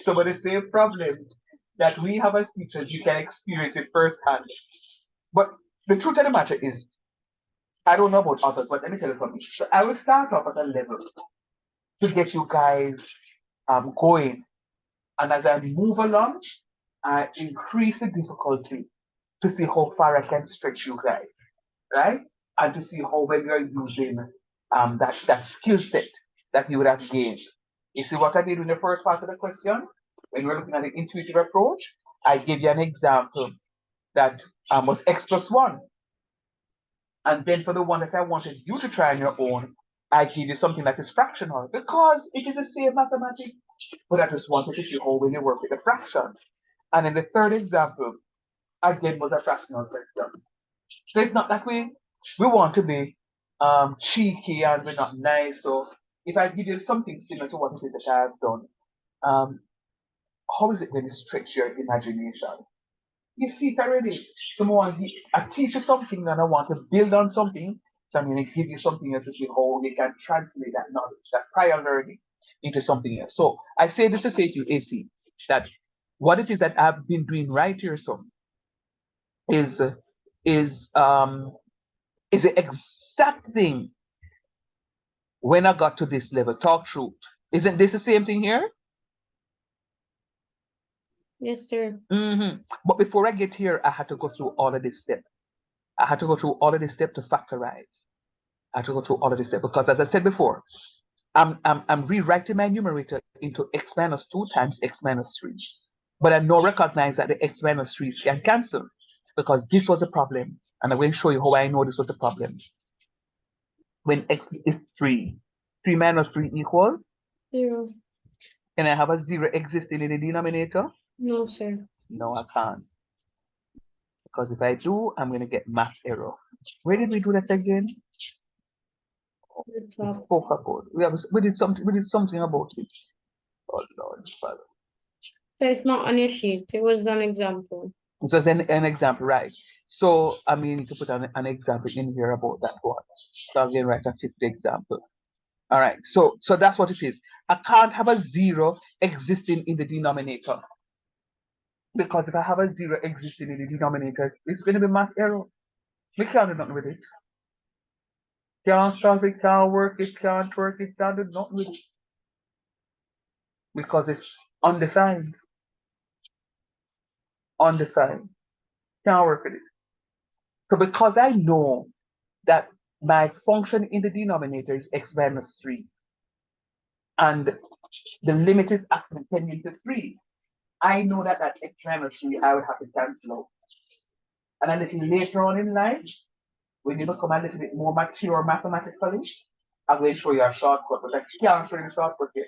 so with the same problem that we have as teachers, you can experience it firsthand. But the truth of the matter is, I don't know about others, but let me tell you something. So I will start off at a level to get you guys going, and as I move along, I increase the difficulty to see how far I can stretch you guys, right? And to see how well you're using that skill set that you would have gained. You see what I did in the first part of the question? When we're looking at the intuitive approach, I gave you an example that was x plus 1. And then for the one that I wanted you to try on your own, I gave you something that is fractional, because it is the same mathematics, but I just wanted to see how when you work with the fractions. And then the third example, again, was a fractional question. So it's not that we want to be cheeky and we're not nice. So if I give you something similar to what it is that I have done, how is it when you stretch your imagination? You see it already. I teach you something and I want to build on something, so I'm going to give you something else to see how you can translate that knowledge, that prior learning, into something else. So I say this to say to you, AC, that what it is that I've been doing right here, so is the exact thing when I got to this level. Talk truth. Isn't this the same thing here? Yes, sir. But before I get here, I had to go through all of this step. I had to go through all of this step to factorize. I had to go through all of this step because, as I said before, I'm rewriting my numerator into x minus 2 times x minus 3. But I now recognize that the x minus 3 can cancel, because this was a problem. And I'm going to show you how I know this was a problem. When x is 3, 3 minus 3 equals 0. Can I have a 0 existing in the denominator? No, sir. No, I can't. Because if I do, I'm going to get math error. Where did we do that again? Poker board. We did something about it. Oh Lord, Father. So it's not on your sheet. It was an example. It was an example, right? So I mean to put an example in here about that one. So I'm going to write a fifth example. All right. So that's what it is. I can't have a 0 existing in the denominator. Because if I have a 0 existing in the denominator, it's going to be math error. We can't do nothing with it. Can't solve it, can't work it, can't work it, can't do nothing with it. Because it's undefined. Undefined. Can't work with it. So because I know that my function in the denominator is x minus 3, and the limit is actually tending to 3, I know that that x minus 3 I would have to cancel out. And a little later on in life, when you become a little bit more mature mathematically, I'm going to show you a shortcut, but I can't show you the shortcut yet.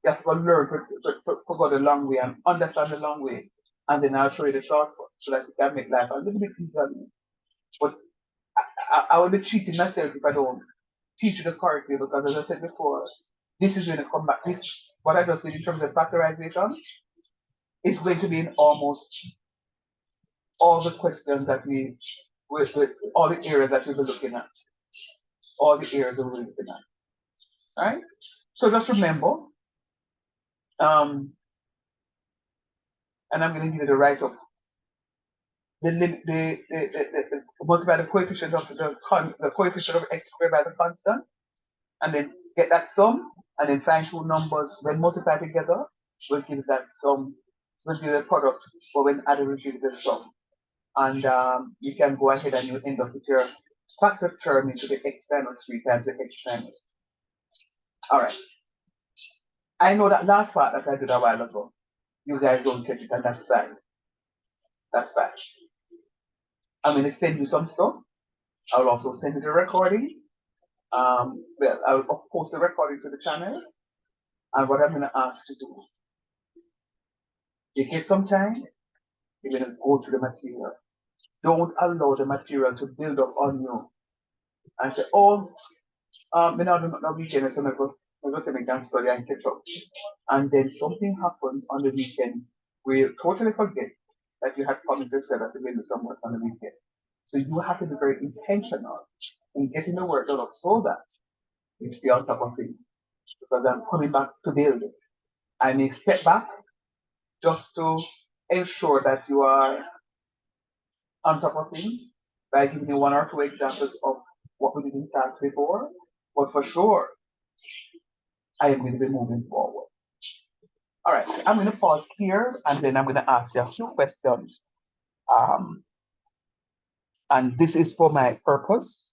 You have to go learn to go the long way and understand the long way, and then I'll show you the shortcut so that you can make life a little bit easier. But I will be cheating myself if I don't teach you the correct way, because as I said before, this is going to come back. This, what I just did in terms of factorization, is going to be in almost all the questions that with all the areas that we'll be looking at. All the areas that we're looking at. Right? So just remember, and I'm going to give you the write up. Multiply the coefficient of the coefficient of x squared by the constant, and then get that sum, and then find two numbers when multiplied together will give that sum, will give the product, but when added will give the sum. And you can go ahead and you end up with your factor term into the x minus 3 times the x minus. All right. I know that last part that I did a while ago, you guys don't catch it, and that's fine. That's fine. I'm going to send you some stuff. I'll also send you the recording. Well, I'll post the recording to the channel. And what I'm going to ask you to do, you get some time, you're going to go through the material. Don't allow the material to build up on you and say, oh, me now do not weekend, so I go say I can study and catch up. And then something happens on the weekend where you totally forget that you had promised yourself that you're going to do some work on the weekend. So you have to be very intentional in getting the work done up so that you stay on top of things. Because I'm coming back to build it. I may step back just to ensure that you are on top of things by giving you one or two examples of what we did in class before. But for sure, I am going to be moving forward. All right, I'm going to pause here, and then I'm going to ask you a few questions. And this is for my purpose.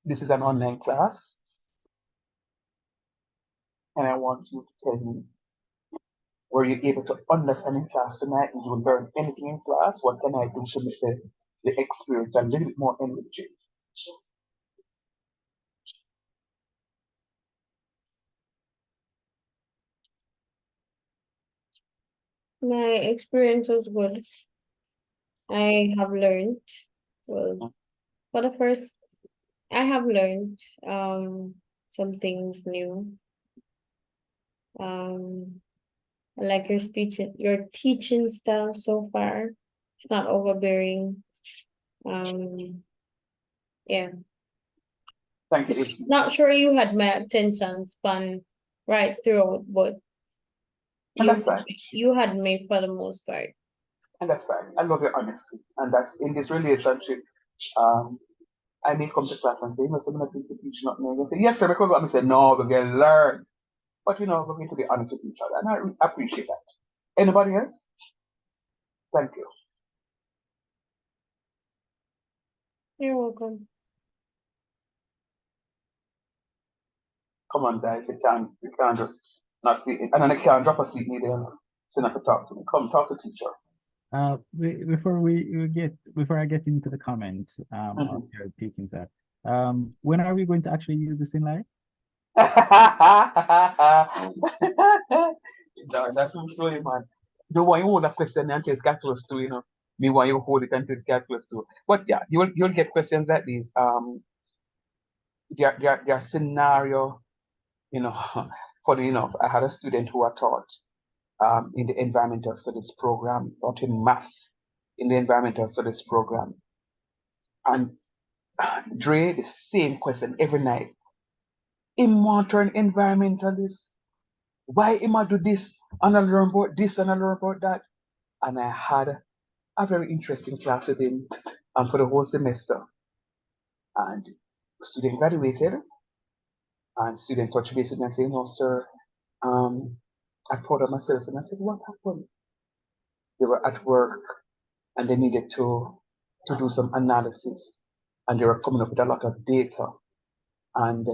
This is an online class, and I want you to tell me, were you able to understand in class tonight? Did you learn anything in class? What can I do to make the experience a little bit more enriching? My experience was good. I have learned, well, for the first, I have learned some things new. I like your teaching style so far. It's not overbearing. Yeah. Thank you. Not sure you had my attention span right throughout, but And that's fine. you had me for the most part. And that's fine. I love your honesty. And that's in this relationship. I may come to class and say, you know, someone has been to teach nothing. And you say, yes, sir, because I'm say, no, we're going to learn. But you know, we're going to be honest with each other. And I appreciate that. Anybody else? Thank you. You're welcome. Come on, guys. You can't just not see it. And then I can't drop a seat me there. So not to talk to me. Come talk to teacher. Before I get into the comments of your teaching that, when are we going to actually use this in life? No, that's not story, man. The one you hold a question until it's calculus 2, you know. Me want you hold it until it's calculus 2. But yeah, you'll get questions like these. Their scenario, you know, funny enough, I had a student who I taught in the environmental studies program, taught him math in the environmental studies program. And Dre, the same question every night. him want to turn environmentalist. Why him a do this and I learn about this and I learn about that? And I had a very interesting class with him for the whole semester. And the student graduated and student touched base with me and said, no, sir, I thought of myself. And I said, what happened? They were at work and they needed to do some analysis and they were coming up with a lot of data. And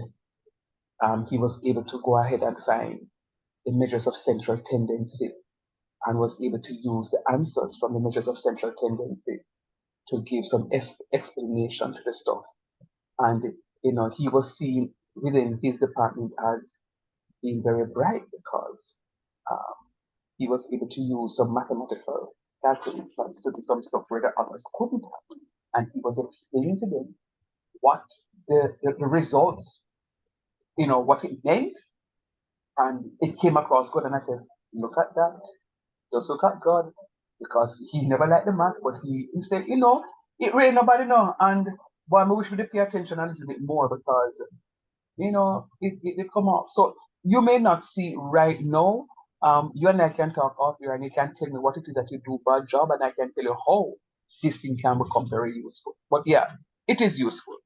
he was able to go ahead and find the measures of central tendency and was able to use the answers from the measures of central tendency to give some explanation to the stuff. And he was seen within his department as being very bright because he was able to use some mathematical calculations to do some stuff where the others couldn't have. And he was explaining to them what the results, what it meant. And it came across good. And I said, look at that. Just look at God. Because he never liked the math, but he said, it really nobody know. And boy, I wish we did pay attention a little bit more because, it come up. So you may not see right now. You and I can talk off here and you can tell me what it is that you do bad job and I can tell you how this thing can become very useful. But yeah, it is useful.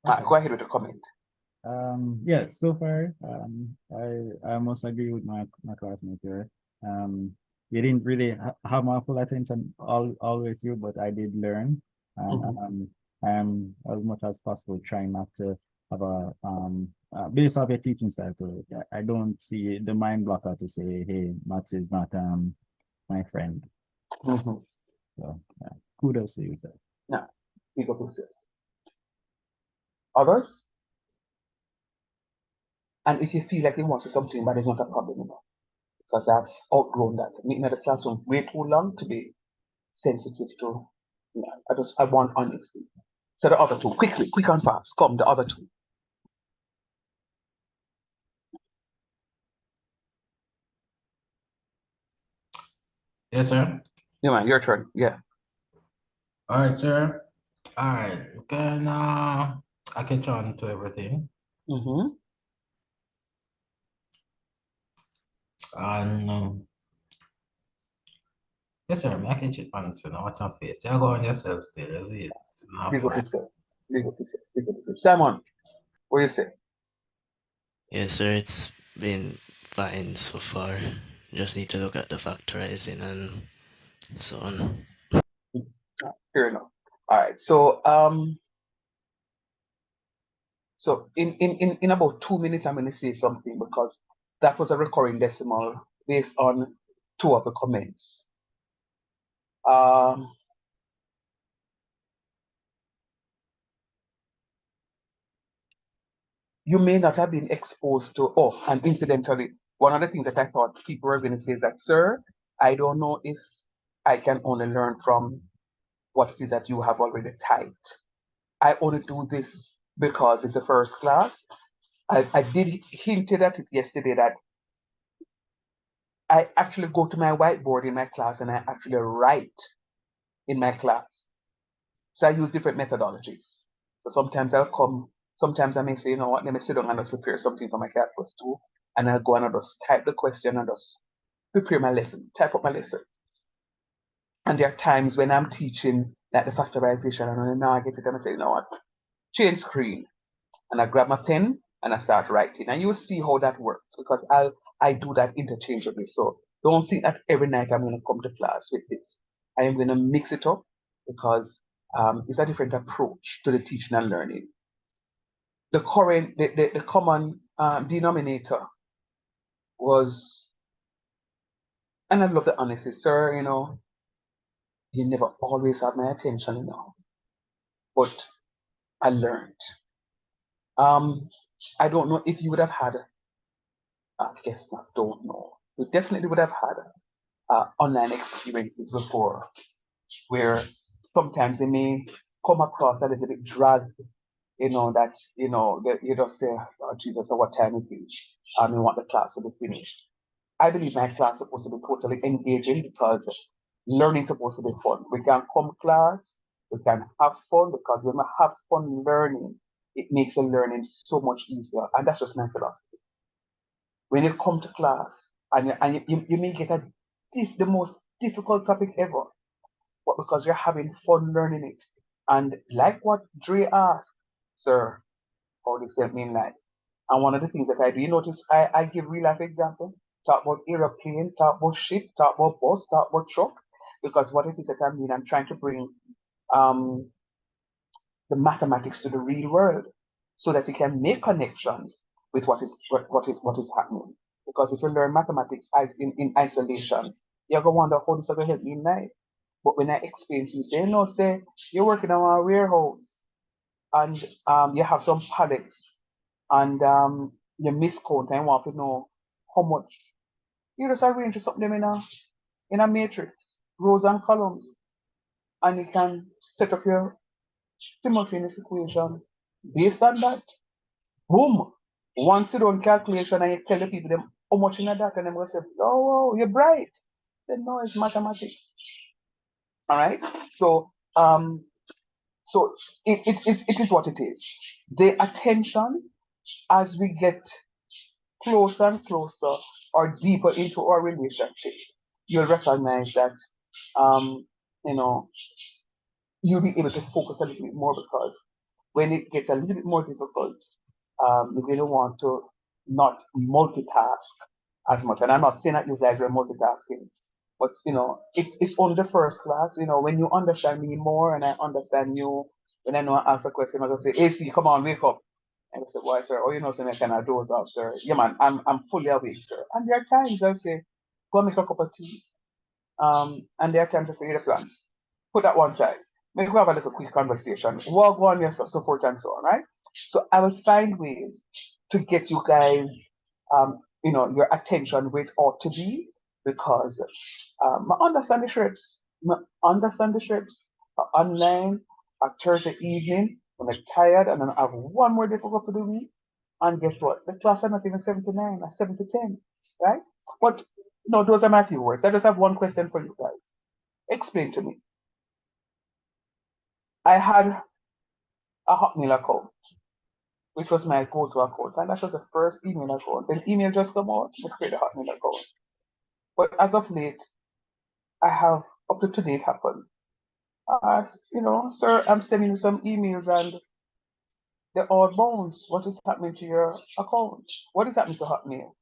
Okay. Go ahead with the comment. Yeah, so far, I must agree with my classmates here. You didn't really have my full attention all with you, but I did learn. I am as much as possible trying not to have a based off your teaching style. So I don't see the mind blocker to say, hey, maths is not my friend. So kudos to you, sir. Yeah, big up yourself. Others? And if you feel like you want to say something, but it's not a problem, because I've outgrown that. Meeting at the classroom way too long to be sensitive to. I want honesty. So the other two, quick and fast. Come, the other two. Yes, sir. Yeah, man, your turn. Yeah. All right, sir. All right. Can I catch on to everything? And yes, sir. I catch it on soon. I want your face. You go on yourself still. Is it? Big up yourself. Simon, what do you say? Yes, sir, it's been fine so far. Just need to look at the factorizing and so on. Fair enough. All right. So so in about 2 minutes, I'm going to say something because that was a recurring decimal based on two of the comments. You may not have been exposed to, and incidentally, one of the things that I thought people were going to say is that, sir, I don't know if I can only learn from what it is that you have already typed. I only do this because it's a first class. I did hinted at it yesterday that I actually go to my whiteboard in my class and I actually write in my class. So I use different methodologies. So sometimes sometimes I may say, you know what, let me sit down and just prepare something for my cat plus two. And I'll go and I'll just type the question and just prepare my lesson, type up my lesson. And there are times when I'm teaching like the factorization and now I get it and I say, you know what, change screen. And I grab my pen and I start writing. And you'll see how that works because I do that interchangeably. So don't think that every night I'm going to come to class with this. I am going to mix it up because it's a different approach to the teaching and learning. The common denominator was, and I love the honesty, sir, you never always have my attention, but I learned. I don't know if you would have had, I guess not, don't know. You definitely would have had online experiences before where sometimes they may come across a little bit dragged, that you just say, oh, Jesus, so what time it is? You want the class to be finished. I believe my class is supposed to be totally engaging because learning is supposed to be fun. We can come class, we can have fun because when we have fun learning, it makes the learning so much easier. And that's just my philosophy. When you come to class and you may get the most difficult topic ever, but because you're having fun learning it. And like what Dre asked, sir, how this helped me in life. And one of the things that I do, you notice I give real life examples, talk about aeroplane, talk about ship, talk about bus, talk about truck, because what it is that I mean, I'm trying to bring um, the mathematics to the real world so that you can make connections with what is happening. Because if you learn mathematics in isolation, you're gonna wonder how this is gonna help me in life. But when I explain to you, say, no, say you're working on a warehouse and you have some pallets and you miscount and want to know how much. You just arrange to something in a matrix, rows and columns, and you can set up your simultaneous equation based on that. Boom! Once you do calculation and you tell the people them how much in that, and them will say, oh, you're bright. Say, no, it's mathematics. All right. So it is what it is. The attention as we get closer and closer or deeper into our relationship, you'll recognize that you know you'll be able to focus a little bit more, because when it gets a little bit more difficult, you're going to want to not multitask as much. And I'm not saying that you guys are multitasking, but it's on the first class. When you understand me more and I understand you, when I know I ask a question, I'll just say, AC, come on, wake up. And I say, why, sir? Oh, so I kind of doze off, sir. Yeah, man, I'm fully awake, sir. And there are times I'll say, go make a cup of tea. And there are times I say, the plan. Put that one side. Maybe we have a little quick conversation. Walk on your so forth and so on, right? So I will find ways to get you guys, your attention where it ought to be, because I understand the trips. Online, at Thursday evening, when I'm tired and then I have one more day to go for the week. And guess what? The class are not even 7 to 9, or 7 to 10, right? But no, those are my few words. I just have one question for you guys. Explain to me. I had a Hotmail account, which was my go-to account, and that was the first email account. Then email just come out, I create a Hotmail account. But as of late, I have up to today happened. Sir, I'm sending you some emails and they're all bones. What is happening to your account? What is happening to Hotmail?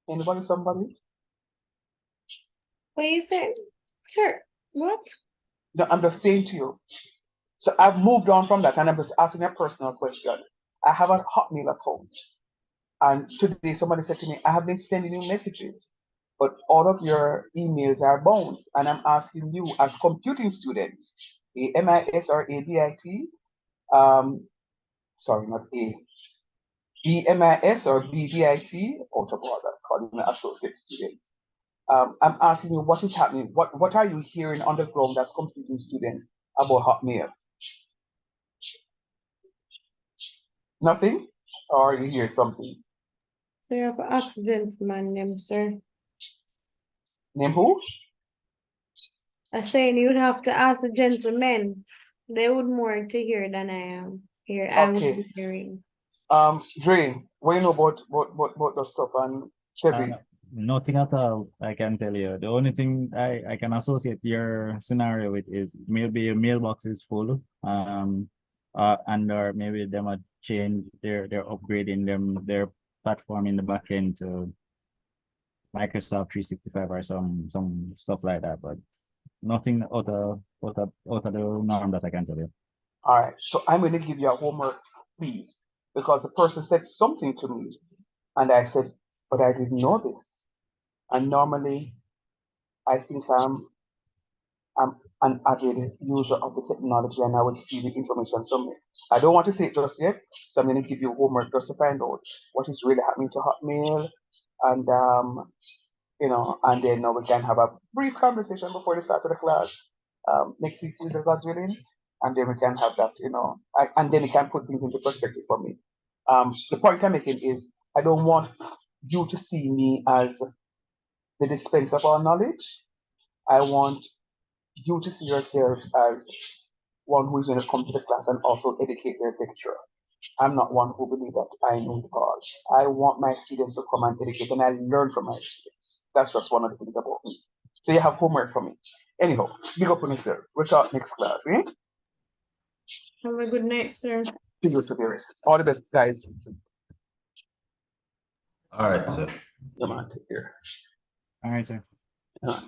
Anybody, somebody? What you said? Sir, what? No, I'm just saying to you. So I've moved on from that and I'm just asking a personal question. I have a Hotmail account. And today somebody said to me, I have been sending you messages, but all of your emails are bounced. And I'm asking you as computing students, a MIS or a DIT, sorry, not a, BMIS or BDIT, out of order, calling me associate students. I'm asking you what is happening. What are you hearing on the ground as computing students about Hotmail? Nothing? Or you hear something? So you have accident, man, name, sir. Name who? I saying you'd have to ask the gentlemen. They would more to hear than I am here. I would Okay. be hearing. Dre, what you know about the stuff and Chevy? Nothing at all, I can tell you. The only thing I can associate your scenario with is maybe your mailbox is full, and or maybe they might change they're upgrading their platform in the back end to Microsoft 365 or some stuff like that, but nothing out of the norm that I can tell you. All right, so I'm going to give you a homework, please, because the person said something to me, and I said, but I didn't know this. And normally, I think I'm an avid user of the technology, and I will see the information somewhere. I don't want to say it just yet, so I'm going to give you homework just to find out what is really happening to Hotmail, and and then we can have a brief conversation before the start of the class next week, Tuesday, God's willing, and then we can have that, and then we can put things into perspective for me. The point I'm making is I don't want you to see me as the dispenser of our knowledge. I want you to see yourselves as one who is going to come to the class and also educate their lecturer. I'm not one who believes that I know the cause. I want my students to come and educate, and I learn from my students. That's just one of the things about me. So you have homework for me. Anyhow, big up on yourself. We'll talk next class, eh? Have a good night, sir. See you to the rest. All the best, guys. All right, sir. Yeah, man, take care. All right, sir. Yeah.